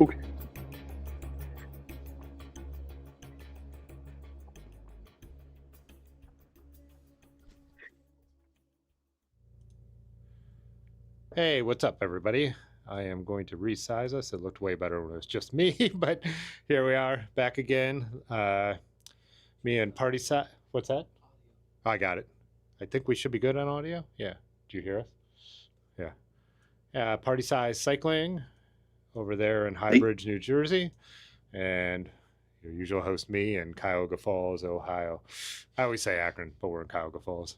Okay. Hey, what's up, everybody? I am going to resize us. It looked way better when it was just me, but here we are, back again. Me and Party Size. What's that? Oh, I got it. I think we should be good on audio. Yeah. Do you hear us? Yeah. Party Size Cycling over there in Hey. Highbridge, New Jersey. And your usual host, me, in Cuyahoga Falls, Ohio. I always say Akron, but we're in Cuyahoga Falls.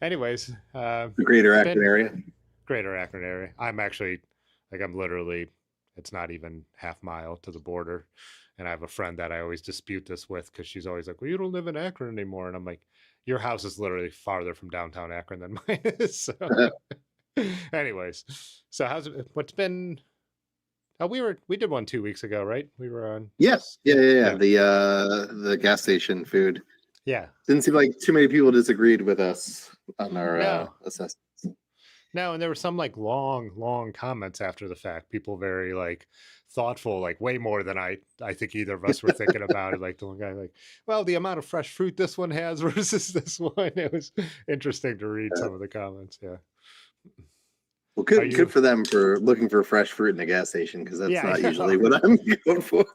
Anyways, The greater it's Akron been area. greater Akron area. I'm actually, I'm literally, it's not even half mile to the border. And I have a friend that I always dispute this with because she's always like, well, you don't live in Akron anymore. And I'm like, your house is literally farther from downtown Akron than mine is. So, anyways, so what's been, oh, we did one 2 weeks ago, right? We were on. Yes. Yeah. The gas station food. Yeah. Didn't seem like too many people disagreed with us on our assessments. No, and there were some like long comments after the fact. People very like thoughtful, like way more than I think either of us were thinking about it. Like the one guy, like, well, the amount of fresh fruit this one has versus this one. It was interesting to read some of the comments. Yeah. Well, good for them for looking for fresh fruit in the gas station, because that's not usually what I'm going for.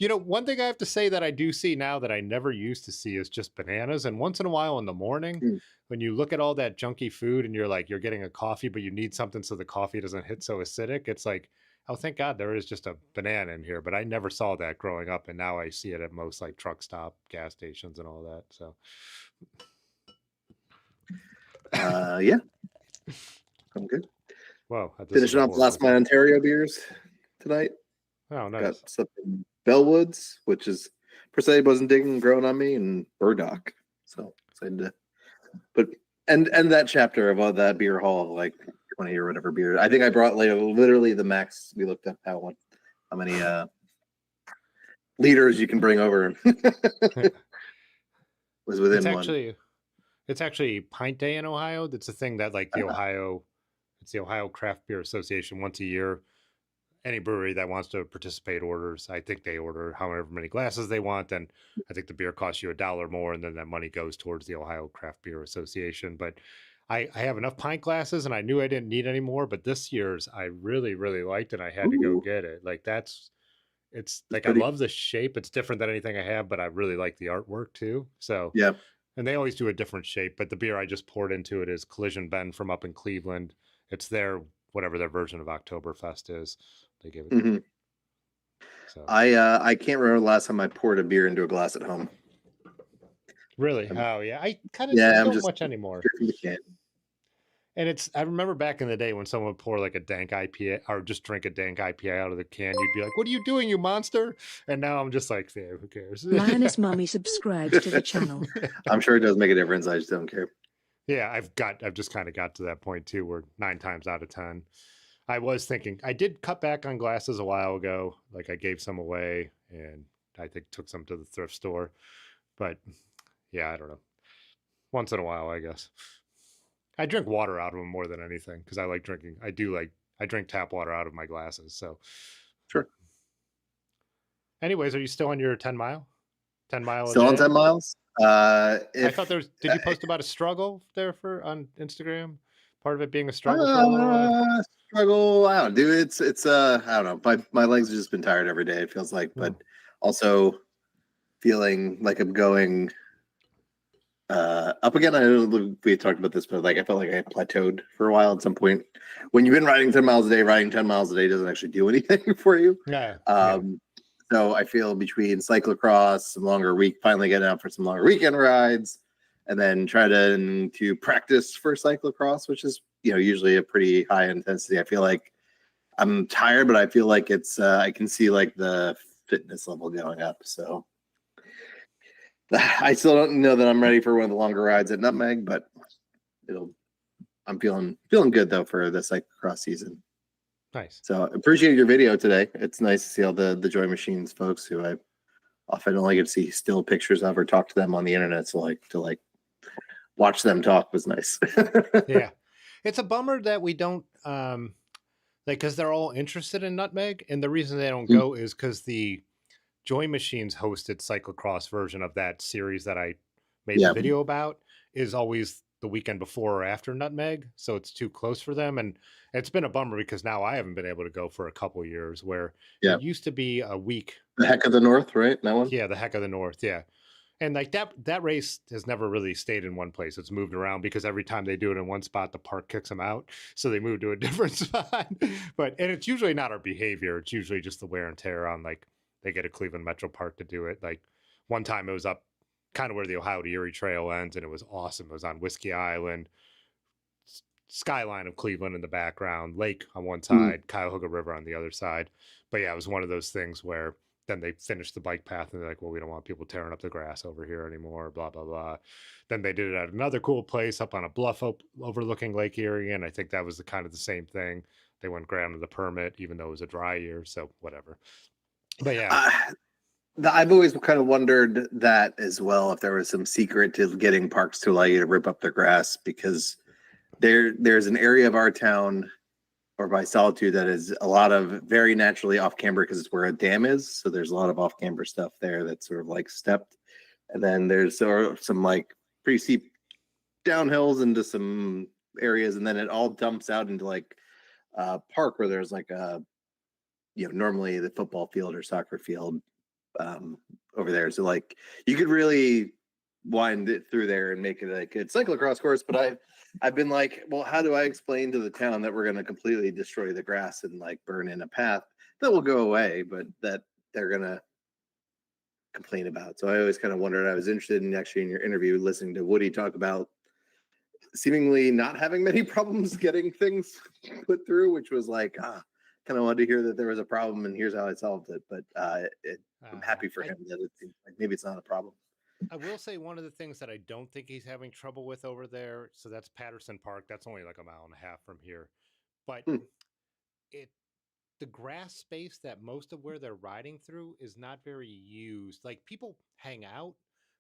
One thing I have to say that I do see now that I never used to see is just bananas. And once in a while in the morning, when you look at all that junky food and you're getting a coffee, but you need something so the coffee doesn't hit so acidic, it's like, oh, thank God there is just a banana in here. But I never saw that growing up. And now I see it at most like truck stop gas stations and all that. So, Yeah. I'm good. Whoa. Finishing off last my Ontario beers tonight. Oh, nice. Got something Bellwoods, which is per se wasn't digging growing on me, and Burdock. So excited to end that chapter of that beer haul, like 20 or whatever beer. I think I brought literally the max. We looked up how many liters you can bring over. Was within one. It's actually Pint Day in Ohio. That's a thing that like the Ohio Craft Beer Association once a year. Any brewery that wants to participate orders. I think they order however many glasses they want, and I think the beer costs you $1 more, and then that money goes towards the Ohio Craft Beer Association. But I have enough pint glasses, and I knew I didn't need any more. But this year's I really liked, and I had to go get it. Like it's like I love the shape. It's different than anything I have, but I really like the artwork too. So yeah. And they always do a different shape, but the beer I just poured into it is Collision Bend from up in Cleveland. It's whatever their version of Oktoberfest is. They give it. Mm-hmm. So I can't remember the last time I poured a beer into a glass at home. Really? Oh yeah. I kind of don't just much anymore. And I remember back in the day when someone would pour like a dank IPA or just drink a dank IPA out of the can, you'd be like, what are you doing, you monster? And now I'm just like, yeah, who cares? Lioness Mommy subscribes to the channel. I'm sure it does make a difference. I just don't care. Yeah, I've just kind of got to that point too, where 9 times out of 10, I was thinking I did cut back on glasses a while ago. Like I gave some away and I think took some to the thrift store, but yeah, I don't know. Once in a while, I guess. I drink water out of them more than anything because I like drinking. I drink tap water out of my glasses. So, sure. Anyways, are you still on your 10 mile? 10 miles? Still on 10 miles? I thought did you post about a struggle there on Instagram? Part of it being a struggle for a little while? Struggle. I don't know, dude. It's I don't know. My legs have just been tired every day, it feels like, but also feeling like I'm going up again. I don't know if we talked about this, but like I felt like I plateaued for a while at some point. When you've been riding 10 miles a day, riding 10 miles a day doesn't actually do anything for you. Yeah. So I feel between cyclocross, some longer finally getting out for some longer weekend rides, and then try to practice for cyclocross, which is usually a pretty high intensity. I feel like I'm tired, but I feel like it's I can see like the fitness level going up. So I still don't know that I'm ready for one of the longer rides at Nutmeg, but I'm feeling good though for the cyclocross season. Nice. So appreciate your video today. It's nice to see all the Joy Machines folks who I often only get to see still pictures of or talk to them on the internet. So to watch them talk was nice. Yeah. It's a bummer that we don't like because they're all interested in nutmeg, and the reason they don't go is because the Joy Machines hosted cyclocross version of that series that I made the Yeah. video about is always the weekend before or after nutmeg, so it's too close for them, and it's been a bummer because now I haven't been able to go for a couple years where Yeah. it used to be a week. The Heck of the North, right? That one? Yeah, the Heck of the North, yeah. And like that race has never really stayed in one place. It's moved around because every time they do it in one spot, the park kicks them out. So they move to a different spot. And it's usually not our behavior. It's usually just the wear and tear on like they get a Cleveland Metro Park to do it. Like one time it was up kind of where the Ohio to Erie Trail ends, and it was awesome. It was on Whiskey Island, skyline of Cleveland in the background, lake on one side, Cuyahoga River on the other side. But yeah, it was one of those things where then they finished the bike path and they're like, well, we don't want people tearing up the grass over here anymore, blah, blah, blah. Then they did it at another cool place up on a bluff overlooking Lake Erie. And I think that was the kind of the same thing. They went granted the permit, even though it was a dry year. So whatever. But yeah. I've always kind of wondered that as well, if there was some secret to getting parks to allow you to rip up their grass, because there's an area of our town or by Solitude that is a lot of very naturally off camber because it's where a dam is. So there's a lot of off camber stuff there that's sort of like stepped. And then there's some like pretty steep downhills into some areas. And then it all dumps out into like a park where there's like normally the football field or soccer field over there. So like you could really wind it through there and make it a good cyclocross course. But I've been like, well, how do I explain to the town that we're going to completely destroy the grass and like burn in a path that will go away, but that they're going to complain about? So I always kind of wondered. I was interested in actually in your interview listening to Woody talk about seemingly not having many problems getting things put through, which was like, kind of wanted to hear that there was a problem and here's how I solved it. But I'm happy for him that it seems like maybe it's not a problem. I will say one of the things that I don't think he's having trouble with over there. So that's Patterson Park. That's only like a mile and a half from here, but the grass space that most of where they're riding through is not very used. Like people hang out,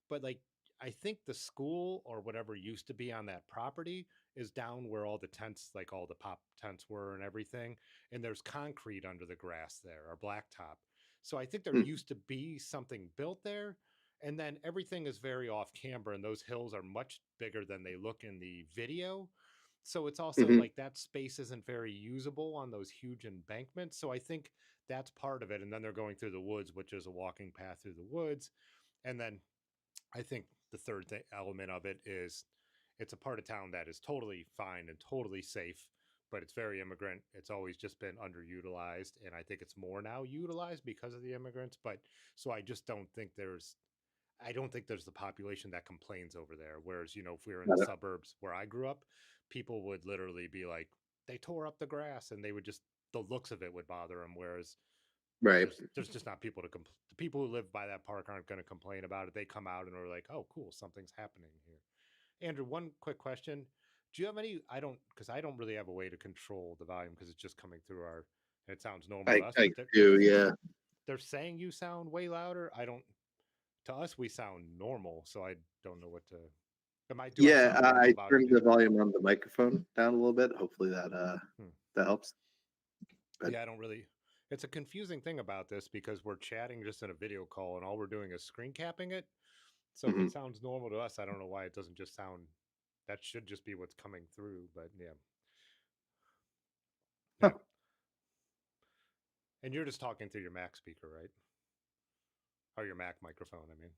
but like I think the school or whatever used to be on that property is down where all the tents, like all the pop tents were and everything. And there's concrete under the grass there, or blacktop. So I think there used to be something built there. And then everything is very off camber, and those hills are much bigger than they look in the video. So it's also like that space isn't very usable on those huge embankments. So I think that's part of it. And then they're going through the woods, which is a walking path through the woods. And then I think the third element of it is it's a part of town that is totally fine and totally safe, but it's very immigrant. It's always just been underutilized. And I think it's more now utilized because of the immigrants. But so I just don't think I don't think there's the population that complains over there. Whereas, if we were in the suburbs where I grew up, people would literally be like, they tore up the grass, and they would just, the looks of it would bother them. Whereas there's just not people to complain. The people who live by that park aren't going to complain about it. They come out and are like, oh, cool, something's happening here. Andrew, one quick question. Do you have any, because I don't really have a way to control the volume because it's just coming through and it sounds normal to us. I do, yeah. They're saying you sound way louder. To us, we sound normal, so I don't know what to. I turned the volume on the microphone down a little bit. Hopefully that that helps. But yeah, I don't really. It's a confusing thing about this because we're chatting just in a video call, and all we're doing is screen capping it. So if it sounds normal to us, I don't know why it doesn't just sound. That should just be what's coming through, but yeah. Huh. And you're just talking through your Mac speaker, right? Or your Mac microphone, I mean.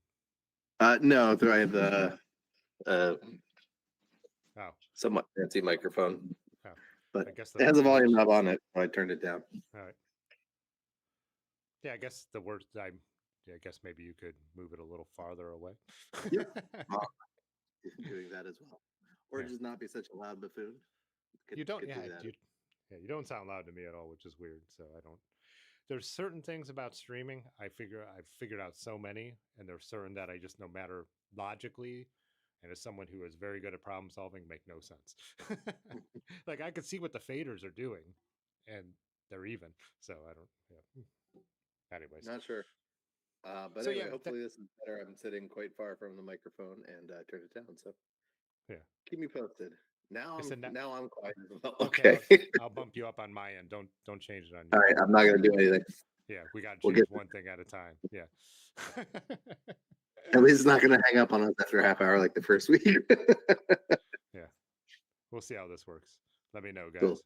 No, I have the somewhat fancy microphone. Oh. But I guess it has a volume knob on it, so I turned it down. All right. Yeah, I guess the words I guess maybe you could move it a little farther away. Yeah. Doing that as well. Or just not be such a loud buffoon. You don't you don't sound loud to me at all, which is weird. So I don't. There's certain things about streaming I've figured out so many, and there's certain that I just, no matter logically, and as someone who is very good at problem solving, make no sense. Like I could see what the faders are doing, and they're even. So I don't. Yeah. Anyways, not sure. But so anyway, hopefully this is better. I'm sitting quite far from the microphone, and I turned it down. So yeah, keep me posted. Now I said, now I'm quiet as well. okay, Okay. I'll bump you up on my end. Don't change it on All your right. end. I'm not gonna do anything. Yeah, we got to We'll change get one thing at a time. Yeah. at least it's not gonna hang up on us after a half hour like the first week. Yeah. We'll see how this works. Let me know, Cool. guys.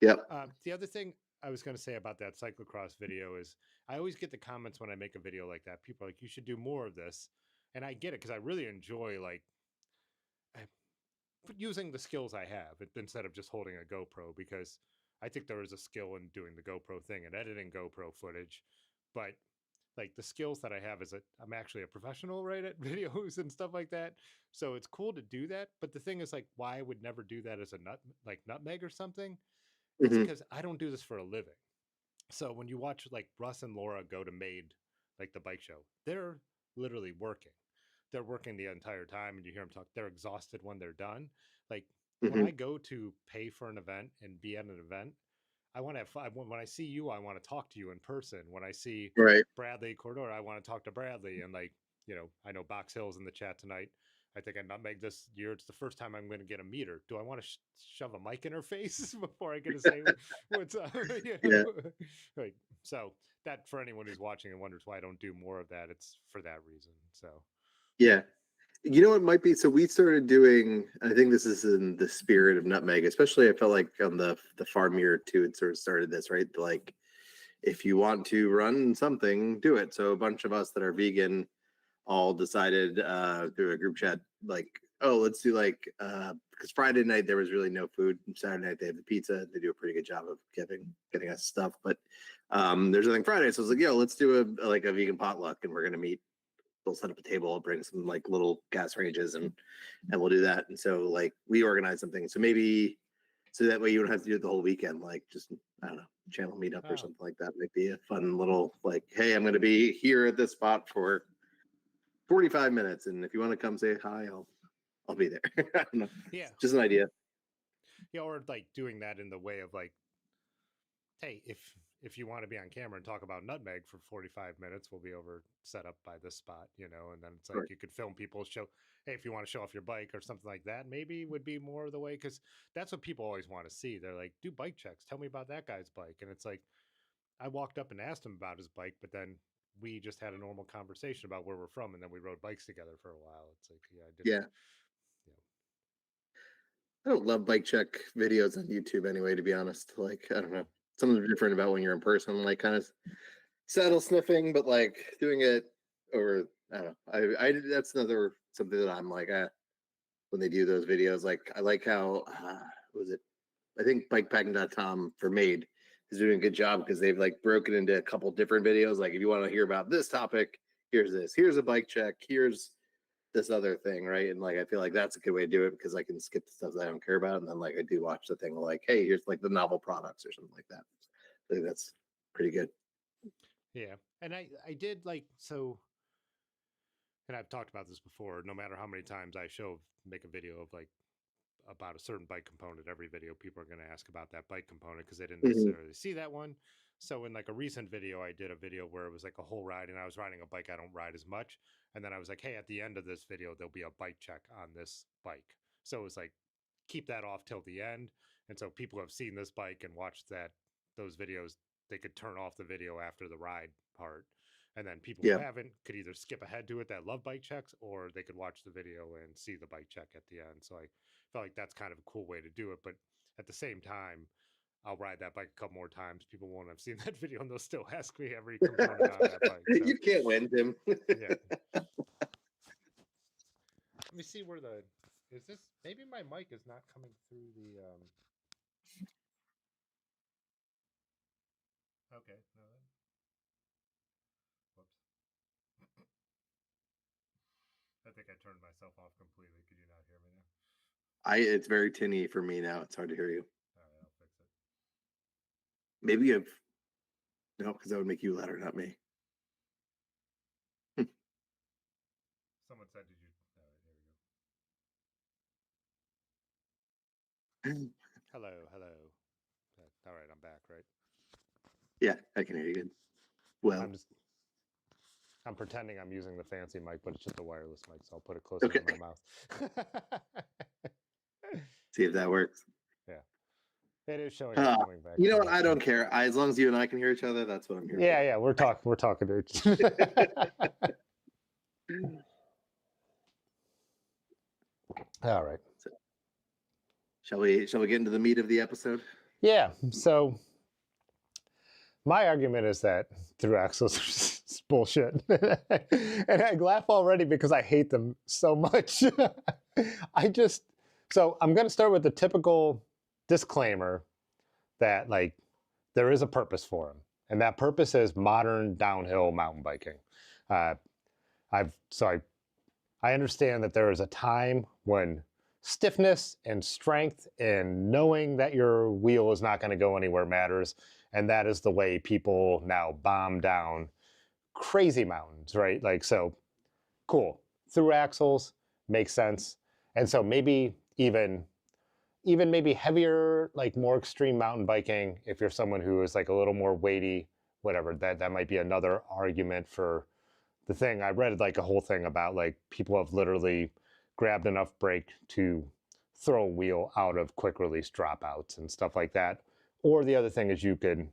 Yep. The other thing I was going to say about that cyclocross video is I always get the comments when I make a video like that. People are like, you should do more of this. And I get it because I really enjoy like using the skills I have instead of just holding a GoPro, because I think there is a skill in doing the GoPro thing and editing GoPro footage. But like the skills that I have is that I'm actually a professional, right, at videos and stuff like that. So it's cool to do that. But the thing is, like, why I would never do that as a nutmeg or something. It's Hmm. because I don't do this for a living. So when you watch like Russ and Laura go to Made, like the bike show, they're literally working. They're working the entire time, and you hear them talk. They're exhausted when they're done. Like when Hmm. I go to pay for an event and be at an event, I want to have fun. When I see you, I want to talk to you in person. When I see Right. Bradley Cordora, I want to talk to Bradley. And like, I know Box Hill's in the chat tonight. I think I nutmeg this year. It's the first time I'm going to get a meter. Do I want to shove a mic in her face before I get to say what's up? Yeah. Like, so that for anyone who's watching and wonders why I don't do more of that, it's for that reason. So Yeah. You know what might be? So we started doing. I think this is in the spirit of nutmeg. Especially, I felt like on the farm year too. It sort of started this, right? Like, if you want to run something, do it. So a bunch of us that are vegan all decided through a group chat, like, oh, let's do like because Friday night there was really no food. Saturday night they have the pizza. They do a pretty good job of getting us stuff, but there's nothing Friday. So I was like, yo, let's do a vegan potluck, and we're gonna meet. We'll set up a table, bring some like little gas ranges, and we'll do that. And so like we organize something. So maybe so that way you don't have to do it the whole weekend. Like just I don't know, channel meetup or something like that might be a fun little like, hey, I'm going to be here at this spot for 45 minutes, and if you want to come say hi, I'll be there. I don't know. yeah, Just an idea. yeah, or like doing that in the way of like, hey, if you want to be on camera and talk about nutmeg for 45 minutes, we'll be over set up by this spot, and then it's like Right. you could film people, show, hey, if you want to show off your bike or something like that, maybe would be more of the way, because that's what people always want to see. They're like, do bike checks, tell me about that guy's bike. And it's like, I walked up and asked him about his bike, but then we just had a normal conversation about where we're from, and then we rode bikes together for a while. It's like, yeah, I didn't. Yeah. I don't love bike check videos on YouTube anyway, to be honest. Like, I don't know. Something different about when you're in person, like kind of saddle sniffing, but like doing it over, I don't know. I that's another something that I'm like, when they do those videos, like I like how, was it? I think bikepacking.com for Made is doing a good job because they've like broken into a couple different videos. Like if you want to hear about this topic, here's this. Here's a bike check. Here's this other thing, right? And like I feel like that's a good way to do it because I can skip the stuff that I don't care about, and then like I do watch the thing like, hey, here's like the novel products or something like that. I think that's pretty good. Yeah. And I did like, so, and I've talked about this before, no matter how many times I make a video of like about a certain bike component, every video people are going to ask about that bike component because they didn't Hmm. necessarily see that one. So in like a recent video, I did a video where it was like a whole ride, and I was riding a bike I don't ride as much. And then I was like, hey, at the end of this video, there'll be a bike check on this bike. So it was like, keep that off till the end. And so people who have seen this bike and watched those videos, they could turn off the video after the ride part. And then people who Yeah, haven't could either skip ahead to it that love bike checks, or they could watch the video and see the bike check at the end. So I felt like that's kind of a cool way to do it. But at the same time, I'll ride that bike a couple more times. People won't have seen that video, and they'll still ask me every component on that bike. So you can't win, Tim. yeah. Let me see where is this, maybe my mic is not coming through the okay, no, whoops. I think I turned myself off completely. Could you not hear me now? It's very tinny for me now. It's hard to hear you. All right, I'll fix it. Maybe you've no, because that would make you louder, not me. Someone said, did you? All right, here we go. Hello, hello. All right, I'm back, right? Yeah, I can hear you good. Well, I'm pretending I'm using the fancy mic, but it's just a wireless mic, so I'll put it closer okay. to my mouth. See if that works. Yeah. It is showing up coming back. You know what? I don't care. As long as you and I can hear each other, that's what I'm here Yeah, we're talking to each other. All right. Shall we get into the meat of the episode? Yeah. So my argument is that Thru Axles is bullshit. And I laugh already because I hate them so much. So I'm going to start with the typical disclaimer that like there is a purpose for them. And that purpose is modern downhill mountain biking. I understand that there is a time when stiffness and strength and knowing that your wheel is not going to go anywhere matters. And that is the way people now bomb down crazy mountains, right? Like, so cool. Thru axles makes sense. And so maybe even maybe heavier, like more extreme mountain biking, if you're someone who is like a little more weighty, whatever, that might be another argument for the thing. I read like a whole thing about like people have literally grabbed enough brake to throw a wheel out of quick release dropouts and stuff like that. Or the other thing is you could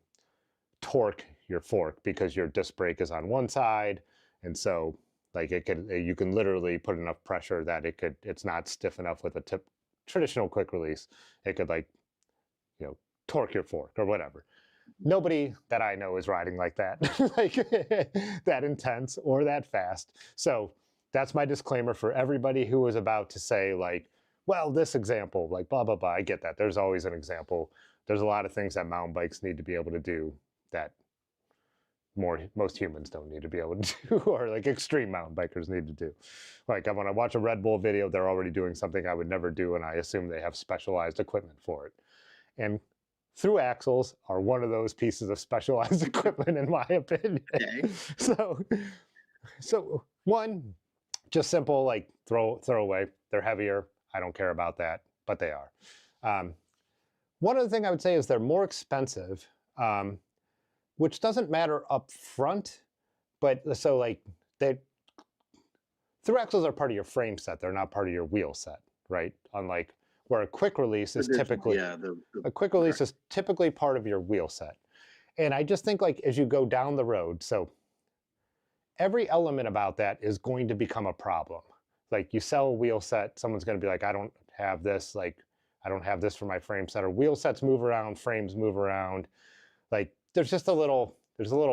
torque your fork because your disc brake is on one side. And so like you can literally put enough pressure that it's not stiff enough with a traditional quick release. It could like, torque your fork or whatever. Nobody that I know is riding like that, like that intense or that fast. So that's my disclaimer for everybody who is about to say like, well, this example, like blah, blah, blah. I get that. There's always an example. There's a lot of things that mountain bikes need to be able to do that most humans don't need to be able to do, or like extreme mountain bikers need to do. Like when I watch a Red Bull video, they're already doing something I would never do, and I assume they have specialized equipment for it. And Thru axles are one of those pieces of specialized equipment, in my opinion. Okay. So one, just simple, like throw away. They're heavier. I don't care about that, but they are. One other thing I would say is they're more expensive, which doesn't matter up front, but so like Thru axles are part of your frame set. They're not part of your wheel set, right? Unlike where a quick release is typically a quick release is typically part of your wheel set. And I just think like as you go down the road, so every element about that is going to become a problem. Like you sell a wheel set, someone's going to be like, I don't have this, like I don't have this for my frame set, or wheel sets move around, frames move around. Like there's a little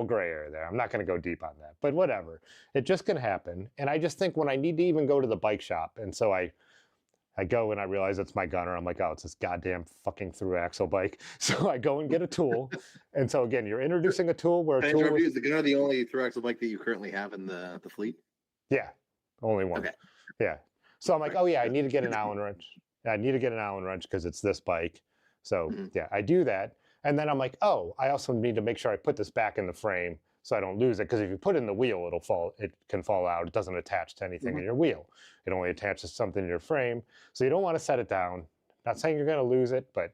gray area there. I'm not going to go deep on that, but whatever. It just can happen. And I just think when I need to even go to the bike shop, and so I go and I realize it's my gunner. I'm like, oh, it's this goddamn fucking Thru axle bike. So I go and get a tool. And so again, you're introducing a tool where a tool is the gunner the only Thru axle bike that you currently have in the fleet? Yeah, only one. Okay. Yeah. So I'm like, oh yeah, I need to get an Allen wrench. I need to get an Allen wrench because it's this bike. So yeah, I do that. And then I'm like, oh, I also need to make sure I put this back in the frame so I don't lose it. Because if you put it in the wheel, it can fall out. It doesn't attach to anything in your wheel. It only attaches to something in your frame. So you don't want to set it down. Not saying you're going to lose it, but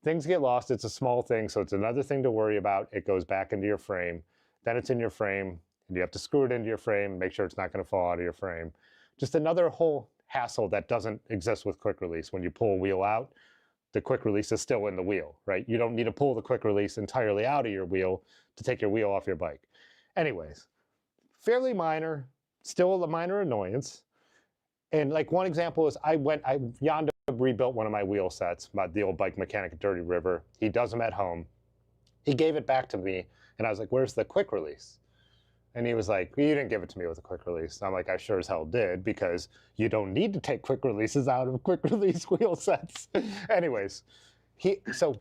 things get lost. It's a small thing, so it's another thing to worry about. It goes back into your frame. Then it's in your frame, and you have to screw it into your frame, make sure it's not going to fall out of your frame. Just another whole hassle that doesn't exist with quick release. When you pull a wheel out, the quick release is still in the wheel, right? You don't need to pull the quick release entirely out of your wheel to take your wheel off your bike. Anyways, fairly minor, still a minor annoyance. And like one example is Yonda rebuilt one of my wheel sets, the old bike mechanic at Dirty River. He does them at home. He gave it back to me, and I was like, where's the quick release? And he was like, you didn't give it to me with a quick release. And I'm like, I sure as hell did, because you don't need to take quick releases out of quick release wheel sets. Anyways, so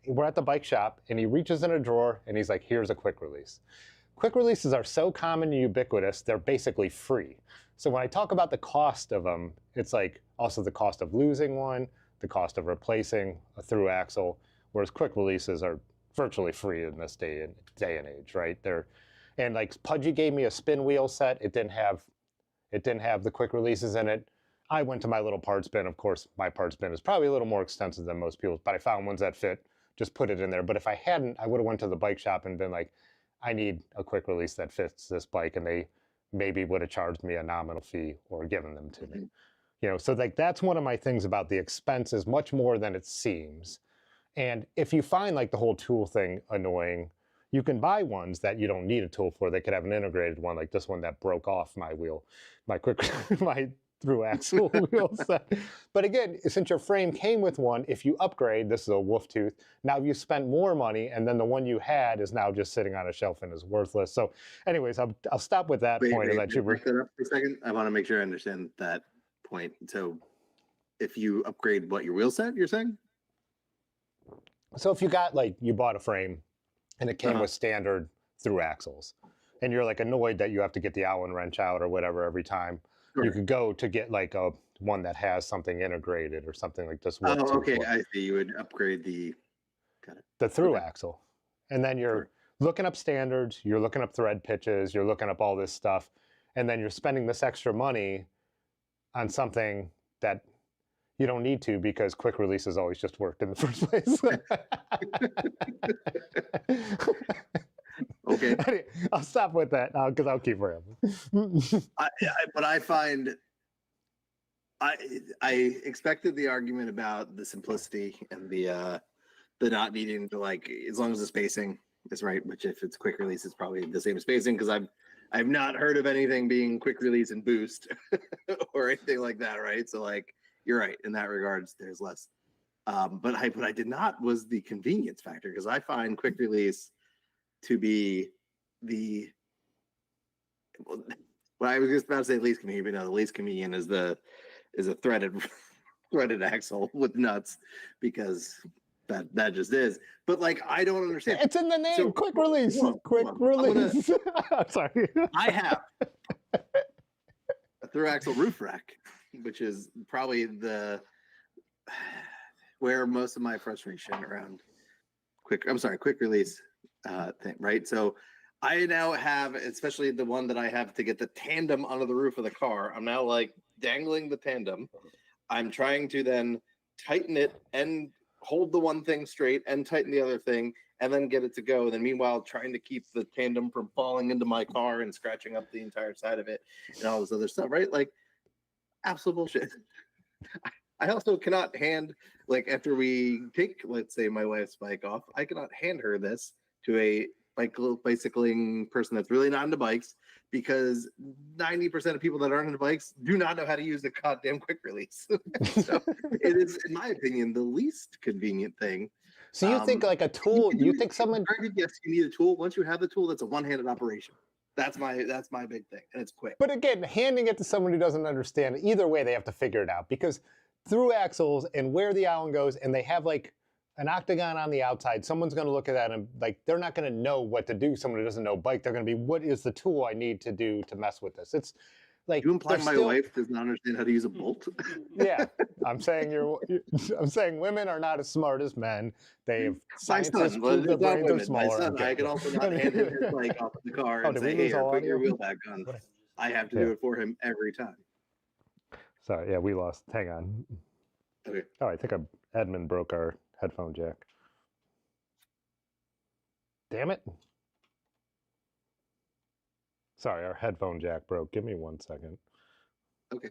we're at the bike shop, and he reaches in a drawer, and he's like, here's a quick release. Quick releases are so common and ubiquitous, they're basically free. So when I talk about the cost of them, it's like also the cost of losing one, the cost of replacing a Thru axle, whereas quick releases are virtually free in this day and age, right? And like Pudgy gave me a spin wheel set. It didn't have the quick releases in it. I went to my little parts bin. Of course, my parts bin is probably a little more extensive than most people's, but I found ones that fit, just put it in there. But if I hadn't, I would have went to the bike shop and been like, I need a quick release that fits this bike, and they maybe would have charged me a nominal fee or given them to me. So like that's one of my things about the expense is much more than it seems. And if you find like the whole tool thing annoying, you can buy ones that you don't need a tool for. They could have an integrated one, like this one that broke off my wheel, my Thru Axle wheel set. But again, since your frame came with one, if you upgrade, this is a wolf tooth, now you spent more money, and then the one you had is now just sitting on a shelf and is worthless. So anyways, I'll stop with that point. Back that up for a second. I want to make sure I understand that point. So if you upgrade your wheel set, you're saying? So if you got you bought a frame and it came with standard Thru Axles, and you're annoyed that you have to get the Allen wrench out or whatever every time, sure. You could go to get a one that has something integrated or something like this. Oh, okay, I see. You would upgrade the Thru Axle, and then you're looking up standards, you're looking up thread pitches, you're looking up all this stuff, and then you're spending this extra money on something that you don't need to because quick releases always just worked in the first place. Okay. Anyway, I'll stop with that because I'll keep rambling. But I find I expected the argument about the simplicity and the not needing to as long as the spacing is right, which if it's quick release, it's probably the same spacing because I've not heard of anything being quick release and boost or anything like that, right? So you're right in that regards. There's less, but what I did not was the convenience factor because I find quick release to be I was just about to say least convenient, but no, the least convenient is a threaded axle with nuts because that just is. But I don't understand. It's in the name. So, quick release. Release. I'm sorry. I have a Thru Axle roof rack, which is probably where most of my frustration around quick release thing, right? So I now have, especially the one that I have to get the tandem onto the roof of the car. I'm now dangling the tandem. I'm trying to then tighten it and hold the one thing straight and tighten the other thing and then get it to go. And then meanwhile, trying to keep the tandem from falling into my car and scratching up the entire side of it and all this other stuff, right? Absolute bullshit. I also cannot hand, after we take, let's say, my wife's bike off, I cannot hand her this to a bicycling person that's really not into bikes because 90% of people that aren't into bikes do not know how to use the goddamn quick release. So it is, in my opinion, the least convenient thing. So you think a tool, you think someone... Yes, you need a tool. Once you have the tool, that's a one-handed operation. That's my big thing, and it's quick. But again, handing it to someone who doesn't understand, either way, they have to figure it out because Thru Axles and where the Allen goes, and they have an octagon on the outside. Someone's going to look at that and they're not going to know what to do. Someone who doesn't know bike, they're going to be, what is the tool I need to do to mess with this? It's you imply my wife does not understand how to use a bolt. Yeah, I'm saying I'm saying women are not as smart as men. They have scientists prove their brains are smaller. My son, I can also not hand him his bike off the car and say, "Hey, put your wheel back on." I have to do it for him every time. Sorry, yeah, we lost. Hang on. Okay. Oh, I think Edmund broke our headphone jack. Damn it. Sorry, our headphone jack broke. Give me 1 second. Okay.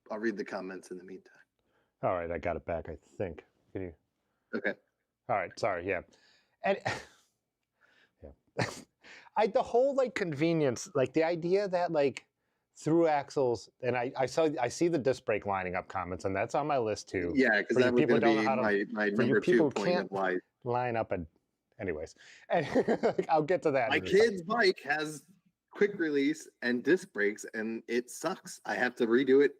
I'll read the comments in the meantime. All right, I got it back, I think. Can you? Okay. All right, sorry, yeah. And yeah. The whole convenience, the idea that Thru Axles, and I see the disc brake lining up comments, and that's on my list too. Yeah, because that was going to be my number 2 point of why line up and anyways, and I'll get to that. My kid's bike has quick release and disc brakes, and it sucks. I have to redo it.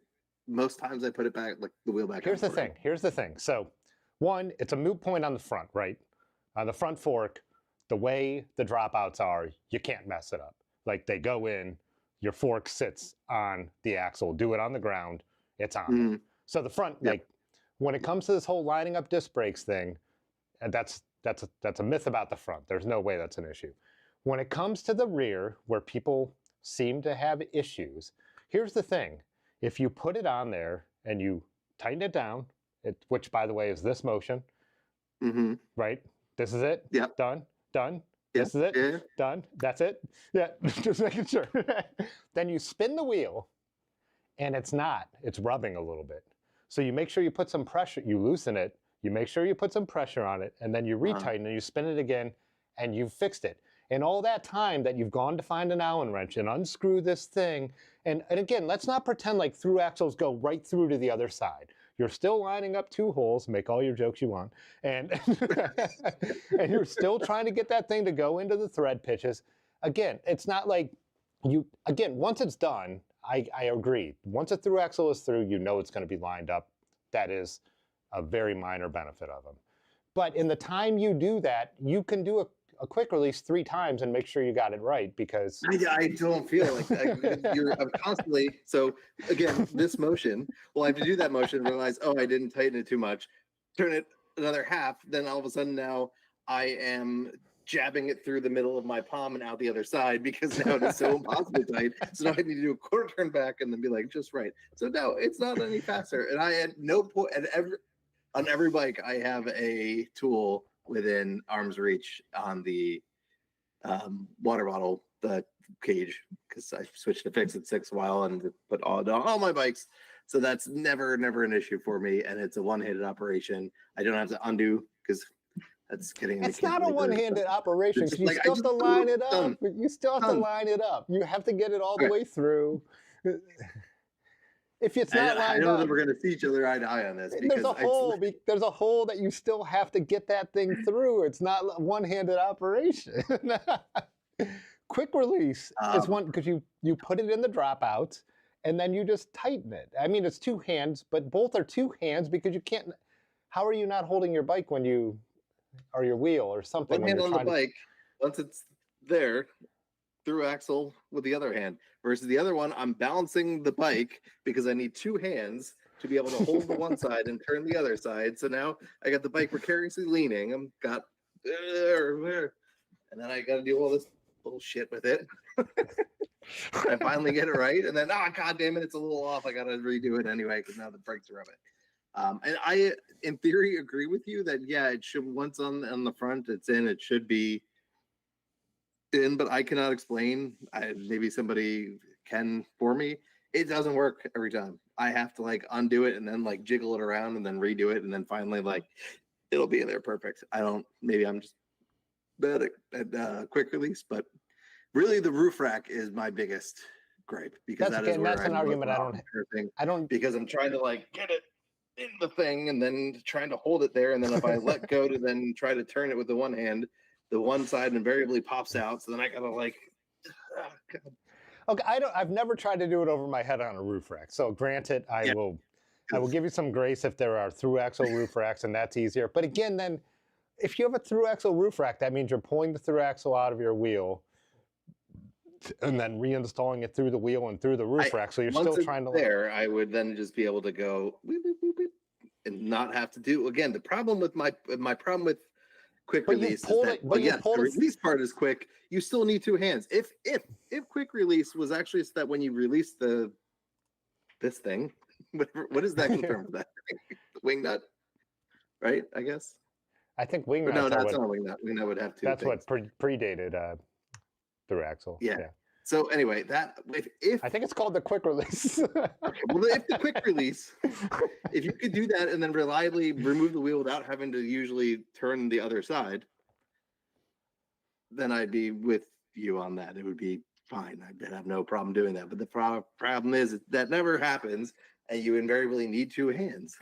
Most times I put it back, the wheel back. Here's the thing. So, one, it's a moot point on the front, right? On the front fork, the way the dropouts are, you can't mess it up. They go in, your fork sits on the axle. Do it on the ground, it's on. Mm-hmm. So the front, when it comes to this whole lining up disc brakes thing, and that's a myth about the front. There's no way that's an issue. When it comes to the rear, where people seem to have issues, here's the thing. If you put it on there and you tighten it down, which, by the way, is this motion, right? This is it? Yeah. Done. Yeah. This is it? Yeah. Done. That's it? Yeah, just making sure. Then you spin the wheel, and it's not. It's rubbing a little bit. So you make sure you put some pressure, you loosen it, you make sure you put some pressure on it, and then you retighten and you spin it again, and you've fixed it. And all that time that you've gone to find an Allen wrench and unscrew this thing, and again, let's not pretend like through axles go right through to the other side. You're still lining up 2 holes, make all your jokes you want, and and you're still trying to get that thing to go into the thread pitches. Again, it's not like once it's done, I agree. Once a through axle is through, you know it's going to be lined up. That is a very minor benefit of them. But in the time you do that, you can do a quick release 3 times and make sure you got it right, because I don't feel like I'm constantly. So again, this motion, well, I have to do that motion and realize, oh, I didn't tighten it too much. Turn it another half. Then all of a sudden now I am jabbing it through the middle of my palm and out the other side, because now it is so impossibly tight. So now I need to do a quarter turn back and then be like, just right. So no, it's not any faster. And I had no point on every bike, I have a tool within arm's reach on the water bottle, the cage, because I switched to fix it 6 while and put all my bikes. So that's never an issue for me. And it's a one-handed operation. I don't have to undo, because that's getting. It's not a one-handed operation. You still have to line it up. You still have to line it up. You have to get it all the way through. If it's not lined up, I know that we're going to see each other eye to eye on this. There's a hole. There's a hole that you still have to get that thing through. It's not a one-handed operation. Quick release is one, because you put it in the dropouts and then you just tighten it. I mean, it's 2 hands, but both are 2 hands, because you can't. How are you not holding your bike when you, or your wheel or something? One hand on the bike, once it's there, through axle with the other hand, versus the other one, I'm balancing the bike because I need 2 hands to be able to hold the one side and turn the other side. So now I got the bike precariously leaning. I'm got, and then I got to do all this bullshit with it. I finally get it right, and then god damn it, it's a little off. I got to redo it anyway because now the brakes are rubbing. And I, in theory, agree with you that it should, once on the front, it's in. It should be in, but I cannot explain. Maybe somebody can for me. It doesn't work every time. I have to undo it and then jiggle it around and then redo it, and then finally it'll be in there perfect. Maybe I'm just bad at quick release, but really the roof rack is my biggest gripe, because that's an argument I don't, because I'm trying to get it in the thing and then trying to hold it there, and then if I let go to then try to turn it with the one hand, the one side invariably pops out. So then I gotta Okay, I've never tried to do it over my head on a roof rack. So granted, I will give you some grace if there are through axle roof racks, and that's easier. But again, then if you have a through axle roof rack, that means you're pulling the through axle out of your wheel and then reinstalling it through the wheel and through the roof rack. So you're still trying to. There, I would then just be able to go beep, beep, beep, beep, and not have to do again. The problem with my problem with quick release is that the release part is quick. You still need 2 hands. If quick release was actually so that when you release this thing, what is that term for that? The wing nut, right? I guess. I think wing nut. No, that's not a wing nut. Wing nut would have 2. That's things. What predated through axle. Yeah. So anyway, that if I think it's called the quick release. Okay, well, if the quick release, if you could do that and then reliably remove the wheel without having to usually turn the other side, then I'd be with you on that. It would be fine. I'd have no problem doing that. But the problem is that never happens, and you invariably need 2 hands.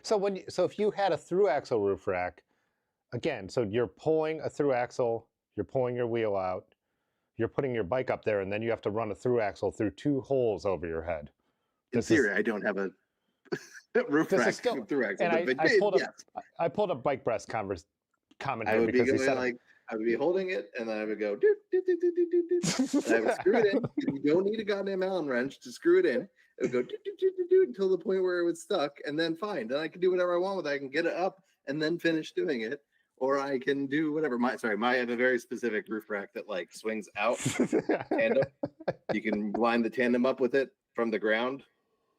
So if you had a through axle roof rack, again, so you're pulling a through axle, you're pulling your wheel out, you're putting your bike up there, and then you have to run a through axle through 2 holes over your head. In theory, I don't have a roof rack through axle. And I pulled a bike breast commentary because he said I would be holding it, and then I would go doot, doot, doot, doot, doot, doot, and I would screw it in. You don't need a goddamn Allen wrench to screw it in. It would go doot, doot, doot, doot, doot, until the point where it was stuck, and then fine. Then I can do whatever I want with it. I can get it up and then finish doing it. Or I can do whatever. I have a very specific roof rack that swings out tandem. You can line the tandem up with it from the ground,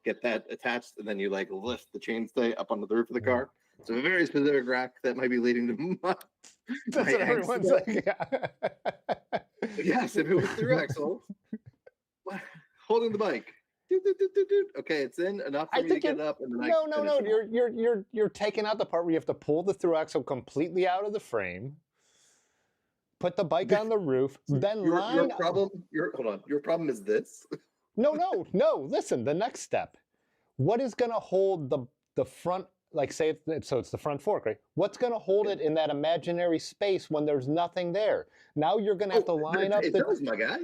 get that attached, and then you lift the chainstay up onto the roof of the car. So a very specific rack that might be leading to my that's what everyone's Yes, if it was through axle, holding the bike. Okay, it's in enough for I me to think get up, and then I no, can no, finish no. them all. You're taking out the part where you have to pull the through axle completely out of the frame, put the bike on the roof, then Your line. problem. Hold on. Your problem is this. No. Listen, the next step. What is going to hold the front? Like say it's the front fork, right? What's going to hold it in that imaginary space when there's nothing there? Now you're going to have to line up it the. does, my guy.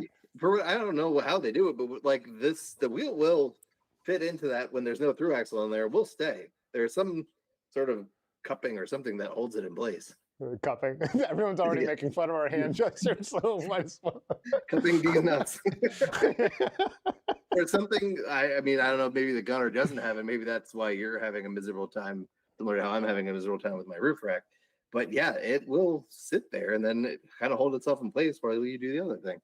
I don't know how they do it, but like this, the wheel will fit into that when there's no through axle on there. Will stay. There's some sort of cupping or something that holds it in place. Cupping. Everyone's already making fun of our hand gestures, so might as well. Cupping these nuts. Or something. I mean, I don't know. Maybe the gunner doesn't have it. Maybe that's why you're having a miserable time, similar to how I'm having a miserable time with my roof rack. But yeah, it will sit there and then it kind of hold itself in place while you do the other thing.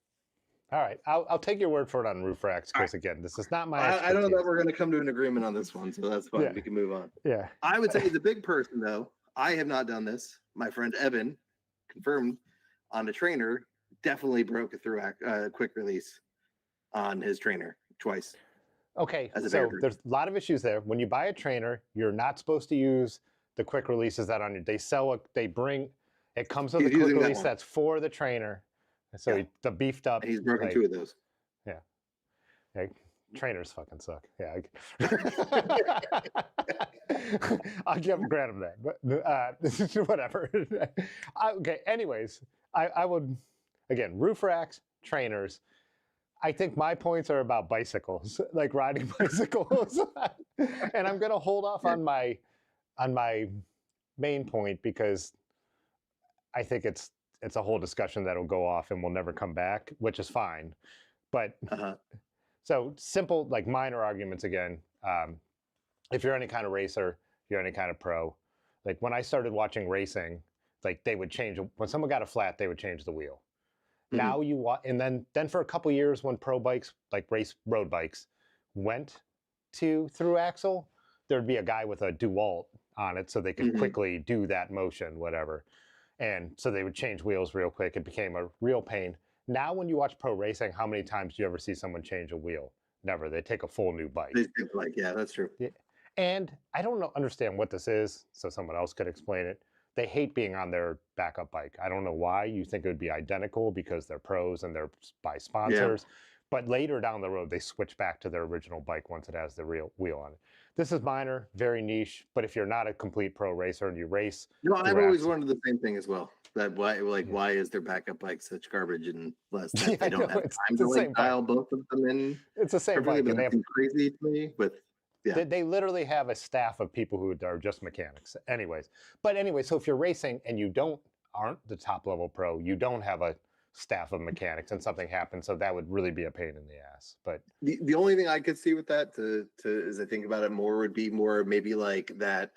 All right, I'll take your word for it on roof racks because again, this is not my. I don't know that we're going to come to an agreement on this one, so that's fine. Yeah. We can move on. Yeah. I would say the big person though. I have not done this. My friend Evan confirmed on the trainer definitely broke a through quick release on his trainer twice. Okay, so there's a lot of issues there. When you buy a trainer, you're not supposed to use the quick releases that on you. It comes with a quick release that's for the trainer. So the beefed up. And he's broken 2 of those. Yeah. Trainers fucking suck. Yeah. I'll grant him that, but whatever. Okay. Anyways, I would, again, roof racks, trainers. I think my points are about bicycles, like riding bicycles, and I'm going to hold off on my main point because I think it's a whole discussion that'll go off and will never come back, which is fine. But so simple, like minor arguments again. If you're any kind of racer, you're any kind of pro. Like when I started watching racing, like they would change when someone got a flat, they would change the wheel. Now you watch, and then for a couple years when pro bikes, like race road bikes, went to through axle, there'd be a guy with a DeWalt on it so they could quickly do that motion, whatever. And so they would change wheels real quick. It became a real pain. Now when you watch pro racing, how many times do you ever see someone change a wheel? Never. They take a full new bike. Yeah, that's true. Yeah. And I don't understand what this is, so someone else could explain it. They hate being on their backup bike. I don't know why. You think it would be identical because they're pros and they're by sponsors. Yeah. But later down the road, they switch back to their original bike once it has the real wheel on it. This is minor, very niche. But if you're not a complete pro racer and you race, I've always wondered the same thing as well. That why is their backup bike such garbage and less that they don't have time to dial both of them in? It's the same bike. And they have crazy to me, but. Yeah. They literally have a staff of people who are just mechanics. But anyway, so if you're racing and you aren't the top level pro, you don't have a staff of mechanics and something happens, so that would really be a pain in the ass. But the only thing I could see with that as I think about it more would be more maybe like that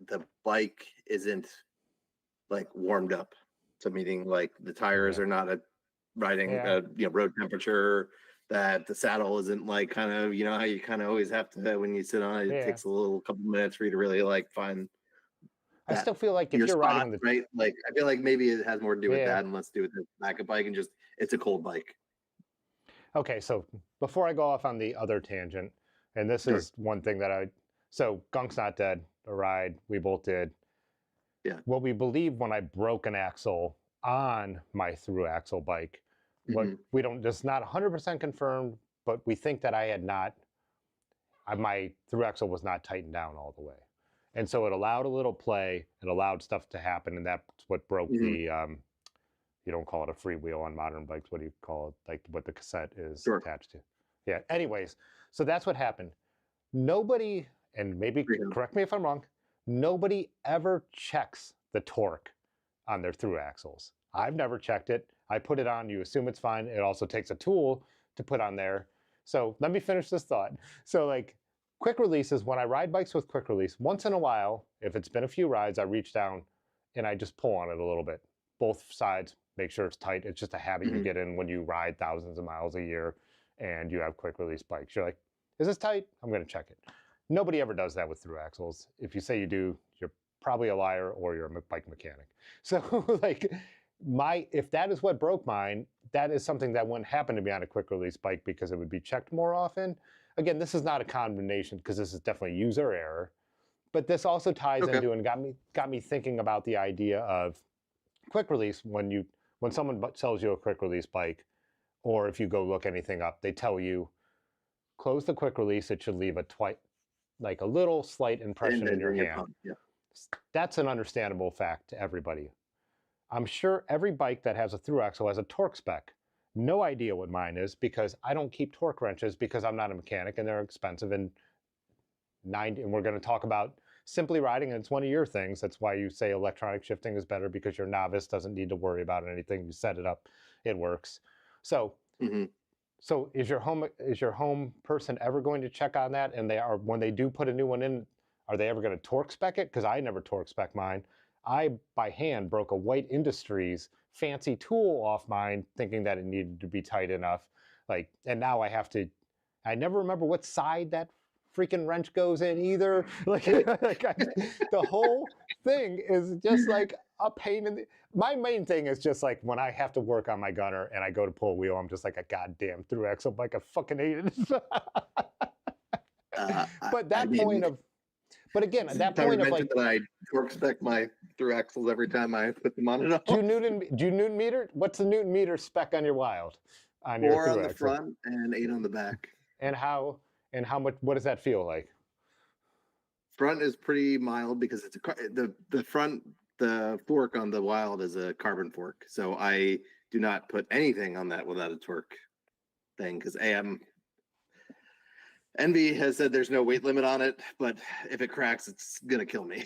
the bike isn't like warmed up. So meaning like the tires are not riding road temperature. That the saddle isn't like kind of, how you kind of always have to, when you sit on it, it takes a couple minutes for you to really like find. I still feel like if you're riding the right, like I feel like maybe it has more to do with that and less to do with the backup bike and just it's a cold bike. Okay, so before I go off on the other tangent, and this is one thing that so Gunk's not dead, a ride we both did. Yeah. What we believe when I broke an axle on my through axle bike. What we don't, just not 100% confirmed, but we think that my through axle was not tightened down all the way. And so it allowed a little play, it allowed stuff to happen, and that's what broke the, you don't call it a freewheel on modern bikes, what do you call it? Like what the cassette is attached to. Yeah, anyways, so that's what happened. Nobody, and maybe correct me if I'm wrong, nobody ever checks the torque on their through axles. I've never checked it. I put it on, you assume it's fine. It also takes a tool to put on there. So let me finish this thought. So like quick releases, when I ride bikes with quick release, once in a while, if it's been a few rides, I reach down and I just pull on it a little bit. Both sides, make sure it's tight. It's just a habit you get in when you ride thousands of miles a year and you have quick release bikes. You're like, is this tight? I'm gonna check it. Nobody ever does that with through axles. If you say you do, you're probably a liar or you're a bike mechanic. So like, if that is what broke mine, that is something that wouldn't happen to me on a quick release bike because it would be checked more often. again, this is not a condemnation because this is definitely user error, but this also ties into and got me thinking about the idea of quick release. When someone sells you a quick release bike, or if you go look anything up, they tell you close the quick release. It should leave like a little slight impression in your hand. Yeah. That's an understandable fact to everybody. I'm sure every bike that has a through axle has a torque spec. No idea what mine is because I don't keep torque wrenches because I'm not a mechanic and they're expensive. And we're going to talk about simply riding, and it's one of your things. That's why you say electronic shifting is better, because your novice doesn't need to worry about anything. You set it up, it works. So, so is your home person ever going to check on that? And when they do put a new one in, are they ever going to torque spec it? Because I never torque spec mine. I, by hand, broke a White Industries fancy tool off mine, thinking that it needed to be tight enough. And now I never remember what side that freaking wrench goes in either. The whole thing is just like a pain my main thing is just like when I have to work on my gunner and I go to pull a wheel, I'm just like a goddamn through axle bike. I fucking hate it. But again, at that point of like, that I torque spec my through axles every time I put them on and off. Do you Newton meter? What's the Newton meter spec on your Wild? 4 on the front and 8 on the back. And how much? What does that feel like? Front is pretty mild because it's the fork on the Wild is a carbon fork, so I do not put anything on that without a torque thing because Envy has said there's no weight limit on it, but if it cracks, it's gonna kill me.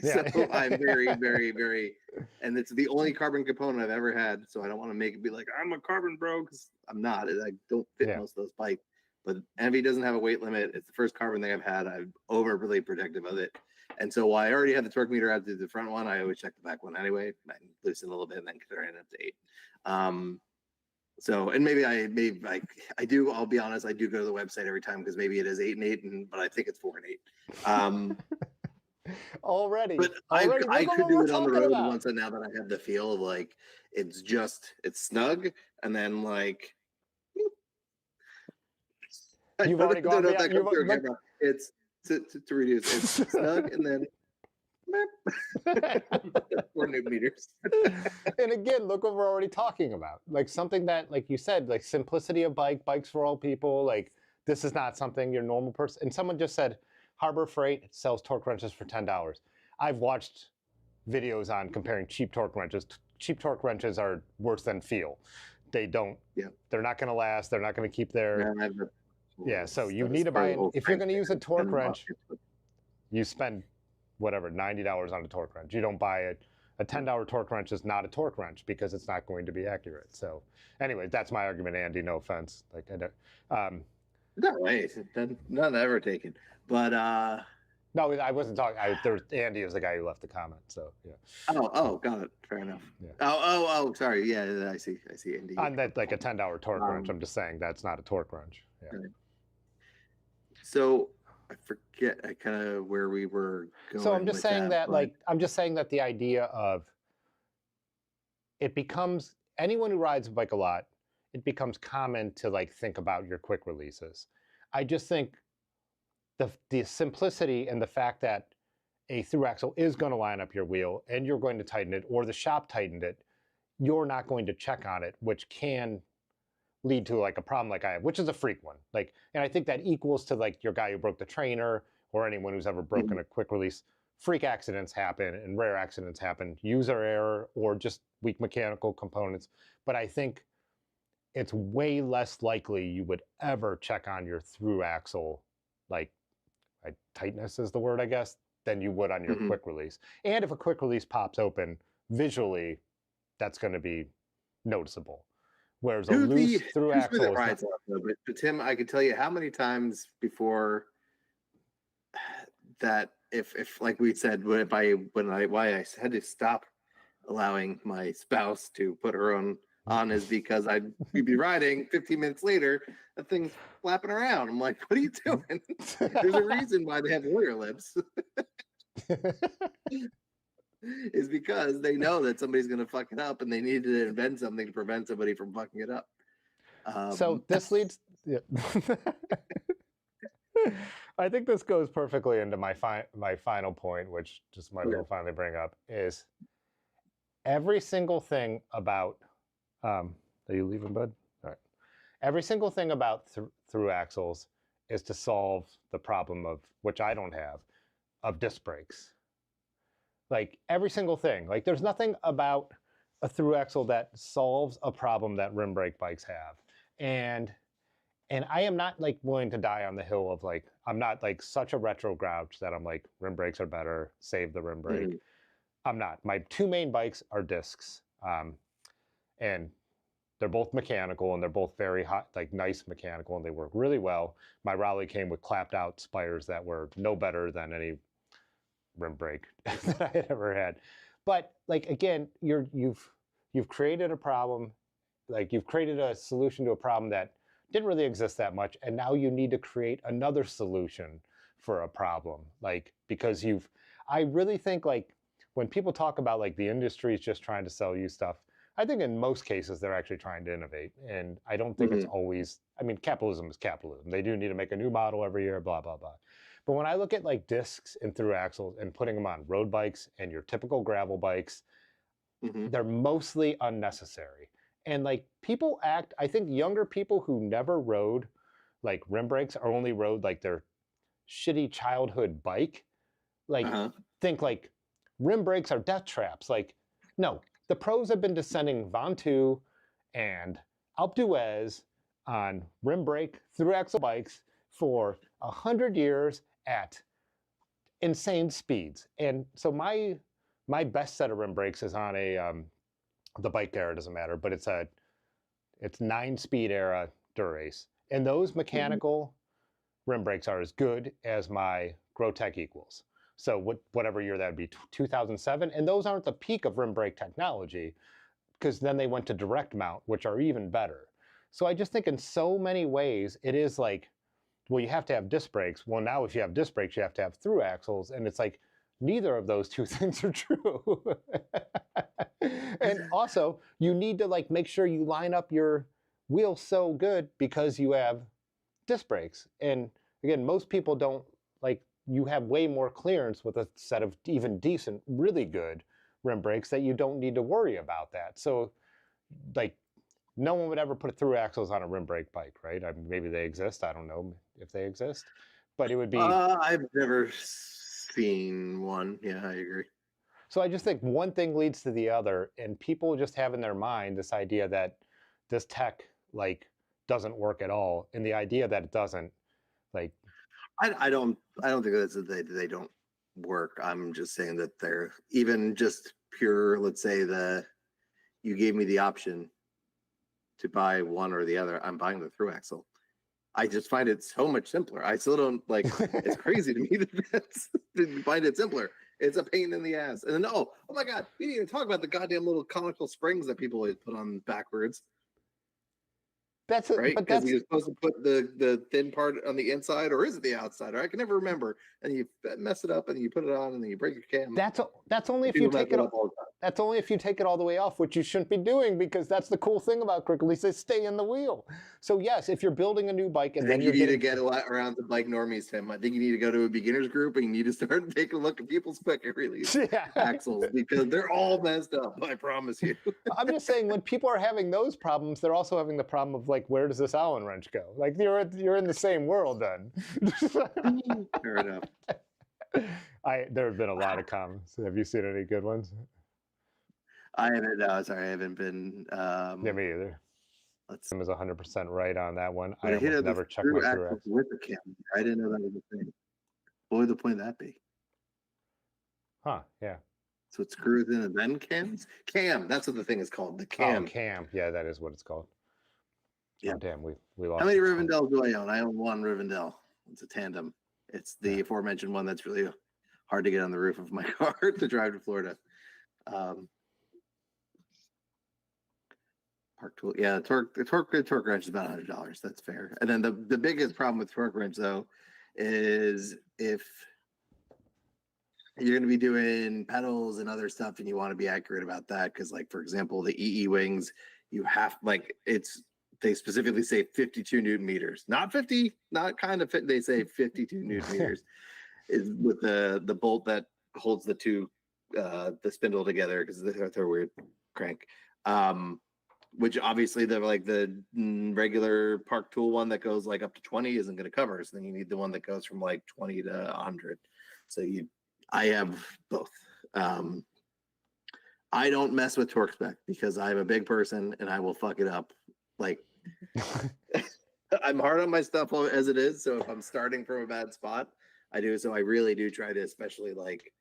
So I'm very, very, very, and it's the only carbon component I've ever had. So I don't want to make it be like I'm a carbon bro, because I'm not. I don't fit most of those bikes. But Envy doesn't have a weight limit. It's the first carbon thing I've had. I'm overly protective of it, and so while I already had the torque meter out to the front one, I always check the back one anyway. I loosen a little bit and then turn it up to 8. So, and maybe I do. I'll be honest. I do go to the website every time because maybe it is 8 and 8, but I think it's 4 and 8. Already, but I could do it on the road once, and now that I have the feel of like it's snug, and then like you've already gone beyond. It's to reduce. It's snug, and then 4 Newton meters. And again, look what we're already talking about. Like something that, like you said, like simplicity of bikes for all people. Like this is not something your normal person. And someone just said Harbor Freight sells torque wrenches for $10. I've watched videos on comparing cheap torque wrenches. Cheap torque wrenches are worse than feel. They're not going to last. They're not going to keep their. So you need to buy if you're going to use a torque wrench, you spend whatever, $90 on a torque wrench. You don't buy a $10 torque wrench is not a torque wrench because it's not going to be accurate. So anyway, that's my argument, Andy. No offense. Like, no way. None ever taken. But no, I wasn't talking. Andy is the guy who left the comment. So yeah. Oh, got it. Fair enough. Yeah. Oh, sorry. Yeah, I see, Andy. On that, like a $10 torque wrench, I'm just saying that's not a torque wrench. Yeah. Right. So I forget kind of where we were going. So I'm just saying that the idea of it becomes, anyone who rides a bike a lot, it becomes common to like think about your quick releases. I just think the simplicity and the fact that a through axle is going to line up your wheel and you're going to tighten it, or the shop tightened it, you're not going to check on it, which can lead to like a problem like I have, which is a freak one. Like, and I think that equals to like your guy who broke the trainer or anyone who's ever broken a quick release. Freak accidents happen and rare accidents happen, user error or just weak mechanical components. But I think it's way less likely you would ever check on your through axle, like tightness is the word, I guess, than you would on your quick release. And if a quick release pops open visually, that's going to be noticeable. Whereas a loose through axle is but Tim, I can tell you how many times before that if like we said, why I had to stop allowing my spouse to put her own on is because we'd be riding 15 minutes later, the thing's flapping around. I'm like, what are you doing? There's a reason why they have lawyer lips. Is because they know that somebody's going to fuck it up and they need to invent something to prevent somebody from fucking it up. So this leads... Yeah. I think this goes perfectly into my final point, which just might as well finally bring up, is every single thing about, are you leaving, bud? All right. Every single thing about Thru Axles is to solve the problem of, which I don't have, of disc brakes. Like every single thing. Like there's nothing about a through axle that solves a problem that rim brake bikes have. And I am not like willing to die on the hill of like, I'm not like such a retro grouch that I'm like, rim brakes are better, save the rim brake. I'm not. My two main bikes are discs. And they're both mechanical and they're both very hot, like nice mechanical, and they work really well. My Raleigh came with clapped out spires that were no better than any rim brake that I had ever had. But like again, you've created a problem, like you've created a solution to a problem that didn't really exist that much, and now you need to create another solution for a problem. Like because I really think like when people talk about like the industry is just trying to sell you stuff, I think in most cases they're actually trying to innovate, and I don't think it's always. I mean, capitalism is capitalism. They do need to make a new model every year, blah blah blah. But when I look at like discs and through axles and putting them on road bikes and your typical gravel bikes, they're mostly unnecessary. And like people act, I think younger people who never rode like rim brakes or only rode like their shitty childhood bike, like think like rim brakes are death traps. Like, no, the pros have been descending Ventoux and Alpe d'Huez on rim brake through axle bikes for 100 years at insane speeds. And so my best set of rim brakes is on a the bike era, doesn't matter, but it's 9-speed era Dura-Ace. And those mechanical rim brakes are as good as my Grotech equals. So whatever year that would be, 2007. And those aren't the peak of rim brake technology, because then they went to direct mount, which are even better. So I just think in so many ways, it is like, well, you have to have disc brakes. Well, now if you have disc brakes, you have to have through axles. And it's like, neither of those two things are true. And also, you need to like make sure you line up your wheels so good because you have disc brakes. And again, most people don't like, you have way more clearance with a set of even decent, really good rim brakes that you don't need to worry about that. So like, no one would ever put through axles on a rim brake bike, right? I mean, maybe they exist. I don't know if they exist, but it would be. I've never seen one. Yeah, I agree. So I just think one thing leads to the other, and people just have in their mind this idea that this tech like doesn't work at all, and the idea that it doesn't, like. I don't think that's that they don't work. I'm just saying that they're even just pure. Let's say you gave me the option to buy one or the other. I'm buying the through axle. I just find it so much simpler. I still don't like. It's crazy to me to find it simpler. It's a pain in the ass. And then oh my god, we didn't even talk about the goddamn little conical springs that people always put on backwards. That's it, right, but because you're supposed to put the thin part on the inside, or is it the outside? Or I can never remember. And you mess it up, and you put it on, and then you break your cam. That's only if you take it. That's only if you take it all the way off, which you shouldn't be doing, because that's the cool thing about cricklies. They stay in the wheel. So yes, if you're building a new bike, and then you need to get around the bike normies, Tim. I think you need to go to a beginners group, and you need to start taking a look at people's quick release axles, because they're all messed up. I promise you. I'm just saying, when people are having those problems, they're also having the problem of like, where does this Allen wrench go? Like you're in the same world then. Fair enough. There have been a lot of comments. Have you seen any good ones? I haven't. No, sorry, I haven't been. Yeah, me either. Tim is 100% right on that one. I almost never checked my through axle with the cam. I didn't know that was a thing. What would the point of that be? Huh? Yeah. So it screws in and then cams. Cam. That's what the thing is called. The cam. Oh, cam. Yeah, that is what it's called. Yeah. Oh, damn, we lost. How many Rivendell do I own? I own one Rivendell. It's a tandem. It's the aforementioned one that's really hard to get on the roof of my car to drive to Florida. Park tool, yeah. The torque wrench is about $100. That's fair. And then the biggest problem with torque wrench though is if you're going to be doing pedals and other stuff, and you want to be accurate about that, because like for example, the EE wings, you have like it's they specifically say 52 Newton meters, not 50, not kind of fit. They say 52 Newton meters is with the bolt that holds the two, the spindle together because they're a weird crank. Which obviously the regular Park Tool one that goes like up to 20 isn't going to cover. So then you need the one that goes from like 20 to 100. So I have both. I don't mess with torque spec because I'm a big person and I will fuck it up. Like I'm hard on my stuff as it is. So if I'm starting from a bad spot, I do. So I really do try to, especially like,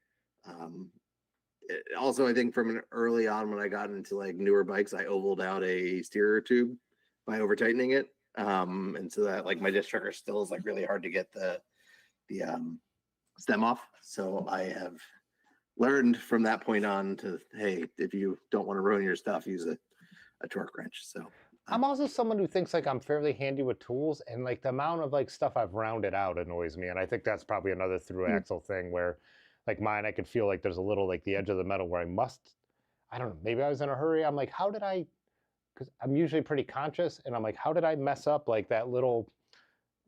also I think from an early on when I got into like newer bikes, I ovaled out a steerer tube by over tightening it. And so that like my disc tracker still is like really hard to get the stem off. So I have learned from that point on to, hey, if you don't want to ruin your stuff, use a torque wrench. So I'm also someone who thinks like I'm fairly handy with tools, and like the amount of like stuff I've rounded out annoys me. And I think that's probably another through axle thing where like mine, I could feel like there's a little like the edge of the metal where I don't know, maybe I was in a hurry. I'm like, how did I, because I'm usually pretty conscious, and I'm like, how did I mess up like that little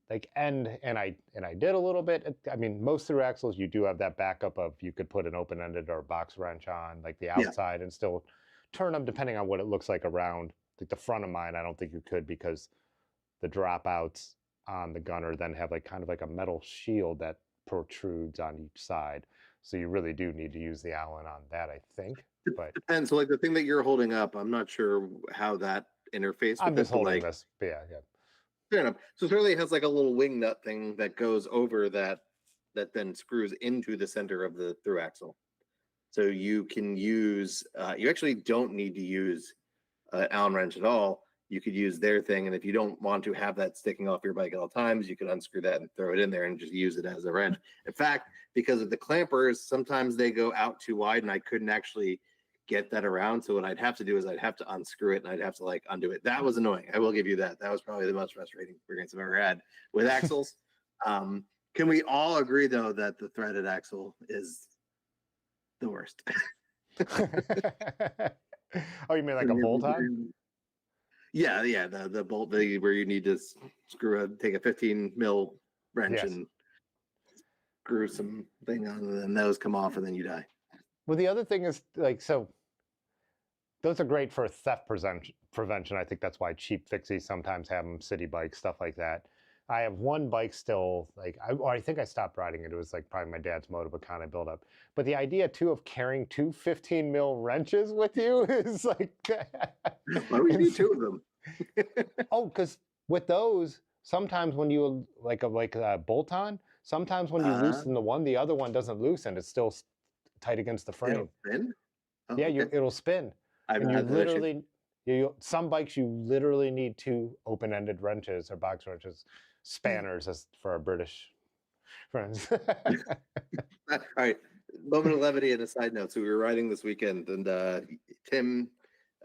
like end? And I did a little bit. I mean, most through axles, you do have that backup of you could put an open-ended or a box wrench on like the outside and still turn them depending on what it looks like around. Like the front of mine, I don't think you could because the dropouts on the gunner then have like kind of like a metal shield that protrudes on each side. So you really do need to use the Allen on that, I think. But depends. So like the thing that you're holding up, I'm not sure how that interface. I'm just holding like, this. But yeah. Fair enough. So certainly it has like a little wing nut thing that goes over that then screws into the center of the through axle. So you can use, you actually don't need to use Allen wrench at all. You could use their thing, and if you don't want to have that sticking off your bike at all times, you could unscrew that and throw it in there and just use it as a wrench. In fact, because of the clampers, sometimes they go out too wide, and I couldn't actually get that around. So what I'd have to do is I'd have to unscrew it, and I'd have to like undo it. That was annoying. I will give you that. That was probably the most frustrating experience I've ever had with axles. Can we all agree though that the threaded axle is the worst? Oh, you mean like a bolt on? Yeah, the bolt where you need to take a 15 mil wrench and screw some thing on, and then those come off, and then you die. Well, the other thing is like, so those are great for theft prevention. I think that's why cheap fixies sometimes have them, city bikes, stuff like that. I have one bike still, like, I think I stopped riding it. It was like probably my dad's Motobacon I built up. But the idea too of carrying two 15 mil wrenches with you is like. Why would you need two of them? Oh, because with those, sometimes when you like a bolt on, sometimes when you loosen the one, the other one doesn't loosen. It's still tight against the frame. It'll spin? Oh, yeah, okay. it'll spin. And you literally, some bikes you literally need two open-ended wrenches or box wrenches, spanners, as for our British friends. All right, moment of levity and a side note. So we were riding this weekend, and Tim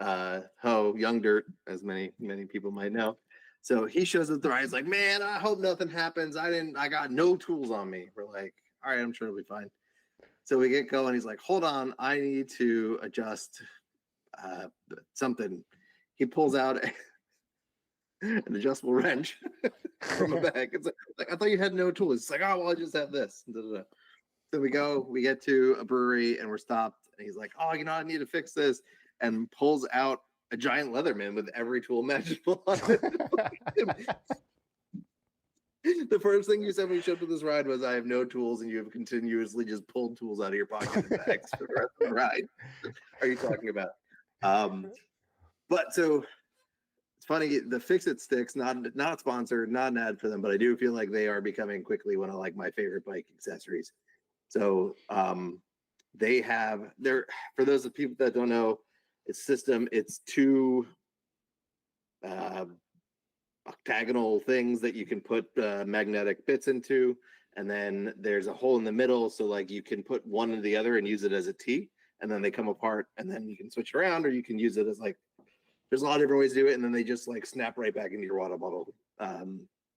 Ho, Young Dirt, as many people might know. So he shows up the ride. He's like, "Man, I hope nothing happens. I got no tools on me." We're like, "All right, I'm sure it'll be fine." So we get going. He's like, "Hold on, I need to adjust something." He pulls out an adjustable wrench from a bag. It's like, I thought you had no tools. It's like, oh, well, I just have this. So we get to a brewery, and we're stopped. And he's like, "Oh, I need to fix this," and pulls out a giant Leatherman with every tool imaginable on it. The first thing you said when you showed up to this ride was, "I have no tools," and you have continuously just pulled tools out of your pocket and bags for the rest of the ride. What are you talking about? But so it's funny, the Fix-It sticks, not sponsored, not an ad for them, but I do feel like they are becoming quickly one of like my favorite bike accessories. So they have for those of people that don't know, it's two octagonal things that you can put magnetic bits into, and then there's a hole in the middle, so like you can put one in the other and use it as a T, and then they come apart, and then you can switch around, or you can use it as like, there's a lot of different ways to do it, and then they just like snap right back into your water bottle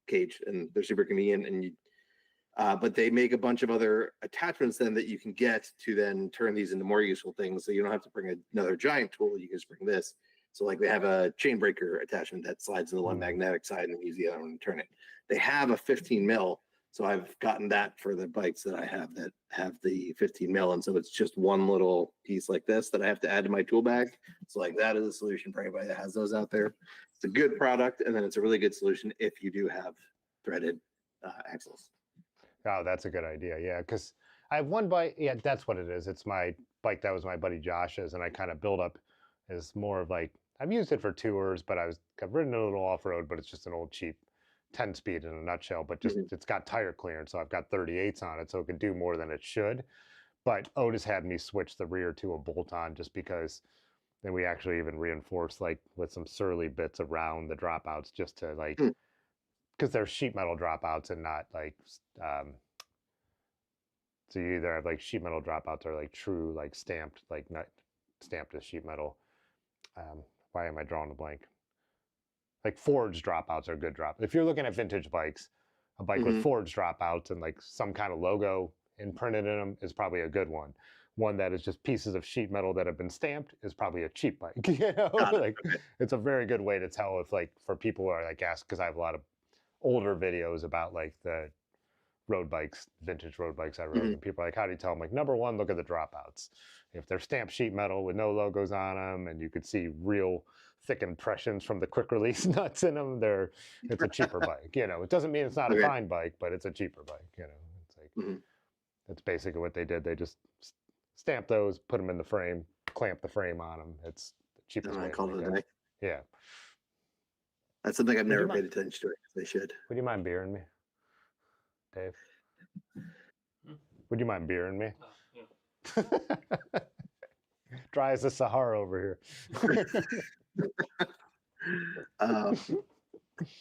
cage, and they're super convenient. And but they make a bunch of other attachments then that you can get to then turn these into more useful things, so you don't have to bring another giant tool. You can just bring this. So like they have a chain breaker attachment that slides to the one magnetic side and use the other one and turn it. They have a 15 mil. So I've gotten that for the bikes that I have that have the 15 mil. And so it's just one little piece like this that I have to add to my tool bag. So like that is a solution for anybody that has those out there. It's a good product. And then it's a really good solution if you do have threaded axles. Oh, that's a good idea. Yeah, because I have one bike. Yeah, that's what it is. It's my bike that was my buddy Josh's, and I kind of build up as more of like I've used it for tours, but I've ridden a little off road, but it's just an old cheap 10-speed in a nutshell. But just it's got tire clearance, so I've got 38s on it, so it can do more than it should. But Otis had me switch the rear to a bolt-on just because. Then we actually even reinforced like with some surly bits around the dropouts just to like. Because they're sheet metal dropouts and not like so you either have like sheet metal dropouts or like true like stamped like not stamped as sheet metal. Why am I drawing a blank? Like forged dropouts are good drop. If you're looking at vintage bikes, a bike with forged dropouts and like some kind of logo imprinted in them is probably a good one. One that is just pieces of sheet metal that have been stamped is probably a cheap bike. You know, like it's a very good way to tell if like for people who are like asked because I have a lot of older videos about like the road bikes, vintage road bikes I rode, and people are like, how do you tell them? Like, number one, look at the dropouts. If they're stamped sheet metal with no logos on them, and you could see real thick impressions from the quick release nuts in them, it's a cheaper bike. You know, it doesn't mean it's not a fine bike, but it's a cheaper bike. You know, it's like that's basically what they did. They just stamped those, put them in the frame, clamp the frame on them. It's the cheapest way. Call it a day. Yeah. That's something I've never paid attention to. They should. Would you mind beering me, Dave? Would you mind beering me? Yeah. Dry as the Sahara over here. The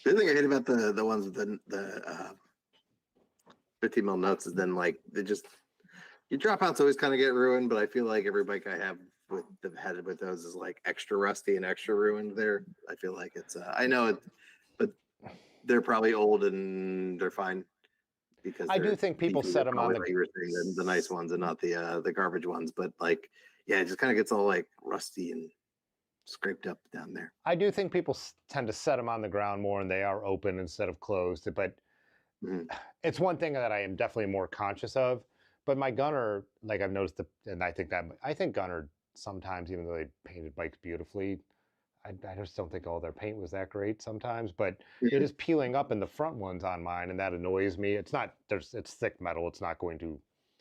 thing I hate about the ones with the 15 mil nuts is then like they just your dropouts always kind of get ruined. But I feel like every bike I have with those is like extra rusty and extra ruined. There, I feel like it's. I know it. But they're probably old and they're fine because I do think people set them on the nice ones and not the garbage ones. But like, yeah, it just kind of gets all like rusty and scraped up down there. I do think people tend to set them on the ground more and they are open instead of closed. But it's one thing that I am definitely more conscious of. But my Gunner, like I've noticed, and I think Gunner sometimes, even though they painted bikes beautifully, I just don't think all their paint was that great sometimes, but it is peeling up in the front ones on mine, and that annoys me. It's not it's thick metal. It's not going to,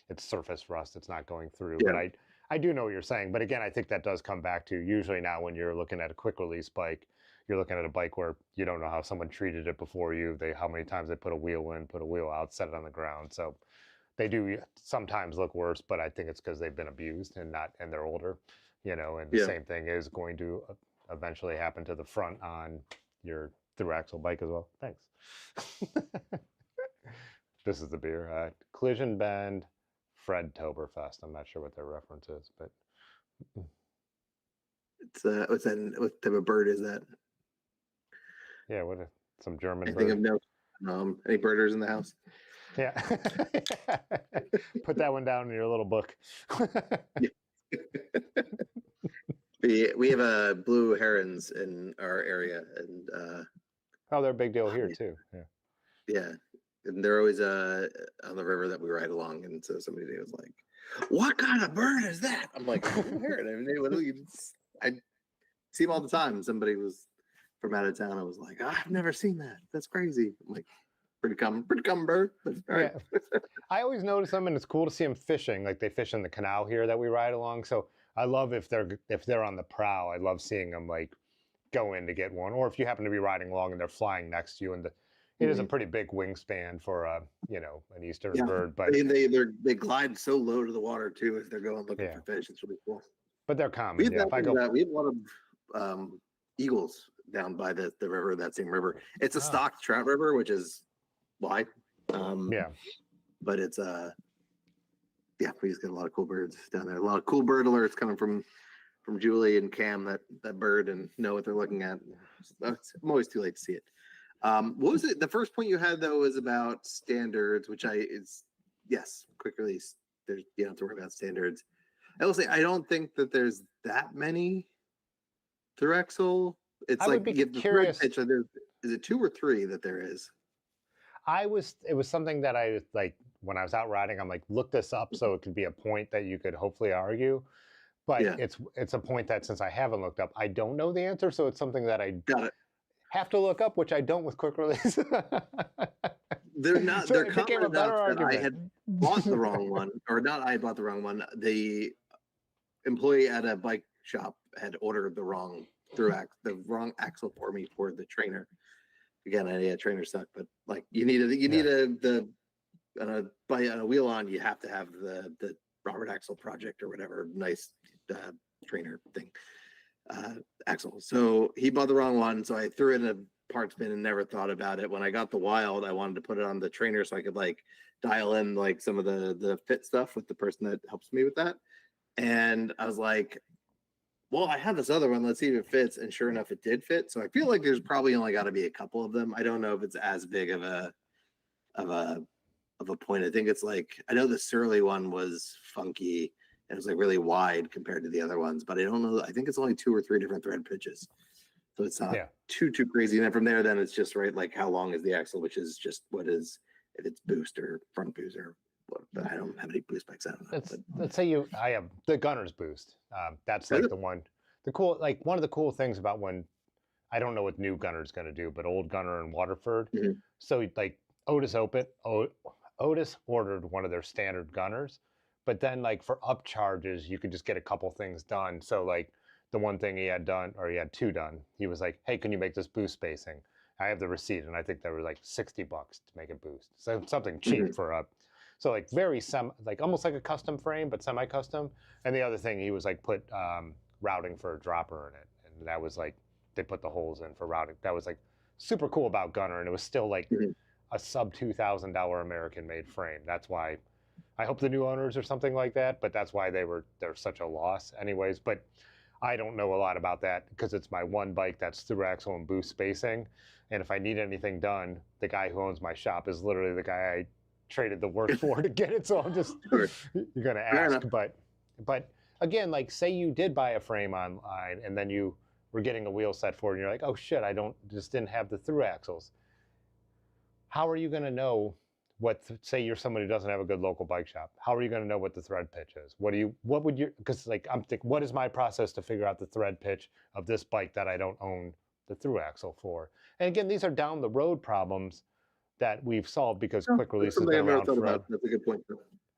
it's surface rust. It's not going through. Yeah. But I do know what you're saying. But again, I think that does come back to usually now when you're looking at a quick release bike, you're looking at a bike where you don't know how someone treated it before you. How many times they put a wheel in, put a wheel out, set it on the ground. So they do sometimes look worse, but I think it's because they've been abused and they're older, you know. And the same thing is going to eventually happen to the front on your through axle bike as well. Thanks. This is the beer. Collision Bend Fred Toberfest. I'm not sure what their reference is, but it's what type of bird is that? Yeah, some German bird. I think of no any birders in the house. Yeah. Put that one down in your little book. We have blue herons in our area, and they're a big deal here too. Yeah, and they're always on the river that we ride along, and so somebody was like, "What kind of bird is that?" I'm like, "Heron." I see them all the time. Somebody was from out of town. I was like, "I've never seen that. That's crazy." I'm like, pretty common bird. But all right. Yeah. I always notice them, and it's cool to see them fishing. Like they fish in the canal here that we ride along. So I love if they're on the prow. I love seeing them like go in to get one, or if you happen to be riding along and they're flying next to you, and it is a pretty big wingspan for an eastern bird. But they glide so low to the water too as they're going looking for fish. It's really cool. But they're common. We have a lot of eagles down by the river, that same river. It's a stocked trout river, which is wide. But it's we just get a lot of cool birds down there. A lot of cool bird alerts coming from Julie and Cam that bird and know what they're looking at. I'm always too late to see it. What was it? The first point you had though was about standards, which quick release. You don't have to worry about standards. I will say I don't think that there's that many through axle. It's I like would be you have the curious. thread pitch. Is it 2 or 3 that there is? It was something that I like when I was out riding. I'm like, look this up so it could be a point that you could hopefully argue. But Yeah, it's a point that since I haven't looked up, I don't know the answer. So it's something that I got it. have to look up, which I don't with quick release. They're not. So They're it became common a better enough that I argument. had bought the wrong one, or not. I bought the wrong one. The employee at a bike shop had ordered the wrong axle for me for the trainer. Again, trainer suck, but like you need a wheel on. You have to have the Robert Axle project or whatever nice trainer thing axle. So he bought the wrong one, so I threw it in a parts bin and never thought about it. When I got the Wild, I wanted to put it on the trainer so I could like dial in like some of the fit stuff with the person that helps me with that. And I was like, well, I have this other one. Let's see if it fits. And sure enough, it did fit. So I feel like there's probably only got to be a couple of them. I don't know if it's as big of a point. I think it's like, I know the Surly one was funky and it was like really wide compared to the other ones, but I don't know. I think it's only 2 or 3 different thread pitches. So it's not too crazy. And then from there, then it's just right. Like how long is the axle, which is just what is, if it's boost or front boost or what, but I don't have any boost bikes. I don't know. Let's say I have the Gunner's boost. That's like the one, one of the cool things about when, I don't know what new Gunner's going to do, but old Gunner in Waterford. Mm-hmm. So like Otis ordered one of their standard Gunners, but then like for upcharges, you could just get a couple things done. So like the one thing he had done, or he had 2 done, he was like, hey, can you make this boost spacing? I have the receipt, and I think they were like $60 to make it boost. So something cheap for a, so like like almost like a custom frame, but semi-custom. And the other thing, he was like put routing for a dropper in it. And that was like, they put the holes in for routing. That was like super cool about Gunner. And it was still like a sub $2,000 American made frame. That's why I hope the new owners or something like that, but that's why they're such a loss anyways. But I don't know a lot about that because it's my one bike that's through axle and boost spacing. And if I need anything done, the guy who owns my shop is literally the guy I traded the work for to get it. So I'm just, you're going to ask, but again, like say you did buy a frame online and then you were getting a wheel set for it and you're like, oh shit, just didn't have the through axles. How are you going to know say you're somebody who doesn't have a good local bike shop? How are you going to know what the thread pitch is? Because like I'm thinking, what is my process to figure out the thread pitch of this bike that I don't own the through axle for? And again, these are down the road problems that we've solved because quick release has been around forever. That's a good point.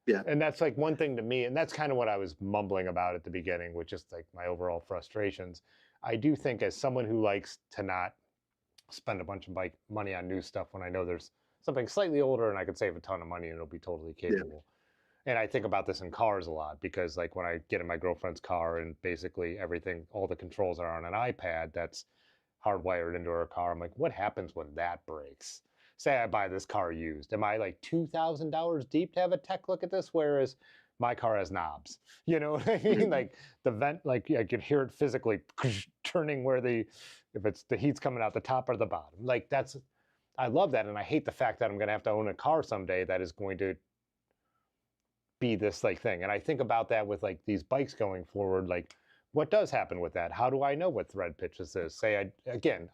Yeah. And that's like one thing to me, and that's kind of what I was mumbling about at the beginning, with just like my overall frustrations. I do think as someone who likes to not spend a bunch of bike money on new stuff when I know there's something slightly older and I could save a ton of money and it'll be totally capable. Yeah. And I think about this in cars a lot because like when I get in my girlfriend's car and basically everything, all the controls are on an iPad that's hardwired into her car, I'm like, what happens when that breaks? Say I buy this car used. Am I like $2,000 deep to have a tech look at this? Whereas my car has knobs. You know what I mean? Like the vent, like I could hear it physically turning where if it's the heat's coming out the top or the bottom. Like I love that. And I hate the fact that I'm going to have to own a car someday that is going to be this like thing. And I think about that with like these bikes going forward, like what does happen with that? How do I know what thread pitch this is? Say,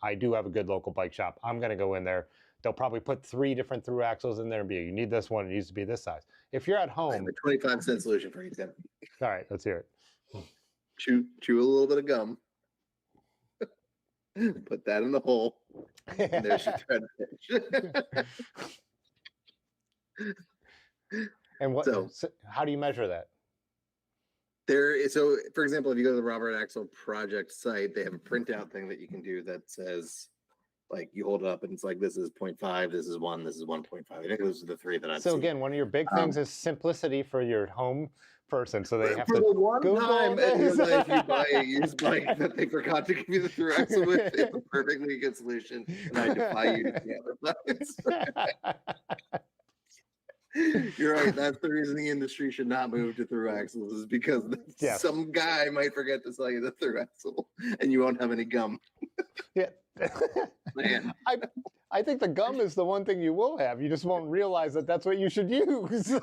I do have a good local bike shop. I'm going to go in there. They'll probably put 3 different through axles in there and you need this one. It needs to be this size. If you're at home. I have a 25-cent solution for you, Tim. All right, let's hear it. Chew a little bit of gum. Put that in the hole. And there's your thread pitch. And how do you measure that? So, for example, if you go to the Robert Axle Project site, they have a printout thing that you can do that says, like, you hold it up and it's like, this is 0.5, this is 1, this is 1.5. I think those are the 3 that I've seen. So again, one of your big things is simplicity for your home person. So they have for to the one time in your life you buy a used bike that they forgot to give you the through axle with, it's a perfectly good solution. And I defy you to see other You're right. That's the reason the industry should not move to through axles, is because some guy might forget to sell you the through axle and you won't have any gum. Yeah. Man. I think the gum is the one thing you will have. You just won't realize that that's what you should use.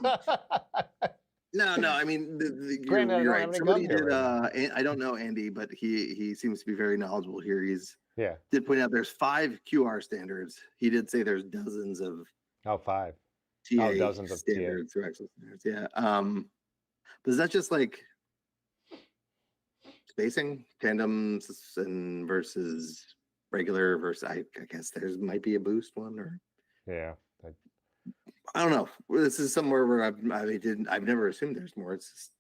No, I mean, Granted, I you're don't right. have any Somebody gum here did. right I don't know Andy, but he seems to be very knowledgeable here. Yeah. Did point out there's 5 QR standards. He did say there's dozens of Oh, 5. TA Dozens of TA. standards, Thru Axle standards. Yeah. But is that just like spacing, tandems, and versus regular versus? I guess there's might be a boost one, or Yeah. I don't know. This is somewhere where I've never assumed there's more. It's just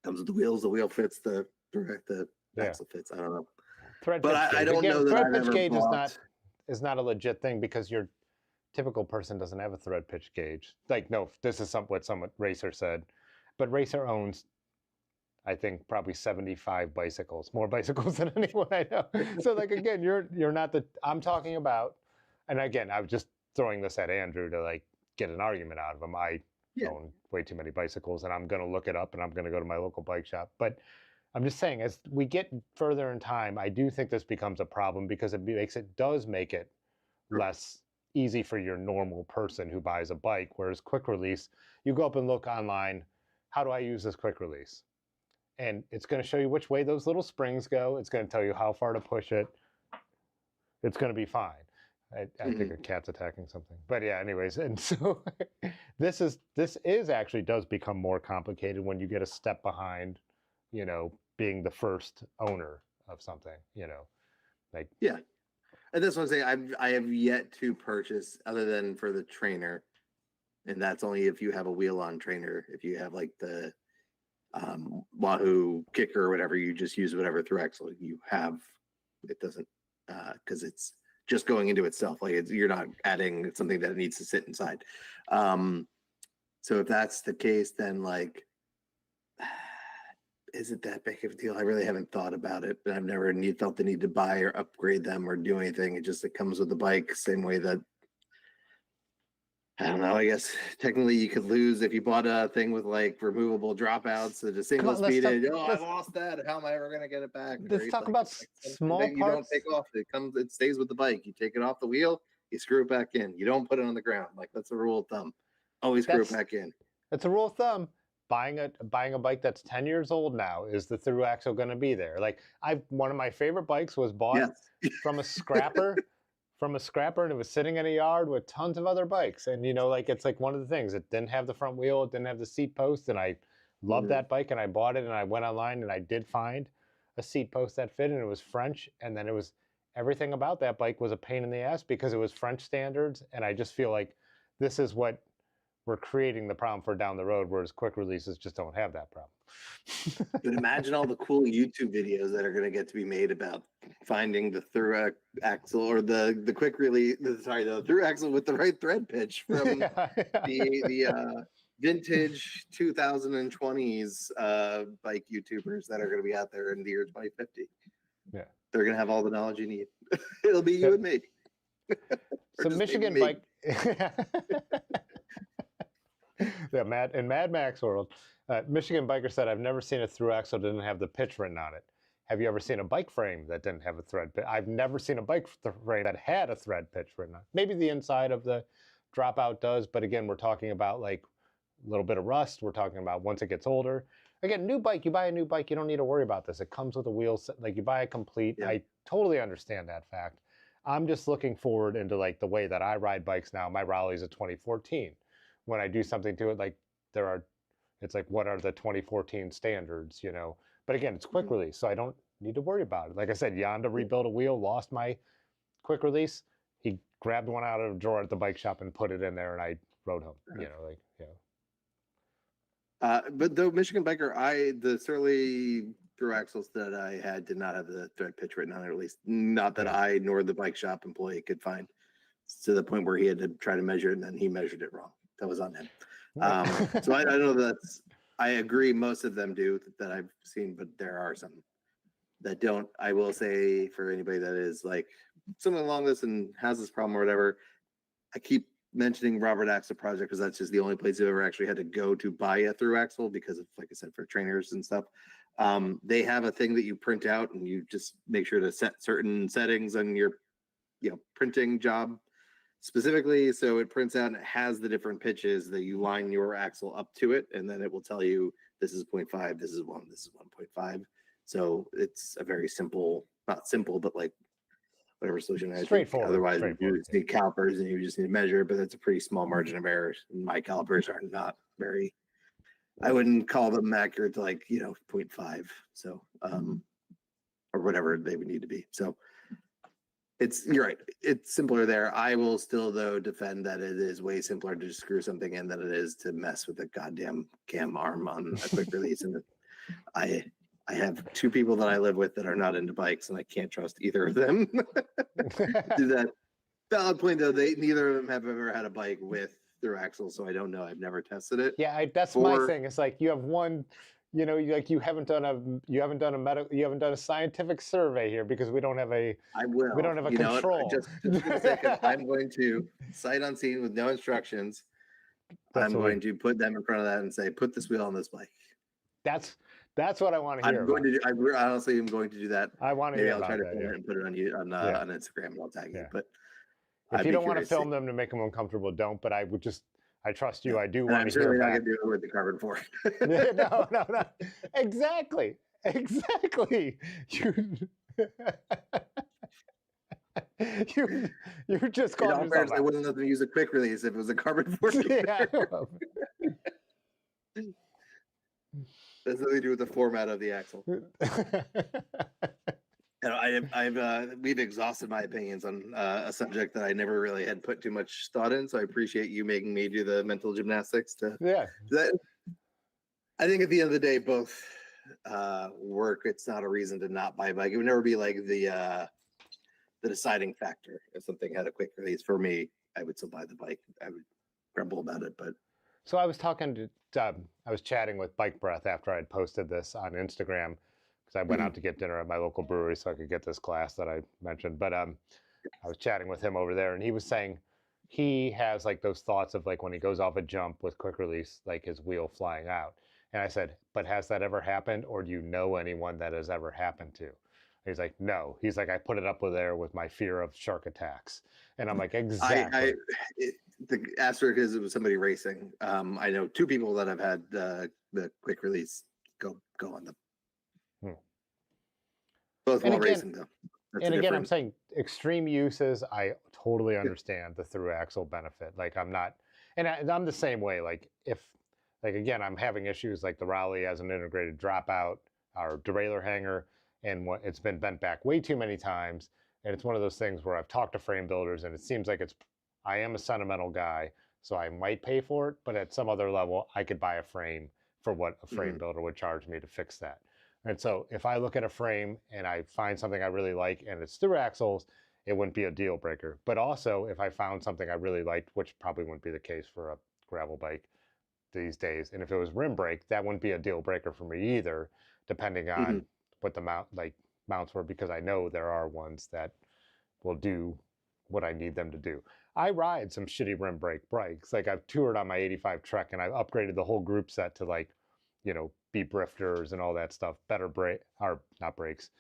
comes with the wheels. The wheel fits. The Yeah. axle fits. I don't know. Thread But pitch I gauge. don't Again, know that thread I've pitch ever gauge bought. is not a legit thing because your typical person doesn't have a thread pitch gauge. Like, no, this is what Racer said, but Racer owns, I think, probably 75 bicycles, more bicycles than anyone I know. So, like, again, you're not I'm talking about, and again, I was just throwing this at Andrew to like get an argument out of him. I own way too many bicycles, and I'm going to look it up, and I'm going to go to my local bike shop. But I'm just saying, as we get further in time, I do think this becomes a problem because it does make it less easy for your normal person who buys a bike. Whereas quick release, you go up and look online, how do I use this quick release? And it's going to show you which way those little springs go. It's going to tell you how far to push it. It's going to be fine. I think a cat's attacking something. But yeah, anyways, and so this is actually does become more complicated when you get a step behind, being the first owner of something, like. Yeah. And that's what I'm saying. I have yet to purchase, other than for the trainer, and that's only if you have a wheel-on trainer. If you have like the Wahoo kicker or whatever, you just use whatever Thru Axle you have. It doesn't because it's just going into itself. Like you're not adding something that it needs to sit inside. So if that's the case, then like. Is it that big of a deal? I really haven't thought about it, but I've never felt the need to buy or upgrade them or do anything. It comes with the bike, same way that I don't know. I guess technically you could lose if you bought a thing with like removable dropouts to the single speed. I lost that. How am I ever going to get it back? Let's talk about small parts. You don't take off. It stays with the bike. You take it off the wheel, you screw it back in. You don't put it on the ground. Like that's a rule of thumb. Always screw it back in. That's a rule of thumb. Buying a bike that's 10 years old now, is the Thru Axle going to be there? Like one of my favorite bikes was bought from a scrapper, and it was sitting in a yard with tons of other bikes. And it's like one of the things. It didn't have the front wheel, it didn't have the seat post, and I loved that bike, and I bought it, and I went online and I did find a seat post that fit, and it was French, and then everything about that bike was a pain in the ass because it was French standards, and I just feel like this is what we're creating the problem for down the road, whereas quick releases just don't have that problem. But imagine all the cool YouTube videos that are going to get to be made about finding the Thru Axle or the quick release. The Thru Axle with the right thread pitch from the vintage 2020s bike YouTubers that are going to be out there in the year 2050. Yeah, they're going to have all the knowledge you need. It'll be you and me. So Michigan bike. Yeah, Mad Max world. Michigan biker said, "I've never seen a Thru Axle that didn't have the pitch written on it. Have you ever seen a bike frame that didn't have a thread pitch? I've never seen a bike frame that had a thread pitch written on it. Maybe the inside of the dropout does, but again, we're talking about like a little bit of rust. We're talking about once it gets older. Again, you buy a new bike, you don't need to worry about this. It comes with a wheel, like you buy a complete. Yeah. I totally understand that fact. I'm just looking forward into like the way that I ride bikes now. My Raleigh's a 2014. When I do something to it, like it's like, what are the 2014 standards, But again, it's quick release, so I don't need to worry about it. Like I said, Yonda rebuilt a wheel, lost my quick release. He grabbed one out of a drawer at the bike shop and put it in there, and I rode home, But the Michigan biker, the Surly Thru Axles that I had did not have the thread pitch written on it, at least not that I nor the bike shop employee could find. To the point where he had to try to measure it, and then he measured it wrong. That was on him. So I know I agree. Most of them do that I've seen, but there are some that don't. I will say for anybody that is like something along this and has this problem or whatever, I keep mentioning Robert Axle Project because that's just the only place I've ever actually had to go to buy a Thru Axle because of, like I said, for trainers and stuff. They have a thing that you print out and you just make sure to set certain settings on your printing job. specifically, so it prints out and it has the different pitches that you line your axle up to it, and then it will tell you this is 0.5, this is 1, this is 1.5. So it's a very simple, not simple, but like whatever solution. Straightforward. Otherwise, straightforward. you just need calipers and you just need to measure, but that's a pretty small margin of error. My calipers are not very, I wouldn't call them accurate to like, 0.5. So, or whatever they would need to be. So you're right. It's simpler there. I will still, though, defend that it is way simpler to just screw something in than it is to mess with the goddamn cam arm on a quick release. And I have 2 people that I live with that are not into bikes, and I can't trust either of them. Do that. Valid point, though. Neither of them have ever had a bike with Thru Axles, so I don't know. I've never tested it. Yeah, that's my thing. It's like you have one, like you haven't done a scientific survey here because we don't have a. I will. We don't have a control. Just for a second, I'm going to sight unseen with no instructions. I'm going to put them in front of that and say, put this wheel on this bike. That's what I want to hear. I honestly am going to do that. I want to hear Maybe I'll try to that, film it and put it on Instagram and I'll tag you. But if you don't want to film them to make them uncomfortable, don't. But I trust you. I do want to hear. I'm certainly not going to do it with the carbon fork. No. Exactly. You just called yourself out. I wouldn't let them use a quick release if it was a carbon fork. Yeah. That's nothing to do with the format of the axle. We've exhausted my opinions on a subject that I never really had put too much thought in. So I appreciate you making me do the mental gymnastics to that. I think at the end of the day, both work. It's not a reason to not buy a bike. It would never be like the deciding factor. If something had a quick release for me, I would still buy the bike. I would grumble about it, but. So I was chatting with Bike Breath after I'd posted this on Instagram because I went out to get dinner at my local brewery so I could get this glass that I mentioned. But I was chatting with him over there, and he was saying he has like those thoughts of like when he goes off a jump with quick release, like his wheel flying out. And I said, but has that ever happened, or do you know anyone that has ever happened to? He's like, no. He's like, I put it up there with my fear of shark attacks. And I'm like, exactly. The asterisk is it was somebody racing. I know 2 people that have had the quick release go on them. Both while racing, though. Again, I'm saying extreme uses, I totally understand the through axle benefit. Like I'm not, and I'm the same way. Like again, I'm having issues like the Raleigh has an integrated dropout or derailleur hanger, and it's been bent back way too many times. And it's one of those things where I've talked to frame builders, and it seems like I am a sentimental guy, so I might pay for it, but at some other level, I could buy a frame for what a frame builder would charge me to fix that. And so if I look at a frame and I find something I really like and it's Thru Axles, it wouldn't be a deal breaker. But also if I found something I really liked, which probably wouldn't be the case for a gravel bike these days, and if it was rim brake, that wouldn't be a deal breaker for me either, depending on what the mounts were, because I know there are ones that will do what I need them to do. I ride some shitty rim brake bikes. Like I've toured on my 85 Trek and I've upgraded the whole group set to like, beep drifters and all that stuff. Better not brakes,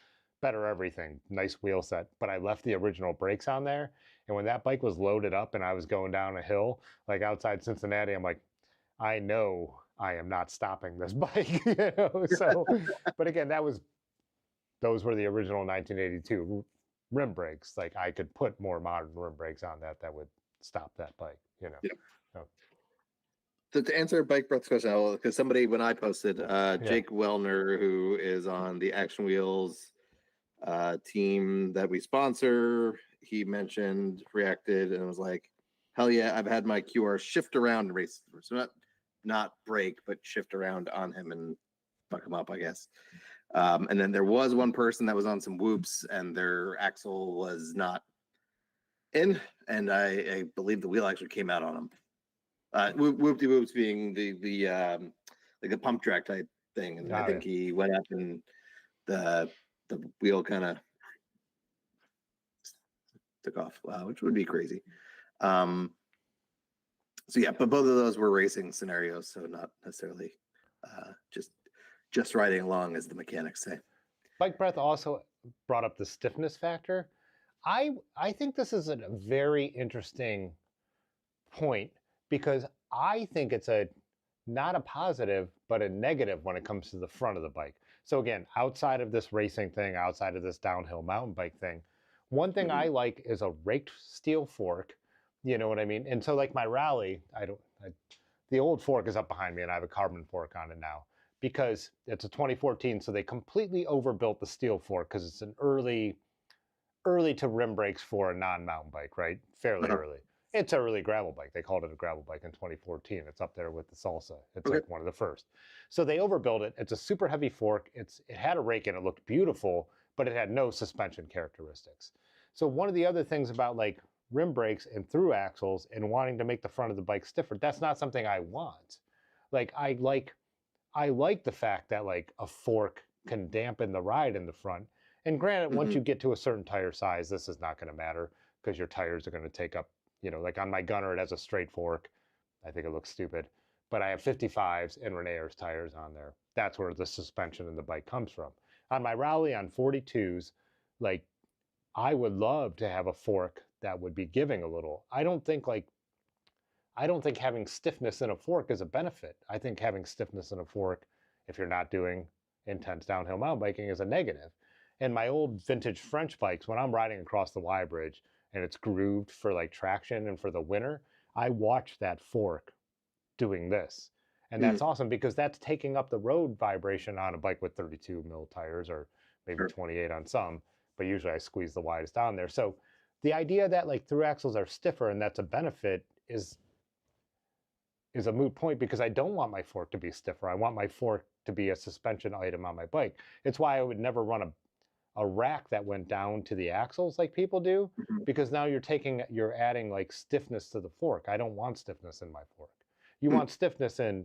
better everything. Nice wheel set. But I left the original brakes on there. And when that bike was loaded up and I was going down a hill, like outside Cincinnati, I'm like, I know I am not stopping this bike. So, but again, those were the original 1982 rim brakes. Like I could put more modern rim brakes on that would stop that bike, Yeah. So. To answer Bike Breath's question, because somebody, when I posted, Jake Wellner, who is on the Action Wheels team that we sponsor, he reacted and was like, hell yeah, I've had my QR shift around and race. So not brake, but shift around on him and fuck him up, I guess. And then there was one person that was on some whoops and their axle was not in, and I believe the wheel actually came out on him. Whoop-de-whoops being the like a pump track type thing, and I think he went up and the wheel kind of took off, which would be crazy. So yeah, but both of those were racing scenarios, so not necessarily just riding along, as the mechanics say. Bike Breath also brought up the stiffness factor. I think this is a very interesting point because I think it's not a positive, but a negative when it comes to the front of the bike. So again, outside of this racing thing, outside of this downhill mountain bike thing, one thing I like is a raked steel fork. You know what I mean? And so like my rally, the old fork is up behind me and I have a carbon fork on it now because it's a 2014. So they completely overbuilt the steel fork because it's an early to rim brakes for a non-mountain bike, right? Fairly early. It's an early gravel bike. They called it a gravel bike in 2014. It's up there with the Salsa. It's like one of the first. So they overbuilt it. It's a super heavy fork. It had a rake and it looked beautiful, but it had no suspension characteristics. So one of the other things about like rim brakes and through axles and wanting to make the front of the bike stiffer, that's not something I want. Like I like the fact that like a fork can dampen the ride in the front. And granted, once you get to a certain tire size, this is not going to matter because your tires are going to take up, like on my Gunner, it has a straight fork. I think it looks stupid, but I have 55s and Renair's tires on there. That's where the suspension in the bike comes from. On my Rally on 42s, like I would love to have a fork that would be giving a little. I don't think having stiffness in a fork is a benefit. I think having stiffness in a fork, if you're not doing intense downhill mountain biking, is a negative. And my old vintage French bikes, when I'm riding across the Y bridge and it's grooved for like traction and for the winter, I watch that fork doing this. And that's awesome because that's taking up the road vibration on a bike with 32 mil tires or maybe 28 on some, but usually I squeeze the widest down there. So the idea that like through axles are stiffer and that's a benefit is a moot point because I don't want my fork to be stiffer. I want my fork to be a suspension item on my bike. It's why I would never run a rack that went down to the axles like people do, because now you're adding like stiffness to the fork. I don't want stiffness in my fork. You want stiffness in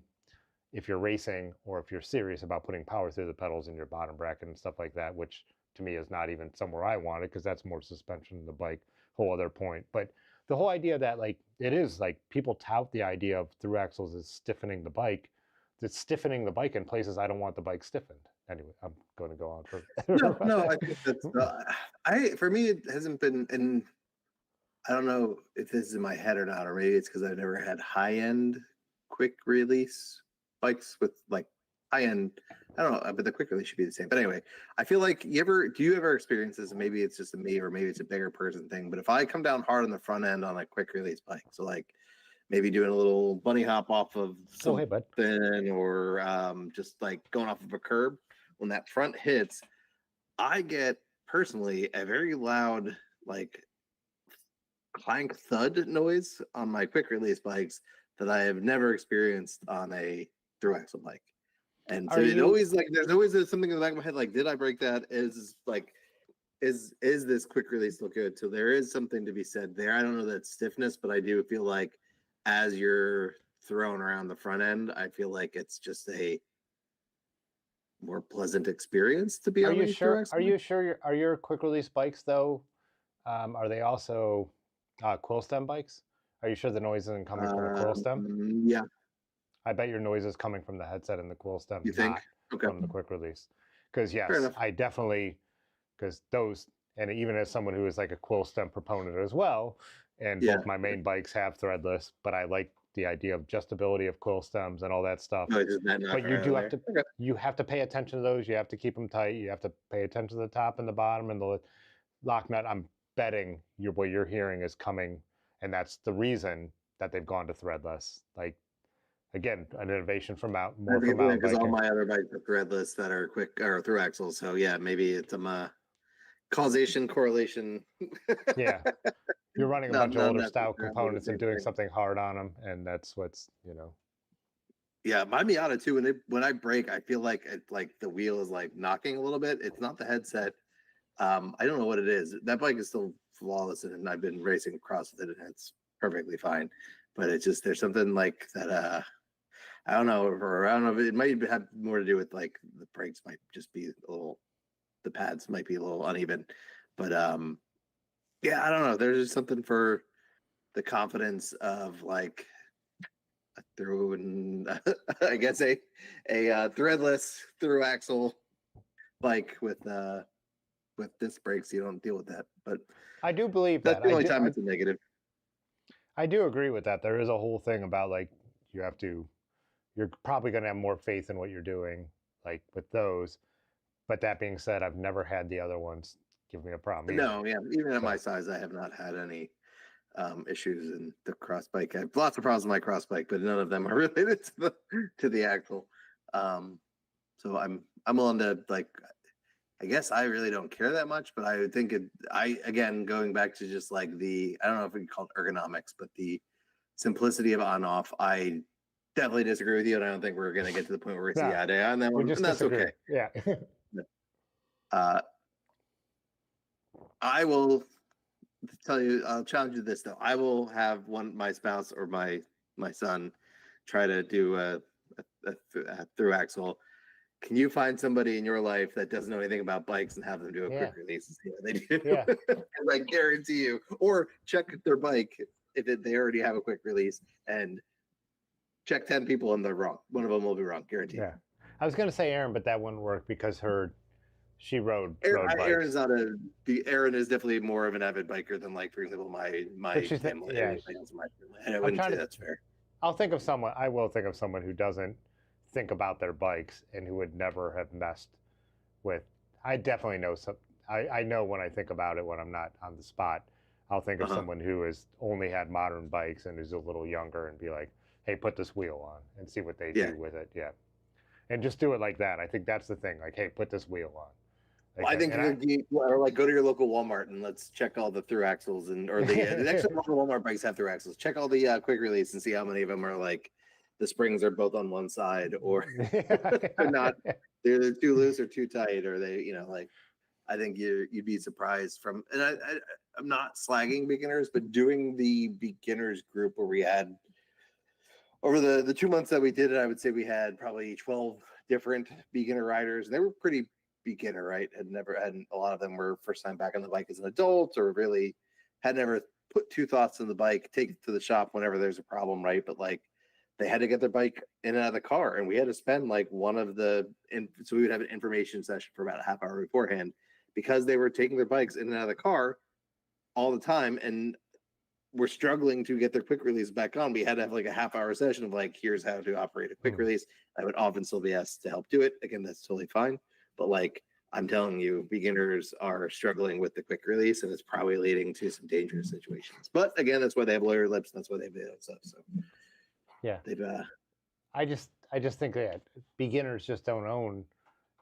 if you're racing or if you're serious about putting power through the pedals in your bottom bracket and stuff like that, which to me is not even somewhere I want it because that's more suspension in the bike, whole other point. But the whole idea that like it is like people tout the idea of through axles is stiffening the bike. It's stiffening the bike in places I don't want the bike stiffened. Anyway, I'm going to go on for no, I think that's for me it hasn't been, and I don't know if this is in my head or not, or maybe it's because I've never had high-end quick release bikes with like high-end. I don't know, but the quick release should be the same. But anyway, I feel like do you ever experience this? Maybe it's just a me, or maybe it's a bigger person thing. But if I come down hard on the front end on a quick release bike, so like maybe doing a little bunny hop off of something, or just like going off of a curb, when that front hits, I get personally a very loud like clank thud noise on my quick release bikes that I have never experienced on a through axle bike. And so always like there's always something in the back of my head like, did I break that? Is this quick release look good? So there is something to be said there. I don't know that stiffness, but I do feel like as you're throwing around the front end, I feel like it's just a more pleasant experience to be on. Are you sure are your quick release bikes though? Are they also quill stem bikes? Are you sure the noise isn't coming from the quill stem? Yeah. I bet your noise is coming from the headset and the quill stem, you think? Not from the quick release. Because yes, I definitely, because those, and even as someone who is like a quill stem proponent as well, and both my main bikes have threadless, but I like the idea of adjustability of quill stems and all that stuff. But you do have to, you have to pay attention to those. You have to keep them tight. You have to pay attention to the top and the bottom and the lock nut. I'm betting what you're hearing is coming, and that's the reason that they've gone to threadless. Like again, an innovation from mountain biking. Because all my other bikes are threadless that are quick or through axles. So yeah, maybe it's causation correlation. Yeah, you're running a bunch of older style components and doing something hard on them, and that's what's Yeah, my Miata too. When I brake, I feel like the wheel is like knocking a little bit. It's not the headset. I don't know what it is. That bike is still flawless, and I've been racing across with it, and it's perfectly fine. But it's just there's something like that. I don't know, or I don't know if it might have more to do with like the brakes might just be a little, the pads might be a little uneven. But yeah, I don't know. There's just something for the confidence of like a through and I guess a threadless through axle bike with disc brakes. You don't deal with that, but I do believe That's that. the only time it's a negative. I do agree with that. There is a whole thing about like you're probably going to have more faith in what you're doing, like with those. But that being said, I've never had the other ones give me a problem either. No, yeah, even at So, my size, I have not had any issues in the cross bike. I have lots of problems with my cross bike, but none of them are related to the axle. So I'm willing to like. I guess I really don't care that much, but I would think again going back to just like I don't know if we can call it ergonomics, but the simplicity of on off. I definitely disagree with you, and I don't think we're going to get to the point where we see eye to eye on that one, and that's disagree. okay. Yeah. I will tell you. I'll challenge you this though. I will have my spouse or my son try to do a through axle. Can you find somebody in your life that doesn't know anything about bikes and have them do a quick release and see what they do? Yeah. I guarantee you. Or check their bike if they already have a quick release and check 10 people and they're wrong. One of them will be wrong, guaranteed. Yeah. I was going to say Erin, but that wouldn't work because she rode bikes. Erin's Erin is definitely more of an avid biker than like, for example, my family. Yeah. And I wouldn't say that's fair. I will think of someone who doesn't think about their bikes and who would never have messed with. I definitely know I know when I think about it when I'm not on the spot. I'll think of someone who has only had modern bikes and is a little younger and be like, hey, put this wheel on and see what they do with it. Yeah. And just do it like that. I think that's the thing. Like, hey, put this wheel on. Well, I think or like go to your local Walmart and let's check all the through axles or the actually Walmart bikes have through axles. Check all the quick release and see how many of them are like the springs are both on one side or they're not. They're too loose or too tight, or they like. I think you'd be surprised from. And I'm not slagging beginners, but doing the beginners group where we had over the 2 months that we did it, I would say we had probably 12 different beginner riders. And they were pretty beginner, right? A lot of them were first time back on the bike as an adult, or really had never put two thoughts in the bike, take it to the shop whenever there's a problem, right? But like they had to get their bike in and out of the car, and we had to spend like so we would have an information session for about a half hour beforehand because they were taking their bikes in and out of the car all the time and were struggling to get their quick release back on. We had to have like a half hour session of like, here's how to operate a quick release. I would often still be asked to help do it. Again, that's totally fine. But like, I'm telling you, beginners are struggling with the quick release, and it's probably leading to some dangerous situations. But again, that's why they have lawyer lips, and that's why they do that stuff. So yeah, they've. I just think that beginners just don't own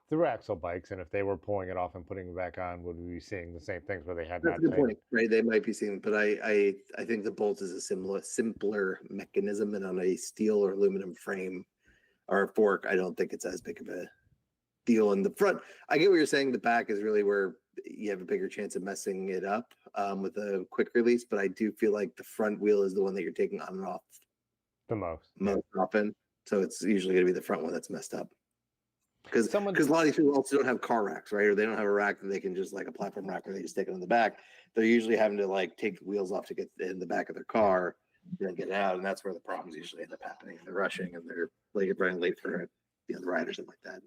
through axle bikes, and if they were pulling it off and putting it back on, would we be seeing the same things where they had That's not? a good point, right? They might be seeing, but I think the bolt is a simpler mechanism, and on a steel or aluminum frame or a fork, I don't think it's as big of a deal. In the front, I get what you're saying. The back is really where you have a bigger chance of messing it up with a quick release, but I do feel like the front wheel is the one that you're taking on and off the most often. So it's usually going to be the front one that's messed up. Because a lot of these people also don't have car racks, right? Or they don't have a rack that they can just like a platform rack where they just stick it on the back. They're usually having to like take the wheels off to get in the back of their car, then get it out, and that's where the problems usually end up happening. They're rushing and they're running late for the ride or something like that.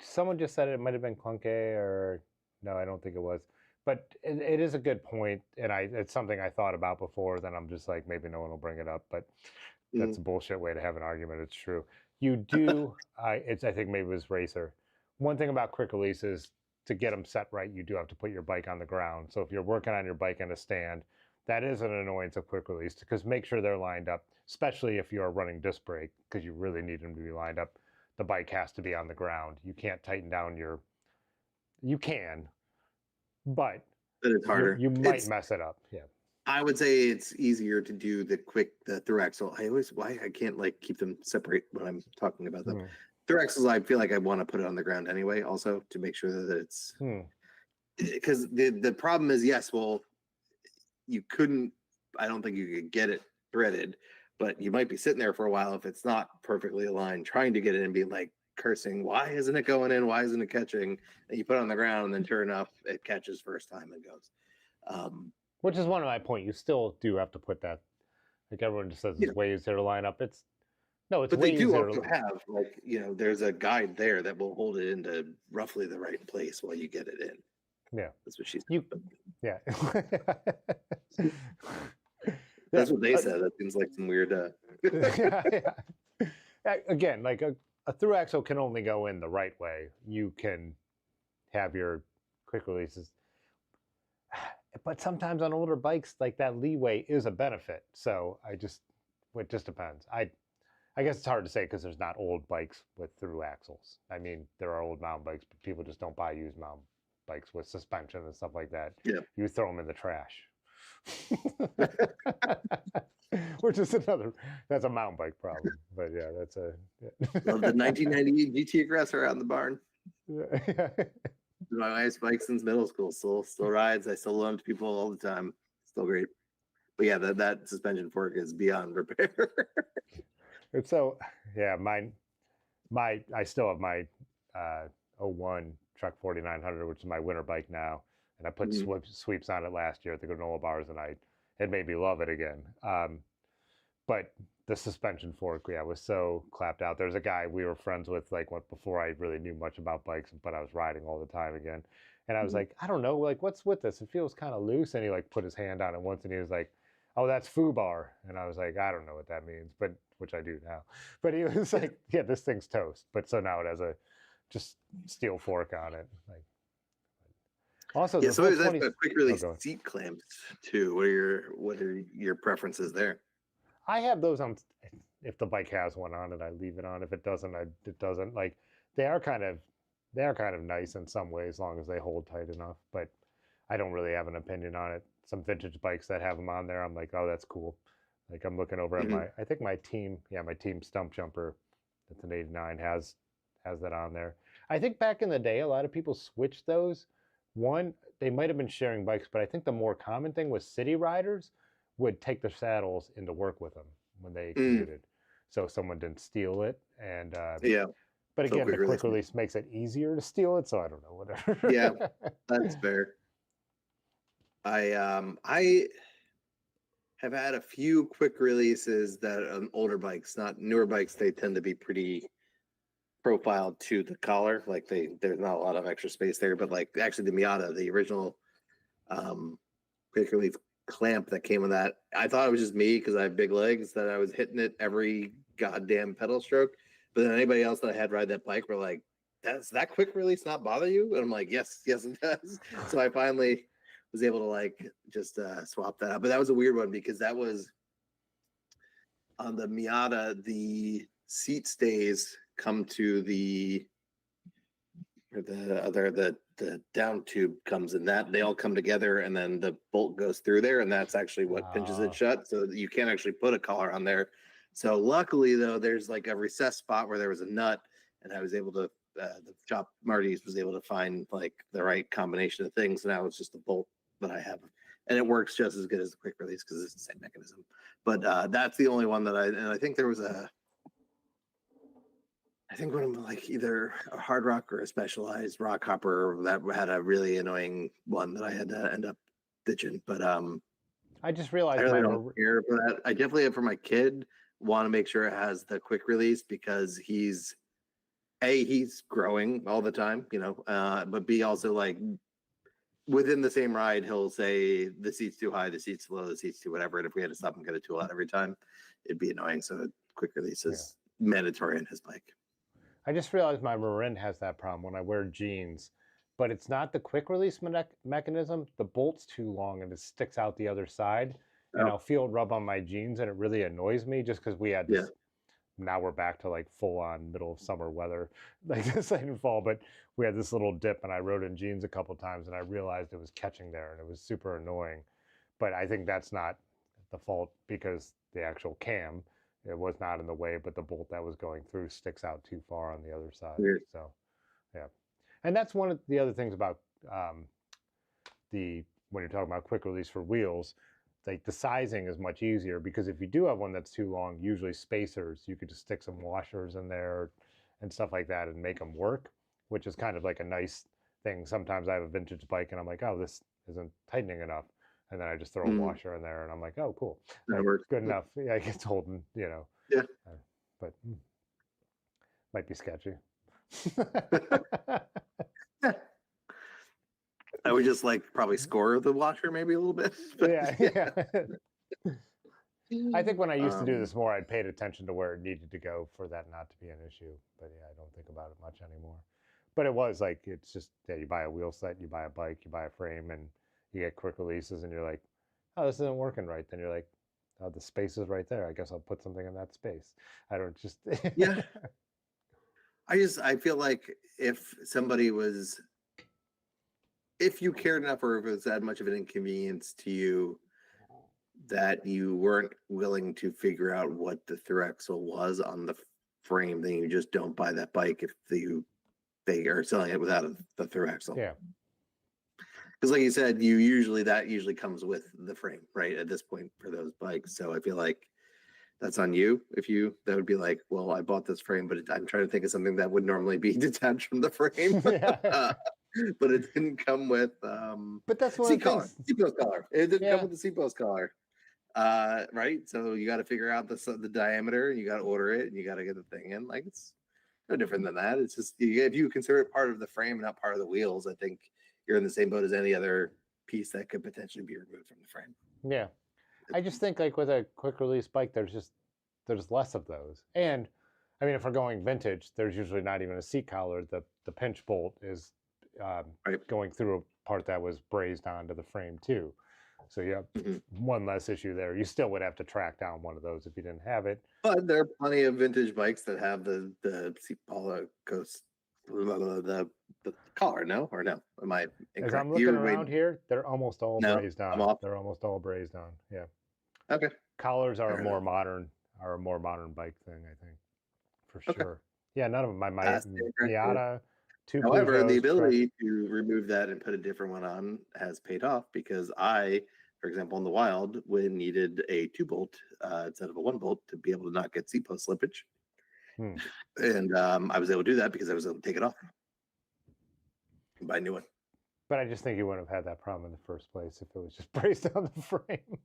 Someone just said it might have been Clunking, or no, I don't think it was. But it is a good point, and it's something I thought about before. Then I'm just like, maybe no one will bring it up, but that's a bullshit way to have an argument. It's true. You do. I think maybe it was Racer. One thing about quick releases, to get them set right, you do have to put your bike on the ground. So if you're working on your bike in a stand, that is an annoyance of quick release, because make sure they're lined up, especially if you're running disc brake, because you really need them to be lined up. The bike has to be on the ground. You can't tighten down you can, but it's harder. You might mess it up. Yeah. I would say it's easier to do the through axle. I can't like keep them separate when I'm talking about them. Through axles, I feel like I want to put it on the ground anyway, also to make sure that it's because the problem is, yes, well, you couldn't. I don't think you could get it threaded, but you might be sitting there for a while if it's not perfectly aligned, trying to get it and being like cursing, why isn't it going in? Why isn't it catching? And you put it on the ground, and then sure enough, it catches first time and goes. Which is one of my points. You still do have to put that. Like everyone just says, there's ways there to line up. It's but they do also have there's a guide there that will hold it into roughly the right place while you get it in. Yeah. That's what she said. You, yeah. That's what they said. That seems like some weird. Yeah. Again, like a through axle can only go in the right way. You can have your quick releases, but sometimes on older bikes, like that leeway is a benefit. So it just depends. I guess it's hard to say because there's not old bikes with through axles. I mean, there are old mountain bikes, but people just don't buy used mountain bikes with suspension and stuff like that. Yeah. You throw them in the trash. Which is that's a mountain bike problem. But yeah, that's a... Yeah. Love the 1990 GT Aggressor out in the barn. Yeah. My wife's bike since middle school. Still rides. I still loan to people all the time. Still great. But yeah, that suspension fork is beyond repair. And so, yeah, I still have my 01 Truck 4900, which is my winter bike now, and I put sweeps on it last year at the granola bars, and it made me love it again. But the suspension fork, yeah, was so clapped out. There's a guy we were friends with, like, before I really knew much about bikes, but I was riding all the time again, and I was like, I don't know, like, what's with this? It feels kind of loose, and he like put his hand on it once, and he was like, oh, that's foobar, and I was like, I don't know what that means, but which I do now. But he was like, yeah, this thing's toast. But so now it has a just steel fork on it. Like, also, yeah. So that's a quick release seat clamps too. What are your preferences there? I have those on. If the bike has one on it, I leave it on. If it doesn't, it doesn't. Like they are kind of nice in some ways, as long as they hold tight enough. But I don't really have an opinion on it. Some vintage bikes that have them on there, I'm like, oh, that's cool. Like I'm looking over at I think my team stump jumper, that's an 89, has that on there. I think back in the day, a lot of people switched those. One, they might have been sharing bikes, but I think the more common thing was city riders would take their saddles into work with them when they commuted. So someone didn't steal it. And yeah. But again, the quick release makes it easier to steal it. So I don't know, whatever. Yeah, that's fair. I have had a few quick releases that on older bikes, not newer bikes, they tend to be pretty profiled to the collar. Like there's not a lot of extra space there, but like actually the Miata, the original quick release clamp that came with that, I thought it was just me because I have big legs that I was hitting it every goddamn pedal stroke. But then anybody else that I had ride that bike were like, does that quick release not bother you? And I'm like, yes, it does. So I finally was able to like just swap that out. But that was a weird one because that was on the Miata, the seat stays come to the down tube comes in that. They all come together and then the bolt goes through there, and that's actually what pinches it shut. So you can't actually put a collar on there. So luckily though, there's like a recessed spot where there was a nut, and I was able to the shop Marty's was able to find like the right combination of things. And now it's just a bolt that I have, and it works just as good as the quick release because it's the same mechanism. But that's the only one that I think there was I think one of them, like either a hard rock or a specialized rock hopper that had a really annoying one that I had to end up ditching. But I just realized I really don't care for that. I definitely have for my kid want to make sure it has the quick release because he's growing all the time, but B also like within the same ride, he'll say the seat's too high, the seat's low, the seat's too whatever. And if we had to stop and get a tool out every time, it'd be annoying. So quick release is mandatory on his bike. I just realized my Marin has that problem when I wear jeans, but it's not the quick release mechanism. The bolt's too long and it sticks out the other side. And I'll feel it rub on my jeans and it really annoys me just because we had this. Now we're back to like full on middle of summer weather, like this in fall, but we had this little dip and I rode in jeans a couple times and I realized it was catching there and it was super annoying. But I think that's not the fault because the actual cam, it was not in the way, but the bolt that was going through sticks out too far on the other side. Weird. So, yeah. And that's one of the other things about when you're talking about quick release for wheels, like the sizing is much easier because if you do have one that's too long, usually spacers, you could just stick some washers in there and stuff like that and make them work, which is kind of like a nice thing. Sometimes I have a vintage bike and I'm like, oh, this isn't tightening enough. And then I just throw a washer in there and I'm like, oh, cool. That works. Good enough. Yeah, it's holding, Yeah. But might be sketchy. I would just like probably score the washer maybe a little bit. Yeah. I think when I used to do Um, this more, I'd paid attention to where it needed to go for that not to be an issue. But yeah, I don't think about it much anymore. But it was like, it's just, yeah, you buy a wheel set, you buy a bike, you buy a frame, and you get quick releases, and you're like, oh, this isn't working right. Then you're like, oh, the space is right there. I guess I'll put something in that space. I don't just. Yeah. I feel like if somebody was, if you cared enough or if it was that much of an inconvenience to you that you weren't willing to figure out what the Thru Axle was on the frame, then you just don't buy that bike if they are selling it without the Thru Axle. Yeah. Because like you said, that usually comes with the frame, right? At this point for those bikes. So I feel like that's on you. That would be like, well, I bought this frame, but I'm trying to think of something that would normally be detached from the frame. But it didn't come with But that's one seat of the collar, things. seat post collar. It didn't Yeah. come with the seat post collar. Right? So you got to figure out the diameter, and you got to order it, and you got to get the thing in. Like, it's no different than that. It's just if you consider it part of the frame, not part of the wheels, I think you're in the same boat as any other piece that could potentially be removed from the frame. Yeah. I just think like with a quick release bike, there's less of those. And I mean, if we're going vintage, there's usually not even a seat collar. The pinch bolt is Right. going through a part that was brazed onto the frame too. So you have one less issue there. You still would have to track down one of those if you didn't have it. But there are plenty of vintage bikes that have the seat collar goes the collar. No, or no? Am I incorrect? As I'm looking around here, they're almost all No, brazed on. I'm off. They're almost all brazed on. Yeah. Okay. Collars are Fair a more modern bike thing, I think, for Okay. sure. Yeah, none of them. My Incorrect. Miata, two However, the Peugeots, ability to remove that and put a different one on has paid off because I, for example, in the wild, when needed a 2-bolt instead of a 1-bolt to be able to not get seat post slippage, and I was able to do that because I was able to take it off and buy a new one. But I just think you wouldn't have had that problem in the first place if it was just braced on the frame.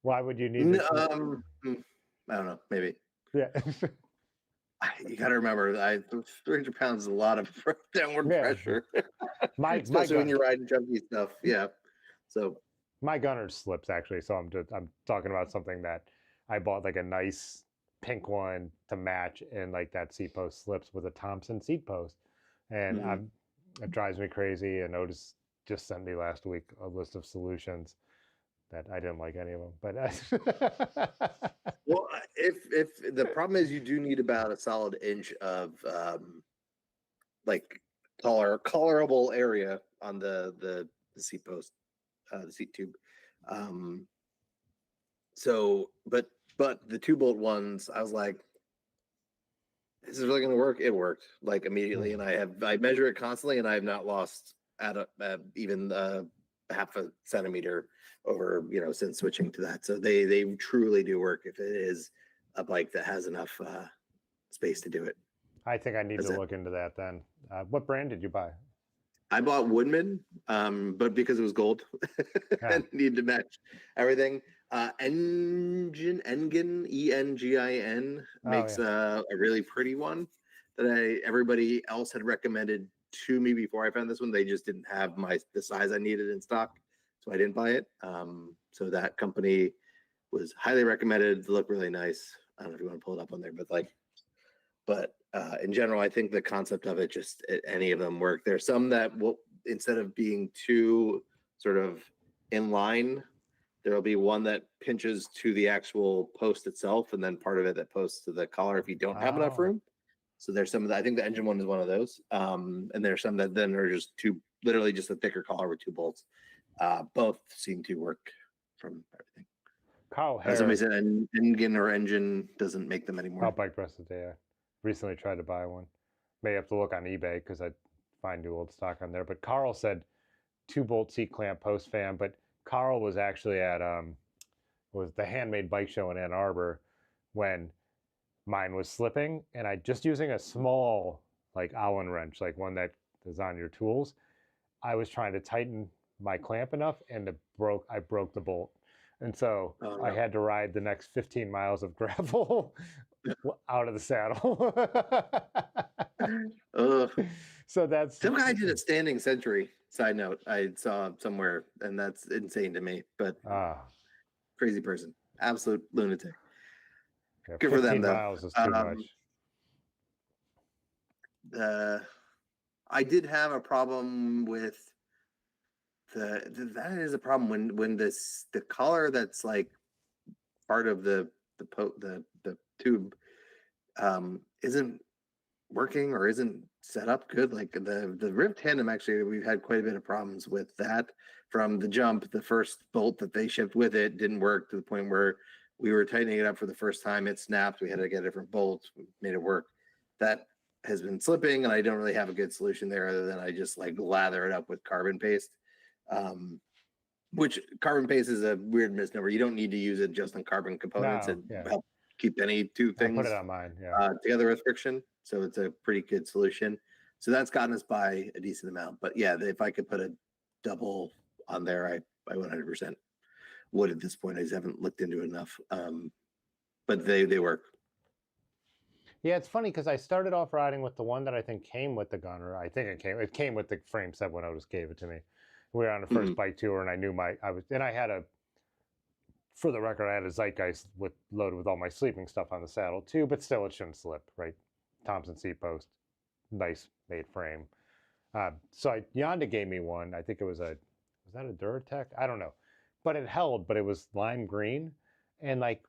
Why would you need? I don't know. Maybe. Yeah. You got to remember, 300 pounds is a lot of downward pressure, especially when you're riding chunky stuff. Yeah. So my gunner slips actually. So I'm talking about something that I bought like a nice pink one to match, and like that seat post slips with a Thompson seat post, and it drives me crazy. And Otis just sent me last week a list of solutions that I didn't like any of them. But well, if the problem is you do need about a solid inch of like collarable area on the seat post, the seat tube. So, but the 2-bolt ones, I was like, this is really going to work. It worked like immediately, and I measure it constantly, and I have not lost even half a centimeter over since switching to that. So they truly do work if it is a bike that has enough space to do it. I think I need to look into that then. What brand did you buy? I bought Woodman, but because it was gold, I needed to match everything. Engin, ENGIN makes a really pretty one that everybody else had recommended to me before I found this one. They just didn't have the size I needed in stock, so I didn't buy it. So that company was highly recommended. They look really nice. I don't know if you want to pull it up on there, but in general, I think the concept of it, just any of them work. There's some that will, instead of being too sort of in line, there'll be one that pinches to the actual post itself, and then part of it that posts to the collar if you don't have enough room. So there's some of that. I think the engine one is one of those. And there's some that then are just literally just a thicker collar with 2 bolts. Both seem to work from everything. Carl As somebody said, engine doesn't make them anymore. Bike Press today. I recently tried to buy one. May have to look on eBay because I find new old stock on there. But Carl said 2-bolt seat clamp post fan. But Carl was actually at was the Handmade Bike Show in Ann Arbor when mine was slipping, and I just using a small like Allen wrench, like one that is on your tools. I was trying to tighten my clamp enough, and I broke the bolt. And so I had to ride the next 15 miles of gravel out of the saddle. So that's some guy did a standing century. side note I saw somewhere, and that's insane to me. But crazy person, absolute lunatic. Yeah, Good for them 15 though. miles is too much. I did have a problem with that is a problem when the collar that's like part of the tube isn't working or isn't set up good. Like the riv tandem, actually, we've had quite a bit of problems with that from the jump. The first bolt that they shipped with it didn't work to the point where we were tightening it up for the first time. It snapped. We had to get a different bolt. We made it work. That has been slipping, and I don't really have a good solution there other than I just like lather it up with carbon paste. Which carbon paste is a weird misnomer. You don't need to use it just on carbon components. It helps keep any two things put it on mine, together with friction. So it's a pretty good solution. So that's gotten us by a decent amount. But yeah, if I could put a double on there, I 100% would at this point. I just haven't looked into it enough. But they work. Yeah, it's funny because I started off riding with the one that I think came with the gunner. I think it came with the frame set when Otis gave it to me. We were on the first bike tour, and I knew I had a, for the record, I had a Zeitgeist loaded with all my sleeping stuff on the saddle too, but still it shouldn't slip, right? Thompson seat post, nice made frame. So Yonda gave me one. I think it was that a Duratec? I don't know, but it held, but it was lime green, and like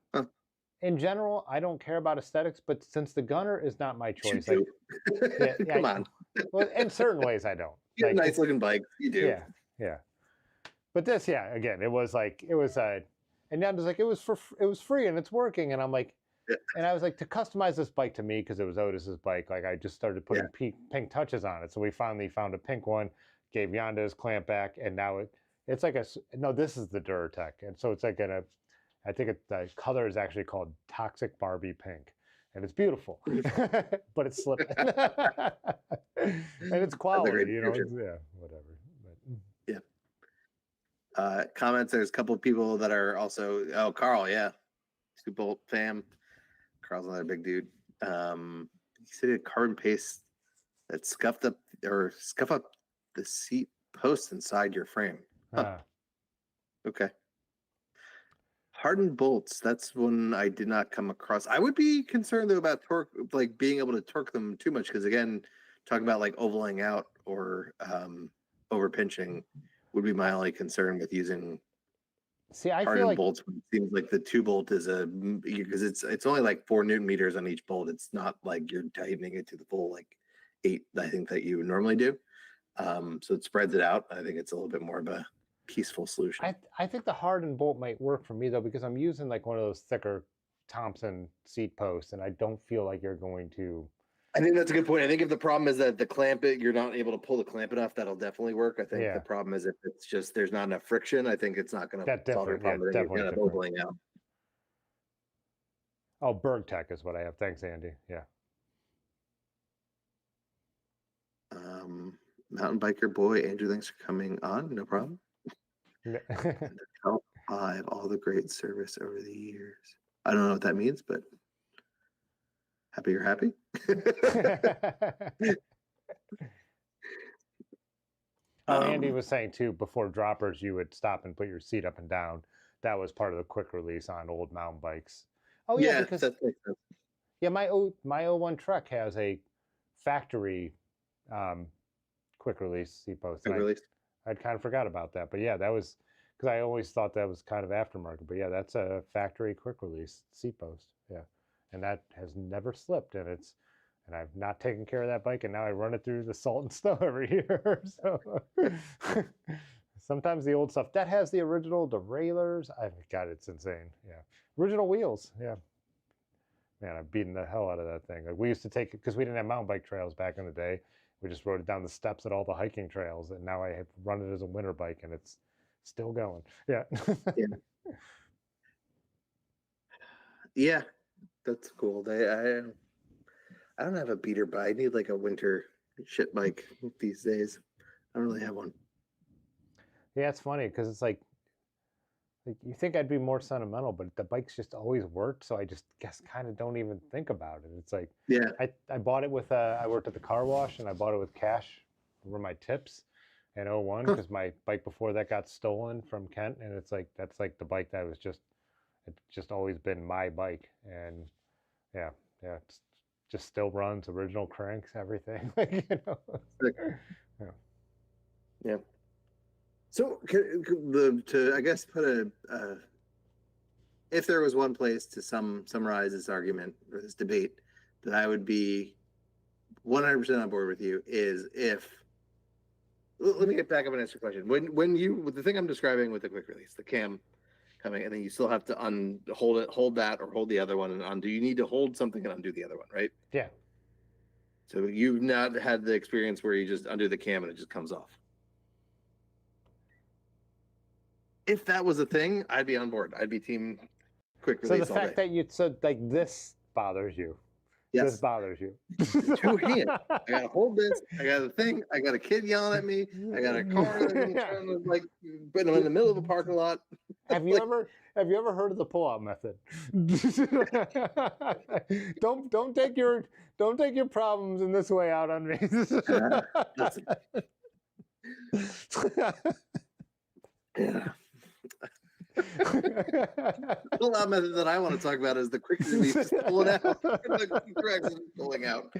in general, I don't care about aesthetics, but since the gunner is not my choice, like, come on. Well, in certain ways, I don't. You have nice looking bikes, you do. Yeah. But this, again, it was and Yonda's like, it was free and it's working, and I'm like, and I was like, to customize this bike to me, because it was Otis's bike, like I just started putting pink touches on it. So we finally found a pink one, gave Yonda his clamp back, and now it's like this is the Duratec, and so it's like I think the color is actually called Toxic Barbie Pink, and it's beautiful, but it's slipping, and it's quality, whatever. But, comments. There's a couple of people that are also Carl, 2-bolt fam. Carl's another big dude. He said a carbon paste that scuff up the seat post inside your frame. Okay. Hardened bolts. That's one I did not come across. I would be concerned though about torque, like being able to torque them too much, because again, talking about like ovaling out or over pinching would be my only concern with using hardened bolts. It seems like the 2-bolt is because it's only like 4 Newton meters on each bolt. It's not like you're tightening it to the full like 8, I think, that you would normally do. So it spreads it out. I think it's a little bit more of a peaceful solution. I think the hardened bolt might work for me though, because I'm using like one of those thicker Thompson seat posts, and I don't feel like you're going to. I think that's a good point. I think if the problem is that the clamp you're not able to pull the clamp enough, that'll definitely work. I think the problem is if it's just there's not enough friction. I think it's not going to solve your problem. Definitely kind of ovaling out. Oh, BergTech is what I have. Thanks, Andy. Yeah. Mountain biker boy Andrew, thanks for coming on. No problem. Top 5, all the great service over the years. I don't know what that means, but happy you're happy. Andy was saying too, before droppers, you would stop and put your seat up and down. That was part of the quick release on old mountain bikes. Oh yeah, because that makes sense. Yeah, my 01 Trek has a factory quick release seat post. I'd kind of forgot about that, but yeah, that was because I always thought that was kind of aftermarket. But yeah, that's a factory quick release seat post. Yeah, and that has never slipped, and I've not taken care of that bike, and now I run it through the salt and snow every year. So sometimes the old stuff that has the original derailleurs, God, it's insane. Yeah, original wheels. Yeah, man, I'm beating the hell out of that thing. Like we used to take it because we didn't have mountain bike trails back in the day. We just rode it down the steps at all the hiking trails, and now I have run it as a winter bike, and it's still going. Yeah. Yeah, that's cool. I don't have a beater bike. I need like a winter shit bike these days. I don't really have one. Yeah, it's funny because it's like you think I'd be more sentimental, but the bike's just always worked, so I just kind of don't even think about it. It's like, I bought it with I worked at the car wash, and I bought it with cash for my tips, in '01 because my bike before that got stolen from Kent, and it's like that's like the bike that was just it's just always been my bike, and yeah, it's just still runs, original cranks, everything. Like, you know. Yeah. Yeah. So I guess put a if there was one place to summarize this argument or this debate that I would be 100% on board with you is if let me get back up and ask your question. When you with the thing I'm describing with the quick release, the cam coming, and then you still have to hold that or hold the other one and undo. You need to hold something and undo the other one, right? Yeah. So you've not had the experience where you just undo the cam and it just comes off. If that was a thing, I'd be on board. I'd be team quick release. So the fact that you said like this bothers you. Yes. This bothers you. Two hands. I gotta hold this. I got a thing. I got a kid yelling at me. I got a car trying to like put them in the middle of a parking lot. Have you ever heard of the pull-out method? don't take your problems in this way out on me. Yeah. The pull-out method that I want to talk about is the quick release, just pulling out. The correct pulling out.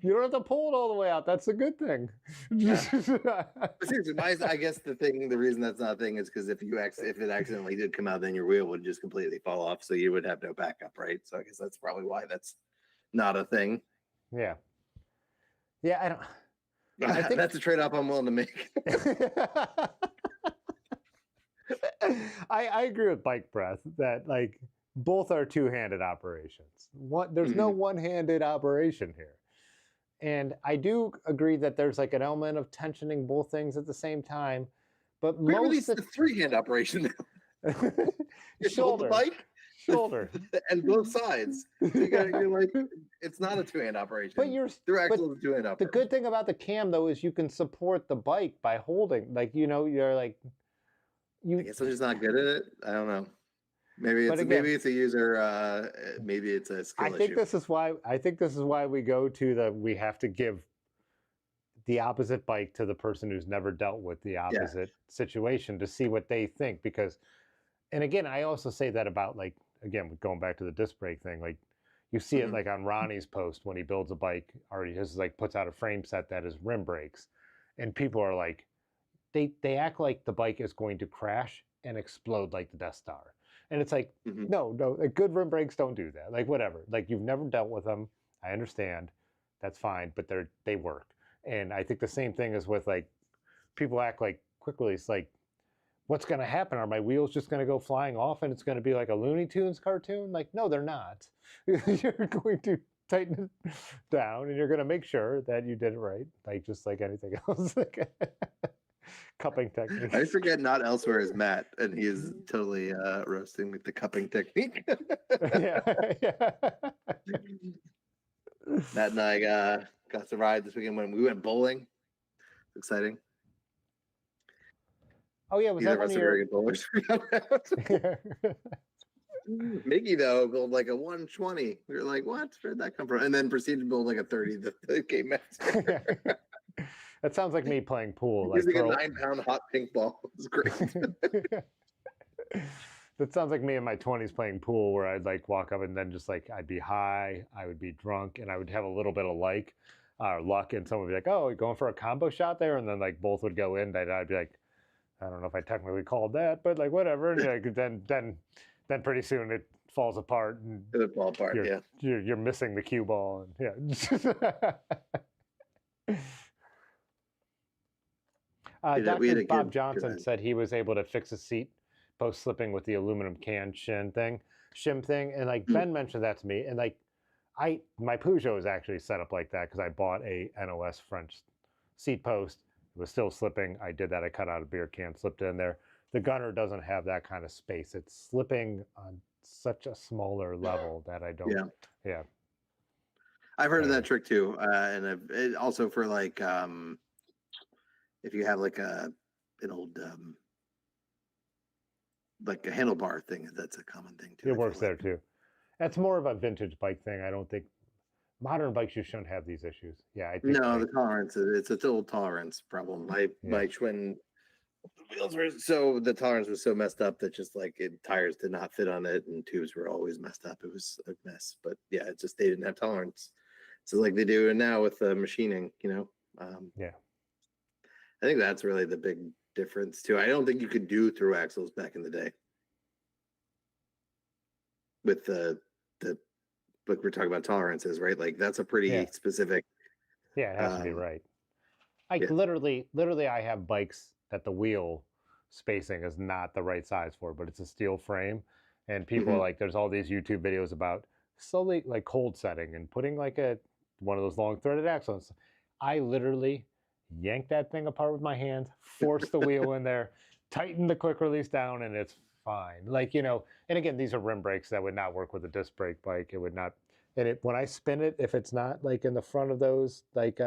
You don't have to pull it all the way out. That's a good thing. But seriously, I guess the reason that's not a thing is because if it accidentally did come out, then your wheel would just completely fall off, so you would have no backup, right? So I guess that's probably why that's not a thing. Yeah. Yeah, I think that's a trade-off I'm willing to make. I agree with Bike Breath that like both are two-handed operations. There's no one-handed operation here. And I do agree that there's like an element of tensioning both things at the same time. But most of the three-hand operation now. You hold the bike, shoulder, and both sides. So you're like, it's not a two-hand operation. But Thru Axles is a two-hand operation. The good thing about the cam though is you can support the bike by holding. Like you're like. I guess I'm just not good at it. I don't know. Maybe it's a user. Maybe it's a skill issue. I think this is why we go to we have to give the opposite bike to the person who's never dealt with the opposite situation to see what they think. Because, and again, I also say that about like again going back to the disc brake thing. Like you see it like on Ronnie's post when he builds a bike, already puts out a frame set that is rim brakes, and people are like. They act like the bike is going to crash and explode like the Death Star. And it's like, no, like good rim brakes don't do that. Like whatever. Like you've never dealt with them. I understand. That's fine, but they work. And I think the same thing is with like people act like quick release, like what's gonna happen? Are my wheels just gonna go flying off and it's gonna be like a Looney Tunes cartoon? Like, no, they're not. You're going to tighten it down and you're gonna make sure that you did it right. Like just like anything else. Cupping technique. I forget not elsewhere is Matt, and he is totally roasting with the cupping technique. yeah. Matt and I got to ride this weekend when we went bowling. Exciting. Oh yeah, was that one of your very good bowlers? Mickey though built like a 120. We were like, "What? Where'd that come from?" And then proceeded to build like a 30. The game master. That sounds like me playing pool. Using a 9-pound hot pink ball. It was great. That sounds like me in my 20s playing pool, where I'd like walk up and then just like I'd be high, I would be drunk, and I would have a little bit of luck, and someone would be like, "Oh, you going for a combo shot there?" And then like both would go in. That I'd be like, "I don't know if I technically called that, but like whatever." And like, then pretty soon it falls apart. And it fall apart. You're missing the cue ball, and yeah. Dr. Bob Johnson said he was able to fix a seat post-slipping with the aluminum can shim thing. And like Ben mentioned that to me. And like my Peugeot is actually set up like that because I bought a NOS French seat post. It was still slipping. I did that. I cut out a beer can, slipped it in there. The Gunner doesn't have that kind of space. It's slipping on such a smaller level that I don't. Yeah. I've heard of that trick too. And it also for like, if you have like an old like a handlebar thing, that's a common thing too. It works there too. That's more of a vintage bike thing. I don't think modern bikes, you shouldn't have these issues. Yeah, I think No, like the tolerance, it's a total tolerance problem. It's a total tolerance problem. My yeah, twin wheels were so the tolerance was so messed up that just like tires did not fit on it and tubes were always messed up. It was a mess. But yeah, it just they didn't have tolerance. So like they do now with the machining, yeah. I think that's really the big difference too. I don't think you could do through axles back in the day with the like we're talking about tolerances, right? Like that's a pretty Yeah. specific. Yeah, it has to be right. Like Yeah. literally, I have bikes that the wheel spacing is not the right size for, but it's a steel frame. And people are Mhm. like, there's all these YouTube videos about slowly like cold setting and putting like one of those long threaded axles. I literally yank that thing apart with my hands, force the wheel in there, tighten the quick release down, and it's fine. Like, and again, these are rim brakes that would not work with a disc brake bike. It would not. And when I spin it, if it's not like in the front of those, like,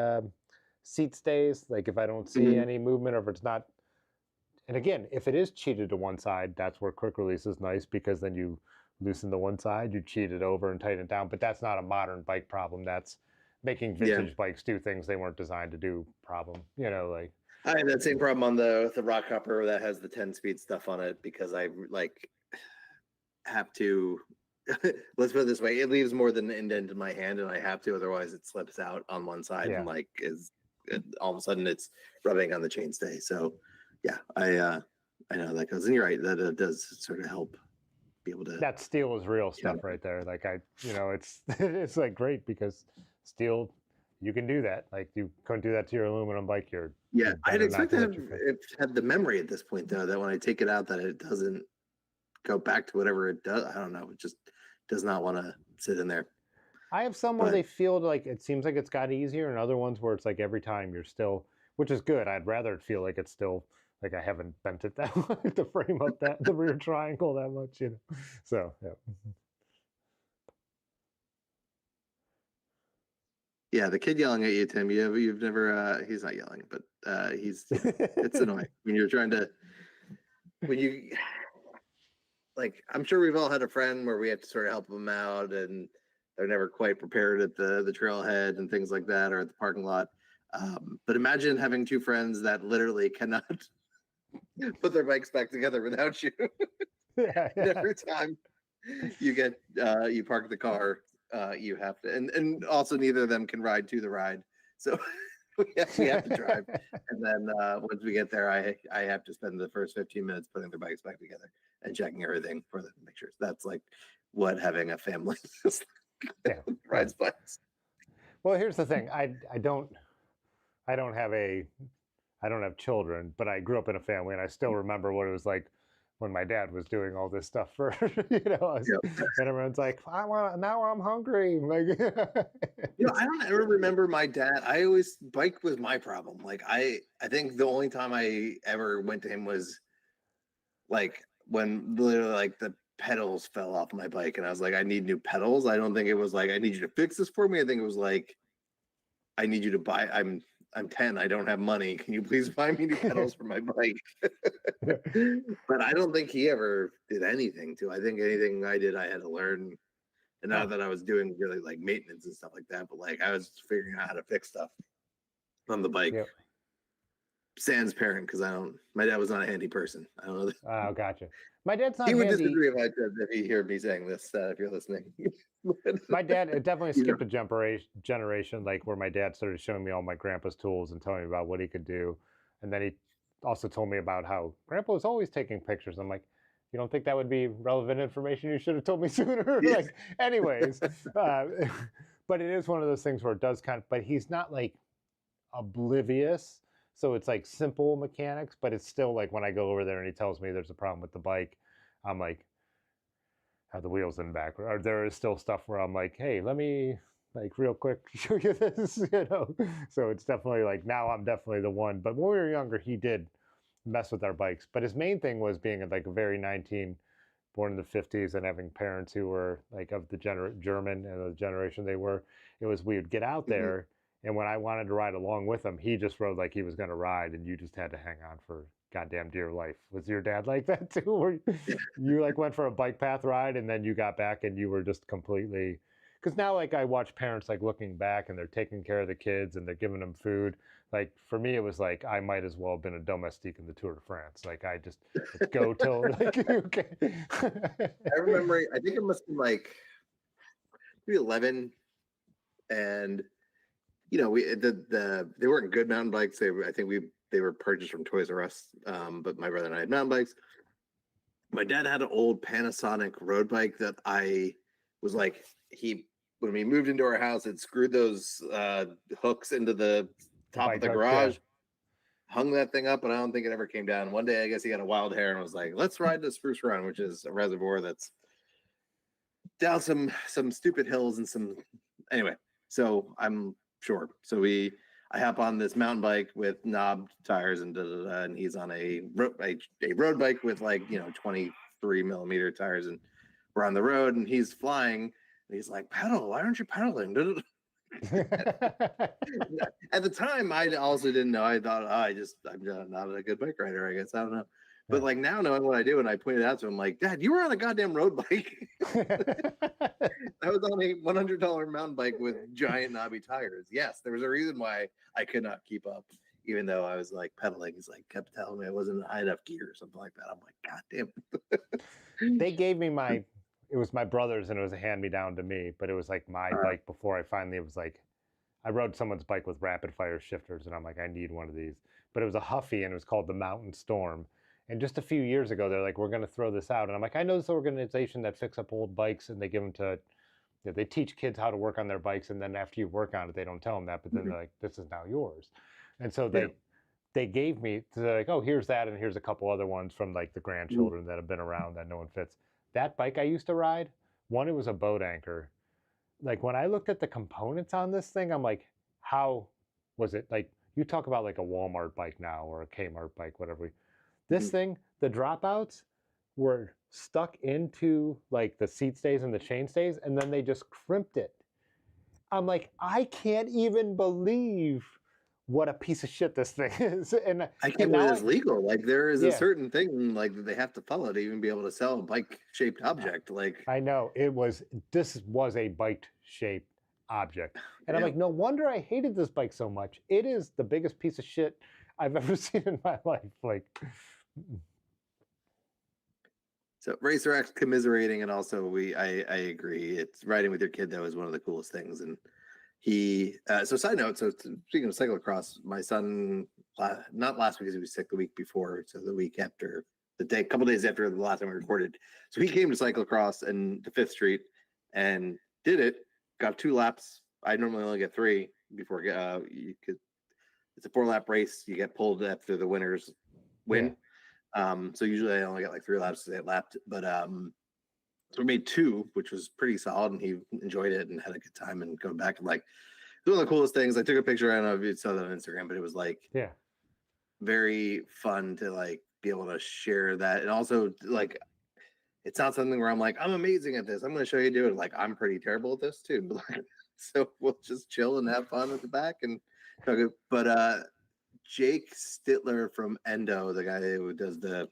seat stays, like if I don't see Mhm. any movement or if it's not, and again, if it is cheated to one side, that's where quick release is nice because then you loosen the one side, you cheat it over and tighten it down. But that's not a modern bike problem. That's making Yeah. vintage bikes do things they weren't designed to do problem. Like I had that same problem on the rock hopper that has the 10-speed stuff on it because I like have to let's put it this way, it leaves more than an indent in my hand and I have to, otherwise it slips out on one side yeah. and like all of a sudden it's rubbing on the chainstay. So yeah, I know that goes, and you're right, that it does sort of help be able to That steel is real stuff right there. Like it's it's like great because steel, you can do that. Like you couldn't do that to your aluminum bike. You I'd better not expect to do have that to your face. it had the memory at this point though, that when I take it out that it doesn't go back to whatever it does. I don't know, it just does not want to sit in there. I have some where But they feel like it seems like it's got easier, and other ones where it's like every time you're still, which is good. I'd rather it feel like it's still like I haven't bent it that much to frame up the rear triangle that much. So yeah. yeah, the kid yelling at you, Tim, you've never he's not yelling, but he's it's annoying when you're trying to when you like I'm sure we've all had a friend where we have to sort of help them out and they're never quite prepared at the trailhead and things like that or at the parking lot. But imagine having two friends that literally cannot put their bikes back together without you. Yeah, And yeah. every time you get you park the car, you have to, and also neither of them can ride to the ride, so we have to drive, and then once we get there, I have to spend the first 15 minutes putting their bikes back together and checking everything for them to make sure. That's like what having a family is like. Yeah. Rides bikes. Well, here's the thing. I don't have children, but I grew up in a family, and I still remember what it was like when my dad was doing all this stuff for us. Yep. And everyone's like, now I'm hungry. Like, I don't ever remember my dad. I always bike was my problem. Like I think the only time I ever went to him was like when literally like the pedals fell off my bike and I was like, I need new pedals. I don't think it was like I need you to fix this for me. I think it was like I need you to buy. I'm 10. I don't have money. Can you please buy me new pedals for my bike? But I don't think he ever did anything to. I think anything I did, I had to learn. And not that I was doing really like maintenance and stuff like that, but like I was figuring out how to fix stuff on the bike. Yep. Sans parent, because my dad was not a handy person. I don't know. Oh, gotcha. My dad's not He would handy. disagree if he heard me saying this, if you're listening. My dad, it definitely skipped a generation, like where my dad started showing me all my grandpa's tools and telling me about what he could do. And then he also told me about how grandpa was always taking pictures. I'm like, you don't think that would be relevant information? You should have told me sooner. Yeah. Like, anyways, but it is one of those things where it does but he's not like oblivious. So it's like simple mechanics, but it's still like when I go over there and he tells me there's a problem with the bike, I'm like, have the wheels in the back. Or there is still stuff where I'm like, hey, let me like real quick show you this. So it's definitely like now I'm definitely the one. But when we were younger, he did mess with our bikes. But his main thing was being like a very 19, born in the 50s and having parents who were like of the German and the generation they were. It was we would get out there. And when I wanted to ride along with him, he just rode like he was going to ride, and you just had to hang on for goddamn dear life. Was your dad like that too? Where you like went for a bike path ride, and then you got back, and you were just completely because now like I watch parents like looking back and they're taking care of the kids and they're giving them food. Like for me, it was like I might as well have been a domestique in the Tour de France. Like I just let's go till like okay. I remember. I think it must have been like maybe 11, and we they weren't good mountain bikes. They were purchased from Toys R Us. But my brother and I had mountain bikes. My dad had an old Panasonic road bike that I was like, when we moved into our house, it screwed those hooks into the top of the garage, hung that thing up, and I don't think it ever came down. One day, I guess he got a wild hair and was like, let's ride the Spruce Run, which is a reservoir that's down some stupid hills and anyway, so I'm sure. So I hop on this mountain bike with knobbed tires and he's on a road bike with 23 millimeter tires, and we're on the road and he's flying and he's like, pedal, why aren't you pedaling? At the time I also didn't know. I thought I'm not a good bike rider, I guess. I don't know. But like now knowing what I do, and I pointed out to him like, Dad, you were on a goddamn road bike. I was on a $100 mountain bike with giant knobby tires. Yes, there was a reason why I could not keep up, even though I was like pedaling. He's like kept telling me I wasn't in high enough gear or something like that. I'm like, God damn it. They gave me it was my brother's and it was a hand-me-down to me, but it was like my bike before it was like, I rode someone's bike with rapid fire shifters and I'm like, I need one of these. But it was a Huffy and it was called the Mountain Storm. And just a few years ago, they're like, we're going to throw this out. And I'm like, I know this organization that fix up old bikes and they give them to, they teach kids how to work on their bikes. And then after you work on it, they don't tell them that. But then they're like, this is now yours. And so they gave me, they're like, oh, here's that. And here's a couple other ones from like the grandchildren that have been around that no one fits. That bike I used to ride, it was a boat anchor. Like when I looked at the components on this thing, I'm like, how was it? Like you talk about like a Walmart bike now or a Kmart bike, whatever. This thing, the dropouts were stuck into like the seat stays and the chain stays, and then they just crimped it. I'm like, I can't even believe what a piece of shit this thing is. And I can't believe it's legal. Like there is a certain thing like that they have to follow to even be able to sell a bike-shaped object. Like I know this was a bike-shaped object, and I'm like, no wonder I hated this bike so much. It is the biggest piece of shit I've ever seen in my life. Like. So Racer X commiserating, and also I agree. It's riding with your kid though is one of the coolest things. And he so side note. So speaking of cyclocross, my son not last week because he was sick the week before, so the week after couple days after the last time we recorded. So he came to cyclocross and to Fifth Street and did it. Got 2 laps. I normally only get 3 before you could. It's a 4-lap race. You get pulled after the winners win. So usually I only got like 3 laps to get lapped, but so we made 2, which was pretty solid, and he enjoyed it and had a good time. And going back and like it was one of the coolest things. I took a picture. I don't know if you saw that on Instagram, but it was like very fun to like be able to share that, and also like it's not something where I'm like I'm amazing at this. I'm going to show you do it. Like I'm pretty terrible at this too. So we'll just chill and have fun at the back and. But Jake Stittler from Endo, the guy who does the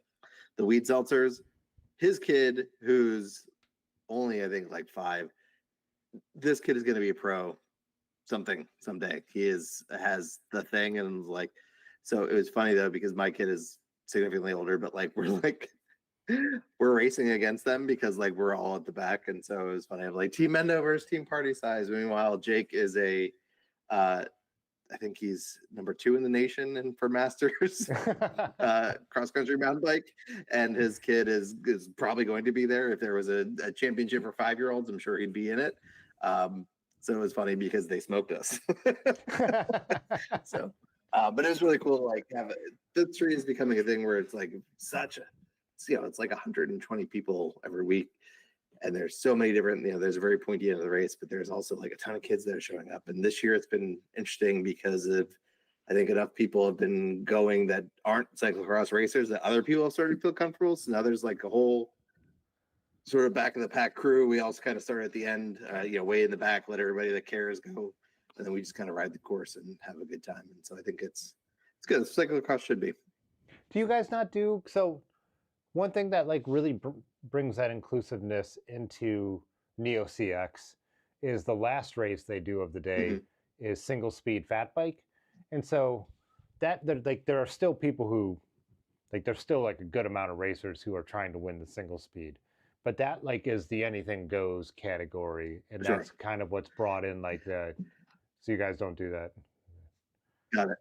weed seltzers, his kid, who's only I think like 5, this kid is going to be a pro someday. He has the thing, and like, so it was funny though because my kid is significantly older, but like we're racing against them because like we're all at the back, and so it was funny. I'm like Team Endo versus Team Party Size. Meanwhile, Jake is I think he's number 2 in the nation and for masters cross country mountain bike, and his kid is probably going to be there. If there was a championship for 5-year-olds, I'm sure he'd be in it. So it was funny because they smoked us. So, but it was really cool. Like the tree is becoming a thing where it's like it's like 120 people every week. And there's so many different, there's a very pointy end of the race, but there's also like a ton of kids that are showing up. And this year it's been interesting because I think enough people have been going that aren't cyclocross racers that other people have started to feel comfortable. So now there's like a whole sort of back of the pack crew. We also kind of started at the end, way in the back, let everybody that cares go. And then we just kind of ride the course and have a good time. And so I think it's good. Cyclocross should be. Do you guys not do, so one thing that like really brings that inclusiveness into Neo CX is the last race they do of the day Mhm. is single speed fat bike, and so there are still people who there's still like a good amount of racers who are trying to win the single speed, but that like is the anything goes category, and Sure. that's kind of what's brought in like the. So you guys don't do that. Got it.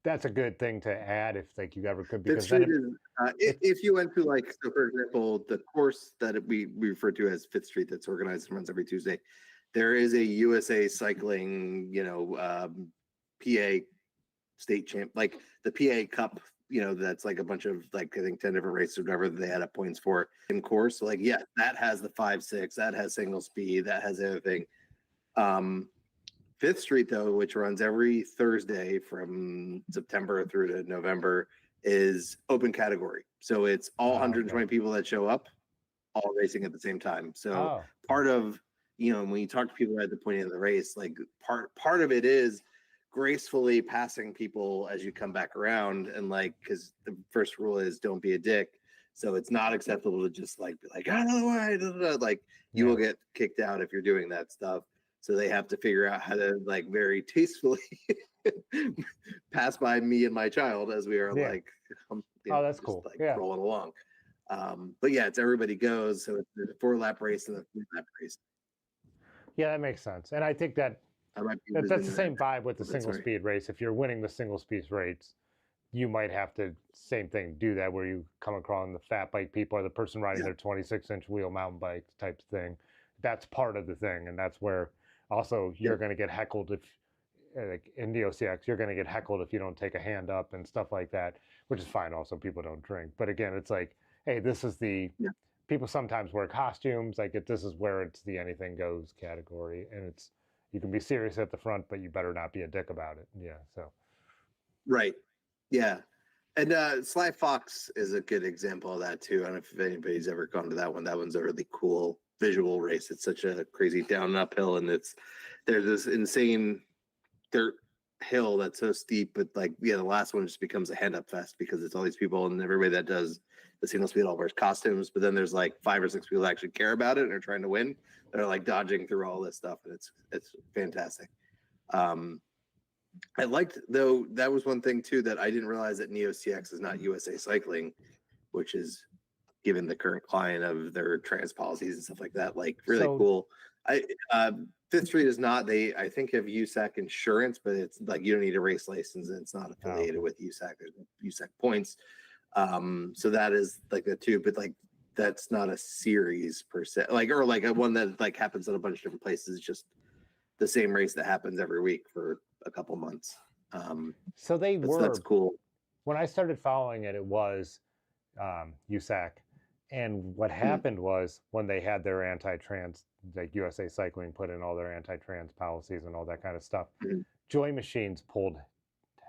That's a good thing to add if like you ever could, Fifth because then Street is if you went to like, so for example, the course that we refer to as Fifth Street that's organized and runs every Tuesday, there is a USA Cycling, PA state champ, like the PA Cup, that's like a bunch of like I think 10 different races or whatever that they had up points for in course. So like, yeah, that has the 5-6, that has single speed, that has everything. Fifth Street, though, which runs every Thursday from September through to November, is open category. So it's all 120 people that show up, all racing at the same time. So part of, when you talk to people at the point of the race, like part of it is gracefully passing people as you come back around, and like, because the first rule is don't be a dick. So it's not acceptable to just like be like, out of the way, like you will get kicked out if you're doing that stuff. So they have to figure out how to like very tastefully pass by me and my child as we are like, that's cool. Like rolling along. But yeah, it's everybody goes. So it's a 4-lap race and a 3-lap race. Yeah, that makes sense. And I think that's the same vibe with the single speed race. If you're winning the single speed race, you might have to same thing do that where you come across the fat bike people or the person riding their 26-inch wheel mountain bike type thing. That's part of the thing, and that's where also you're going to get heckled if like in DOCX you're going to get heckled if you don't take a hand up and stuff like that, which is fine. Also, people don't drink, but again, it's like, hey, this is the people sometimes wear costumes. Like this is where it's the anything goes category, and it's you can be serious at the front, but you better not be a dick about it. Yeah. So. Right. Yeah. And Sly Fox is a good example of that too. I don't know if anybody's ever gone to that one. That one's a really cool visual race. It's such a crazy down and uphill, and there's this insane dirt hill that's so steep, but like the last one just becomes a hand up fest because it's all these people and everybody that does the single speed all wears costumes, but then there's like 5 or 6 people that actually care about it and are trying to win. They're like dodging through all this stuff, and it's fantastic. I liked, though, that was one thing too that I didn't realize that NeoCX is not USA Cycling, which is, given the current client of their trans policies and stuff like that, like really cool. Fifth Street is not. They I think have USAC insurance, but it's like you don't need a race license, and it's not affiliated with USAC. There's USAC points, so that is like the two. But like that's not a series per se, like or like a one that like happens in a bunch of different places. It's just the same race that happens every week for a couple months. So that's cool. When I started following it, it was USAC. And what happened was when they had their anti-trans, like USA Cycling put in all their anti-trans policies and all that kind of stuff, Joy Machines pulled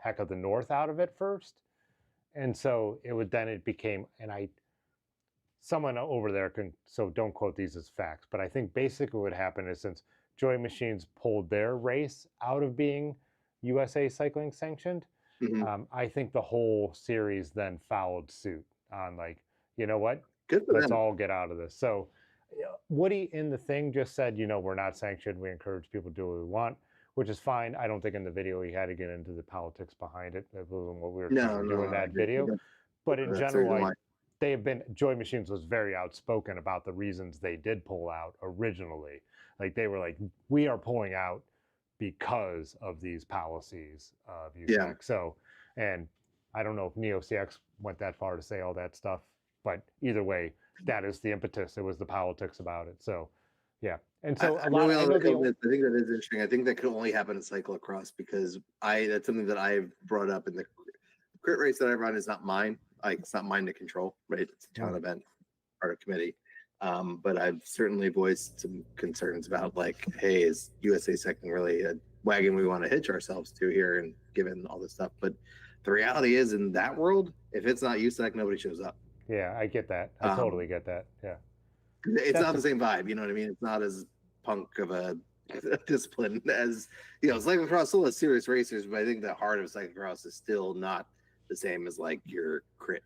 Heck of the North out of it first. And so it became, and someone over there so don't quote these as facts, but I think basically what happened is since Joy Machines pulled their race out of being USA Cycling sanctioned, I think the whole series then followed suit on like, you know what? Let's all get out of this. So Woody in the thing just said, we're not sanctioned. We encourage people to do what we want, which is fine. I don't think in the video he had to get into the politics behind it. That wasn't what we were trying to do in that video. But in general, Joy Machines was very outspoken about the reasons they did pull out originally. Like they were like, we are pulling out because of these policies of USAC. So, and I don't know if NeoCX went that far to say all that stuff. But either way, that is the impetus. It was the politics about it. So, yeah. And so I think that is interesting. I think that could only happen in cyclocross because that's something that I've brought up in the crit race that I run is not mine. Like it's not mine to control, right? It's a town event, part of committee. But I've certainly voiced some concerns about like, hey, is USA Cycling really a wagon we want to hitch ourselves to here? And given all this stuff, but the reality is in that world, if it's not USAC, nobody shows up. Yeah, I get that. I totally get that. Yeah. It's not the same vibe, you know what I mean? It's not as punk of a discipline as, cyclocross still has serious racers, but I think the heart of cyclocross is still not the same as like your crit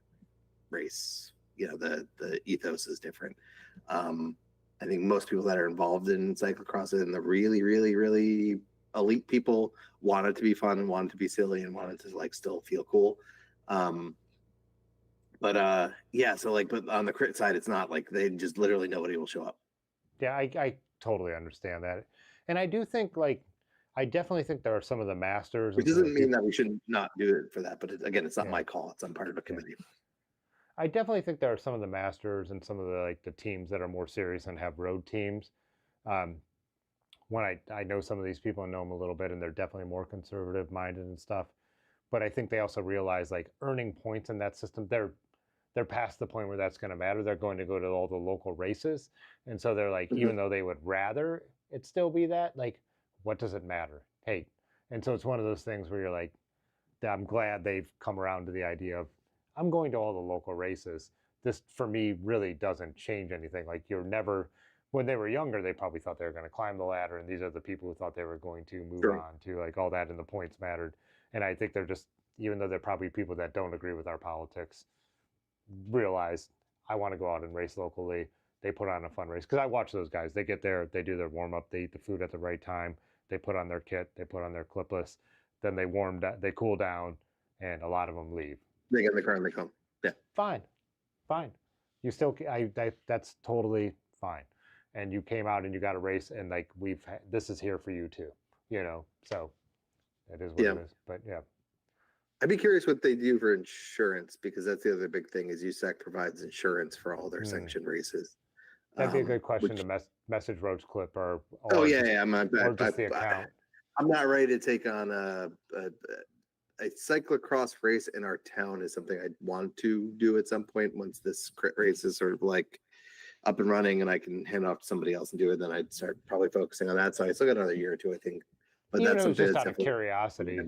race. The ethos is different. I think most people that are involved in cyclocross and the really, really, really elite people want it to be fun and want it to be silly and want it to like still feel cool. Yeah, so like, but on the crit side, it's not like they just literally nobody will show up. Yeah, I totally understand that. And I do think like I definitely think there are some of the masters Which and some of doesn't the mean people, that we should not do it for that, but again, it's not yeah. my call. It's I'm part of a committee. I definitely think there are some of the masters and some of the like the teams that are more serious and have road teams. Um, when I know some of these people and know them a little bit, and they're definitely more conservative minded and stuff. But I think they also realize like earning points in that system, they're past the point where that's going to matter. They're going to go to all the local races, and so they're like, even though they would rather it still be that, like, what does it matter? Hey, and so it's one of those things where you're like, I'm glad they've come around to the idea of I'm going to all the local races. This for me really doesn't change anything. Like you're never when they were younger, they probably thought they were going to climb the ladder, and these are the people who thought they were going to move on to like all that, and the points mattered. And I think they're just, even though they're probably people that don't agree with our politics, realize I want to go out and race locally. They put on a fun race because I watch those guys. They get there, they do their warm up, they eat the food at the right time, they put on their kit, they put on their clipless, then they they cool down, and a lot of them leave. They get in the car and they come. Yeah, fine. You still, that's totally fine. And you came out and you got a race, and like this is here for you too, So it is what it is. But yeah. I'd be curious what they do for insurance, because that's the other big thing is USAC provides insurance for all their sanctioned races. That'd be a good question to message Roach Clip or just the account. I'm not ready to take on a cyclocross race in our town is something I'd want to do at some point once this crit race is sort of like up and running and I can hand off to somebody else and do it. Then I'd start probably focusing on that. So I still got another year or two, I think. But that's something just out of curiosity.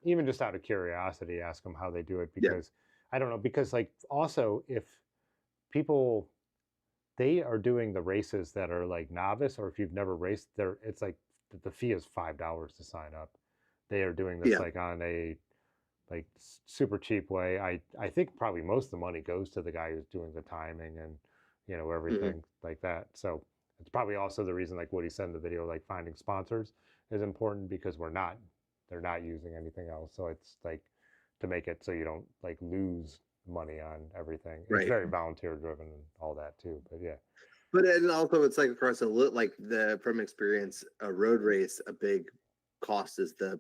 Even just out of curiosity, ask them how they do it, because I don't know. Because like also if people they are doing the races that are like novice, or if you've never raced there, it's like the fee is $5 to sign up. They are doing this like on a like super cheap way. I think probably most of the money goes to the guy who's doing the timing and everything like that. So it's probably also the reason, like what he said in the video, like finding sponsors is important, because they're not using anything else. So it's like to make it so you don't like lose money on everything. It's very volunteer driven and all that too. But yeah. But and also it's like across from experience, a road race, a big cost is the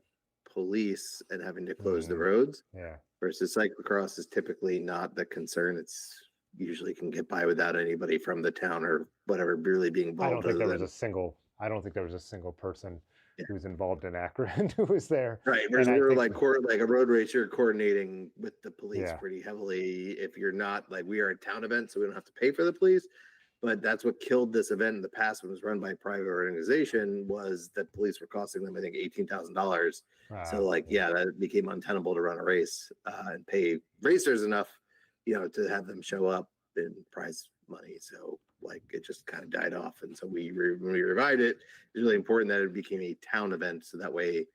police and having to close the roads. Yeah. Versus cyclocross is typically not the concern. It's usually can get by without anybody from the town or whatever really being involved. I don't think there was a single person who's involved in Akron who was there. Right. Whereas we're like a road race, you're coordinating with the police pretty heavily. If you're not, like, we are a town event, so we don't have to pay for the police. But that's what killed this event in the past when it was run by a private organization, was that police were costing them, I think, $18,000. So that became untenable to run a race and pay racers enough, to have them show up in prize money. So like it just kind of died off. And so when we revived it, it's really important that it became a town event. So that way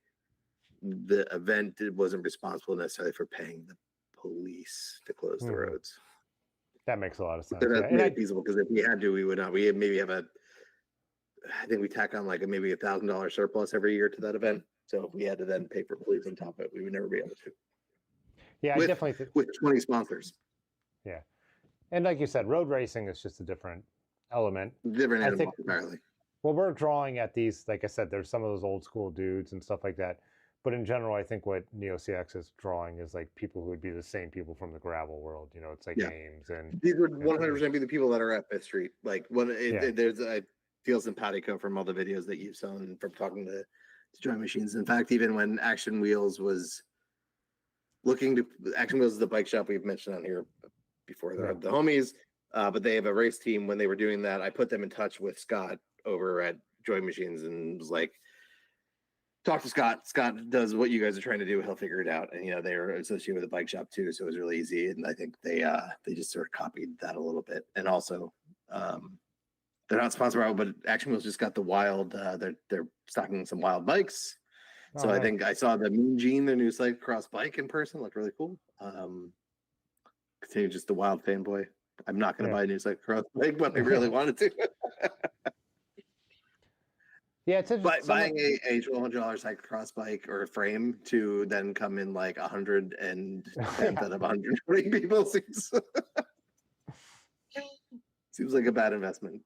the event wasn't responsible necessarily for paying the police to close the roads. That makes a lot of sense. That's feasible, because if we had to, we would not. We maybe have I think we tack on like maybe $1,000 surplus every year to that event. So if we had to then pay for police on top of it, we would never be able to. Yeah, I definitely think with 20 sponsors. Yeah, and like you said, road racing is just a different element. Different animal entirely. Well, we're drawing at these, like I said, there's some of those old school dudes and stuff like that. But in general, I think what NeoCX is drawing is like people who would be the same people from the gravel world. It's like games and these would 100% be the people that are at Fifth Street. Like there's I feel some patio from all the videos that you've shown from talking to Joy Machines. In fact, even when Action Wheels was Action Wheels is the bike shop we've mentioned on here before. They're the homies, but they have a race team. When they were doing that, I put them in touch with Scott over at Joy Machines and was like, talk to Scott. Scott does what you guys are trying to do. He'll figure it out. And they're associated with the bike shop too, so it was really easy. And I think they just sort of copied that a little bit. And also, they're not sponsored by, but Action Wheels just got the wild. They're stocking some wild bikes. So I think I saw the Mean Gene, their new cyclocross bike, in person. Looked really cool. Continue just the wild fanboy. I'm not going to buy a new cyclocross bike, but I really wanted to. Yeah, it's But buying a $1,200 cyclocross bike or a frame to then come in like 110 out of 120 people seems like a bad investment.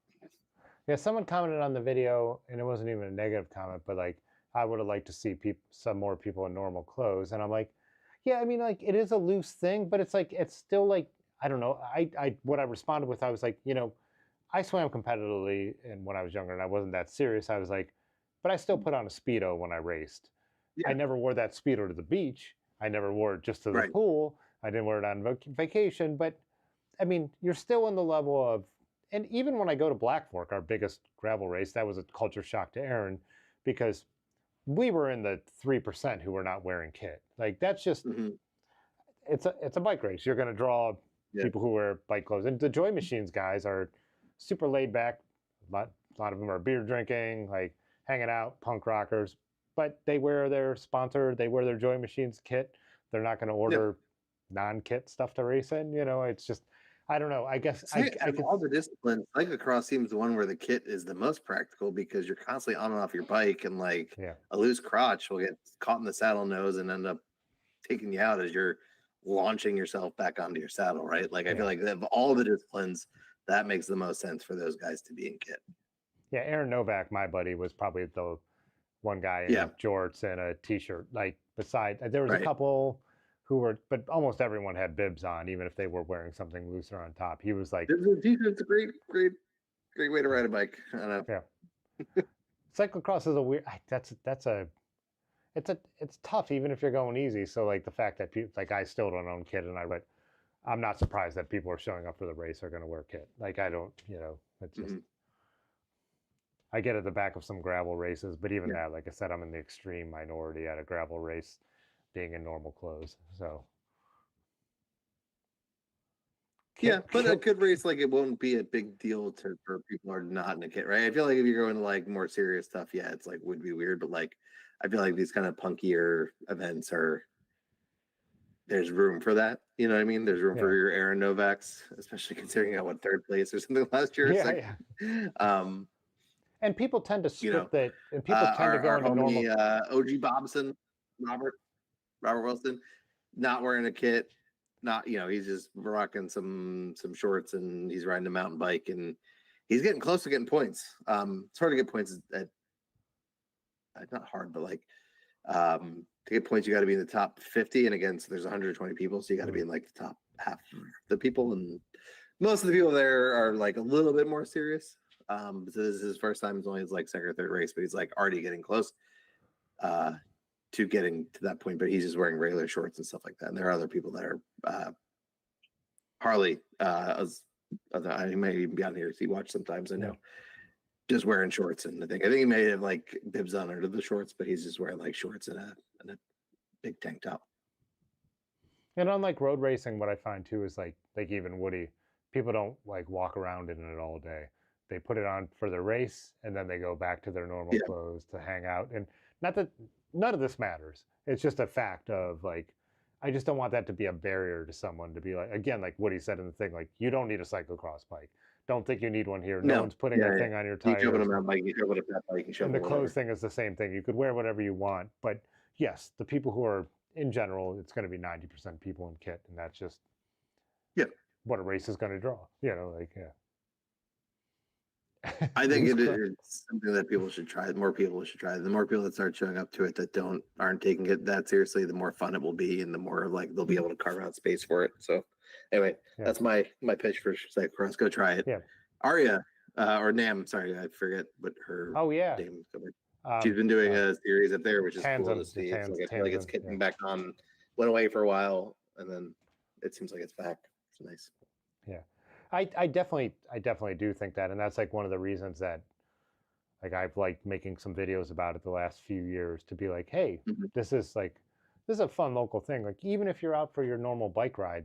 Yeah, someone commented on the video, and it wasn't even a negative comment, but like, I would have liked to see some more people in normal clothes. And I'm like, yeah, I mean, like, it is a loose thing, but it's like, it's still like, I don't know. What I responded with, I was like, I swam competitively, and when I was younger, and I wasn't that serious. I was like, but I still put on a Speedo when I raced. Yeah. I never wore that Speedo to the beach. I never wore it just to the Right. pool. I didn't wear it on vacation. But I mean, you're still in the level of, and even when I go to Black Fork, our biggest gravel race, that was a culture shock to Aaron, because we were in the 3% who were not wearing kit. Like, that's just, it's a bike race. You're going to draw people who wear bike clothes. And the Joy Machines guys are super laid back. A lot of them are beer drinking, like hanging out, punk rockers. But they wear their sponsor, they wear their Joy Machines kit. They're not going to order non-kit stuff to race in. It's just, I don't know. I guess I could, all the disciplines, cyclocross seems the one where the kit is the most practical, because you're constantly on and off your bike, and like a loose crotch will get caught in the saddle nose and end up taking you out as you're launching yourself back onto your saddle, right? Like, I feel like of all the disciplines, that makes the most sense for those guys to be in kit. Yeah, Aaron Novak, my buddy, was probably the one guy in jorts and a t-shirt. Like, beside, there was a couple who were, but almost everyone had bibs on, even if they were wearing something looser on top. He was like, it's a great way to ride a bike. I don't know. Yeah. Cyclocross is a weird, it's tough, even if you're going easy. So like, the fact that people, like, I still don't own kit, and I'm not surprised that people are showing up for the race are going to wear kit. Like, I don't, it's just, I get at the back of some gravel races, but even that, like I said, I'm in the extreme minority at a gravel race being in normal clothes. So but a good race, like, it won't be a big deal for people who are not in a kit, right? I feel like if you're going to like more serious stuff, it's like, would be weird, but like, I feel like these kind of punkier events there's room for that. You know what I mean? There's room for your Aaron Novaks, especially considering I won 3rd place or something last year. And people tend to strip that, and people tend to go into normal. OG Bobson, Robert Wilson, not wearing a kit, not, he's just rocking some shorts, and he's riding a mountain bike, and he's getting close to getting points. It's hard to get points at not hard, but like, to get points, you got to be in the top 50, and again, so there's 120 people, so you got to be in like the top half of the people, and most of the people there are like a little bit more serious. So this is his first time. It's only his like 2nd or 3rd race, but he's like already getting close to getting to that point. But he's just wearing regular shorts and stuff like that. And there are other people that are Harley. He may even be on here. He watch sometimes. I know, just wearing shorts, and I think he may have like bibs on under the shorts, but he's just wearing like shorts and a big tank top. And unlike road racing, what I find too is like even Woody, people don't like walk around in it all day. They put it on for the race, and then they go back to their normal clothes to hang out. And not that none of this matters. It's just a fact of like, I just don't want that to be a barrier to someone to be like, again, like Woody said in the thing, like, you don't need a cyclocross bike. Don't think you need one here. No one's putting a thing on your tires. You show them a bike, you show them a bike, you show and them the clothes thing is the same thing. You could wear whatever you want, but yes, the people who are in general, it's going to be 90% people in kit, and that's just what a race is going to draw. I think it's something that people should try. More people should try. The more people that start showing up to it that aren't taking it that seriously, the more fun it will be, and the more like they'll be able to carve out space for it. So anyway, that's my pitch for Cyclocross. Go try it. Yeah. Aria or Nam, sorry, I forget what her name is. She's been doing a series up there, which is cool to see. I feel like it's getting back on. Went away for a while, and then it seems like it's back. It's nice. Yeah. I definitely do think that, and that's like one of the reasons that like I've liked making some videos about it the last few years, to be like, hey, this is a fun local thing. Like, even if you're out for your normal bike ride,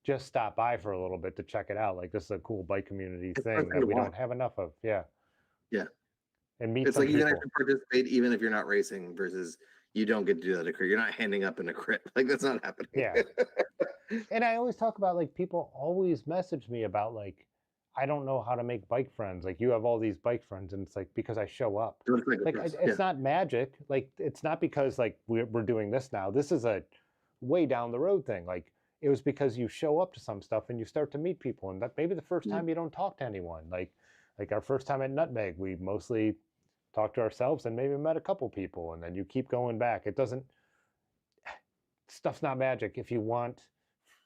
just stop by for a little bit to check it out. Like, this is a cool bike community thing that we don't have enough of. Yeah. And meet. It's like you can actually participate even if you're not racing, versus you don't get to do that at a crit. You're not handing up in a crit. Like, that's not happening. Yeah. And I always talk about like people always message me about like I don't know how to make bike friends. Like you have all these bike friends, and it's like because I show up. Like it's not magic. Like it's not because like we're doing this now. This is a way down the road thing. Like it was because you show up to some stuff and you start to meet people, and that maybe the first time you don't talk to anyone. Like our first time at Nutmeg, we mostly talked to ourselves and maybe met a couple people, and then you keep going back. It doesn't. Stuff's not magic. If you want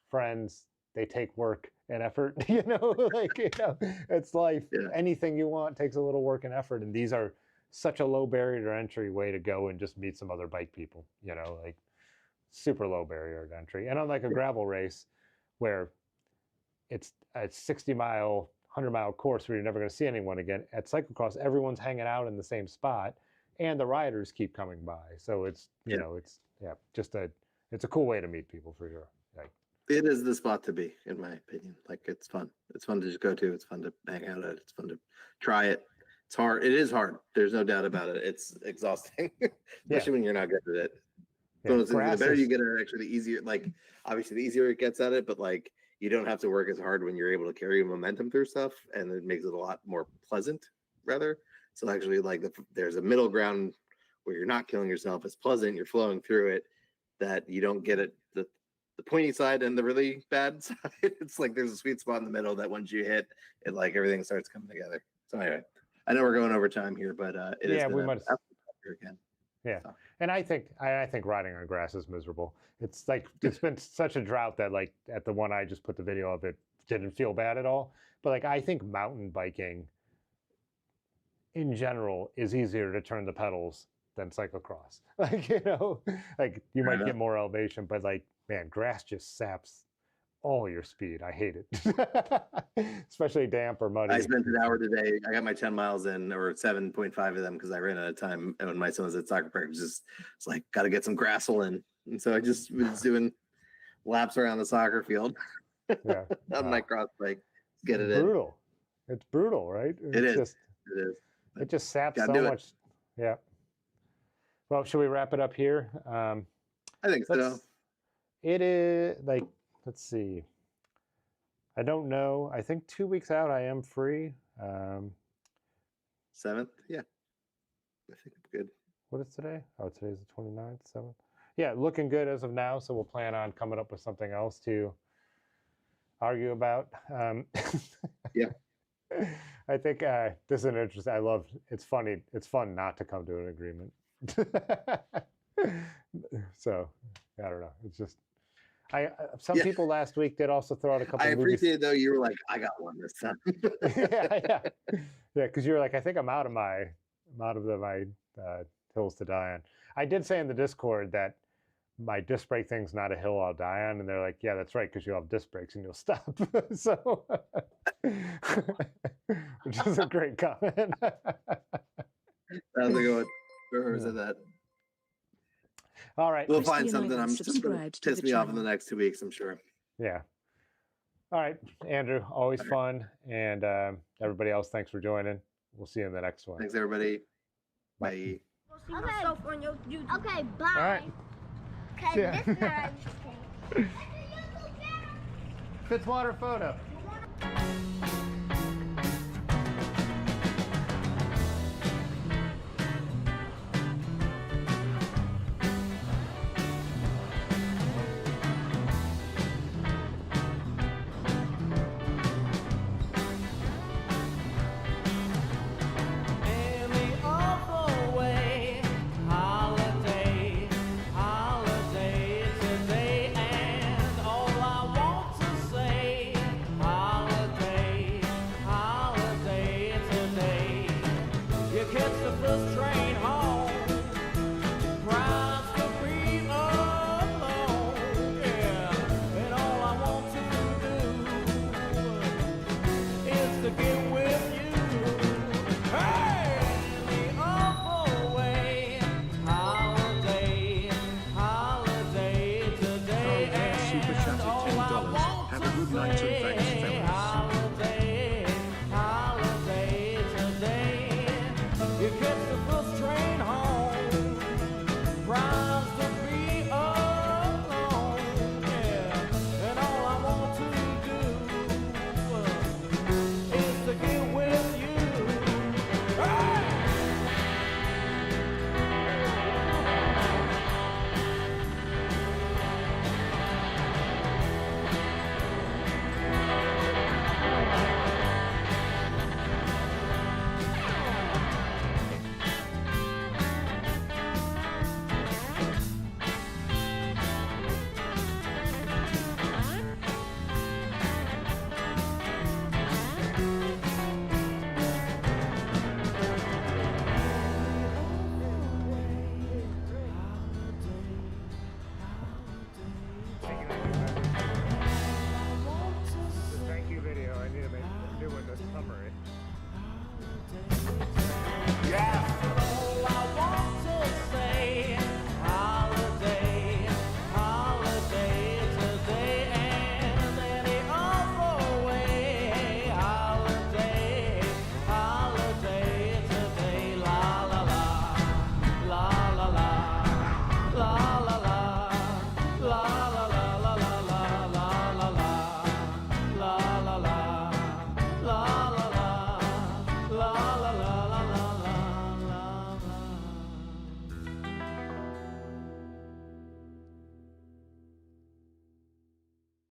friends, they take work and effort. It's life. Yeah. Anything you want takes a little work and effort, and these are such a low barrier to entry way to go and just meet some other bike people. Like super low barrier to entry. And unlike a gravel race where it's a 60-mile 100-mile course where you're never going to see anyone again, at cyclocross everyone's hanging out in the same spot and the riders keep coming by, so it's it's a cool way to meet people for sure. Like it is the spot to be, in my opinion. Like it's fun to just go to. It's fun to hang out at. It's fun to try it. It's hard. It is hard. There's no doubt about it. It's exhausting, especially when you're not good at it. So the better you get at it, actually, the easier. Like obviously, the easier it gets at it, but like you don't have to work as hard when you're able to carry momentum through stuff, and it makes it a lot more pleasant, rather. So actually, like there's a middle ground where you're not killing yourself. It's pleasant. You're flowing through it. That you don't get it the pointy side and the really bad side. It's like there's a sweet spot in the middle that once you hit it, like everything starts coming together. So anyway, I know we're going over time here, but it is we might again. Yeah, so. And I think riding on grass is miserable. It's like it's been such a drought that like at the one I just put the video of, it didn't feel bad at all. But like I think mountain biking in general is easier to turn the pedals than cyclocross. Like like you might get more elevation, but like man, grass just saps all your speed. I hate it. Especially damp or muddy. I spent an hour today. I got my 10 miles in, or 7.5 of them, because I ran out of time. And when my son was at soccer practice, it's like, got to get some grassel in. And so I just was doing laps around the soccer field on my cross bike. Get it brutal. In. It's brutal, right? It is. Just, it is. It just saps so much. Yeah. Well, should we wrap it up here? I think so. It is like, let's see. I don't know. I think 2 weeks out I am free. 7th? Yeah. I think I'm good. What is today? Oh, today's the 29th, 7th. Yeah, looking good as of now. So we'll plan on coming up with something else to argue about. Yeah. I think this is an interesting. It's funny. It's fun not to come to an agreement. So I don't know. It's just some people last week did also throw out a couple. I appreciate though. You were like, I got one this time. yeah. Because you were like, I think I'm out of my hills to die on. I did say in the Discord that my disc brake thing's not a hill I'll die on, and they're like, yeah, that's right, because you'll have disc brakes and you'll stop. So, which is a great comment. How's it going? Whoever said that. All right. We'll find something. I'm just going to piss me off in the next 2 weeks, I'm sure. Yeah. All right, Andrew, always fun. And everybody else, thanks for joining. We'll see you in the next one. Thanks, everybody. Bye. Okay, bye. All right. Okay, this time. Fitzwater photo.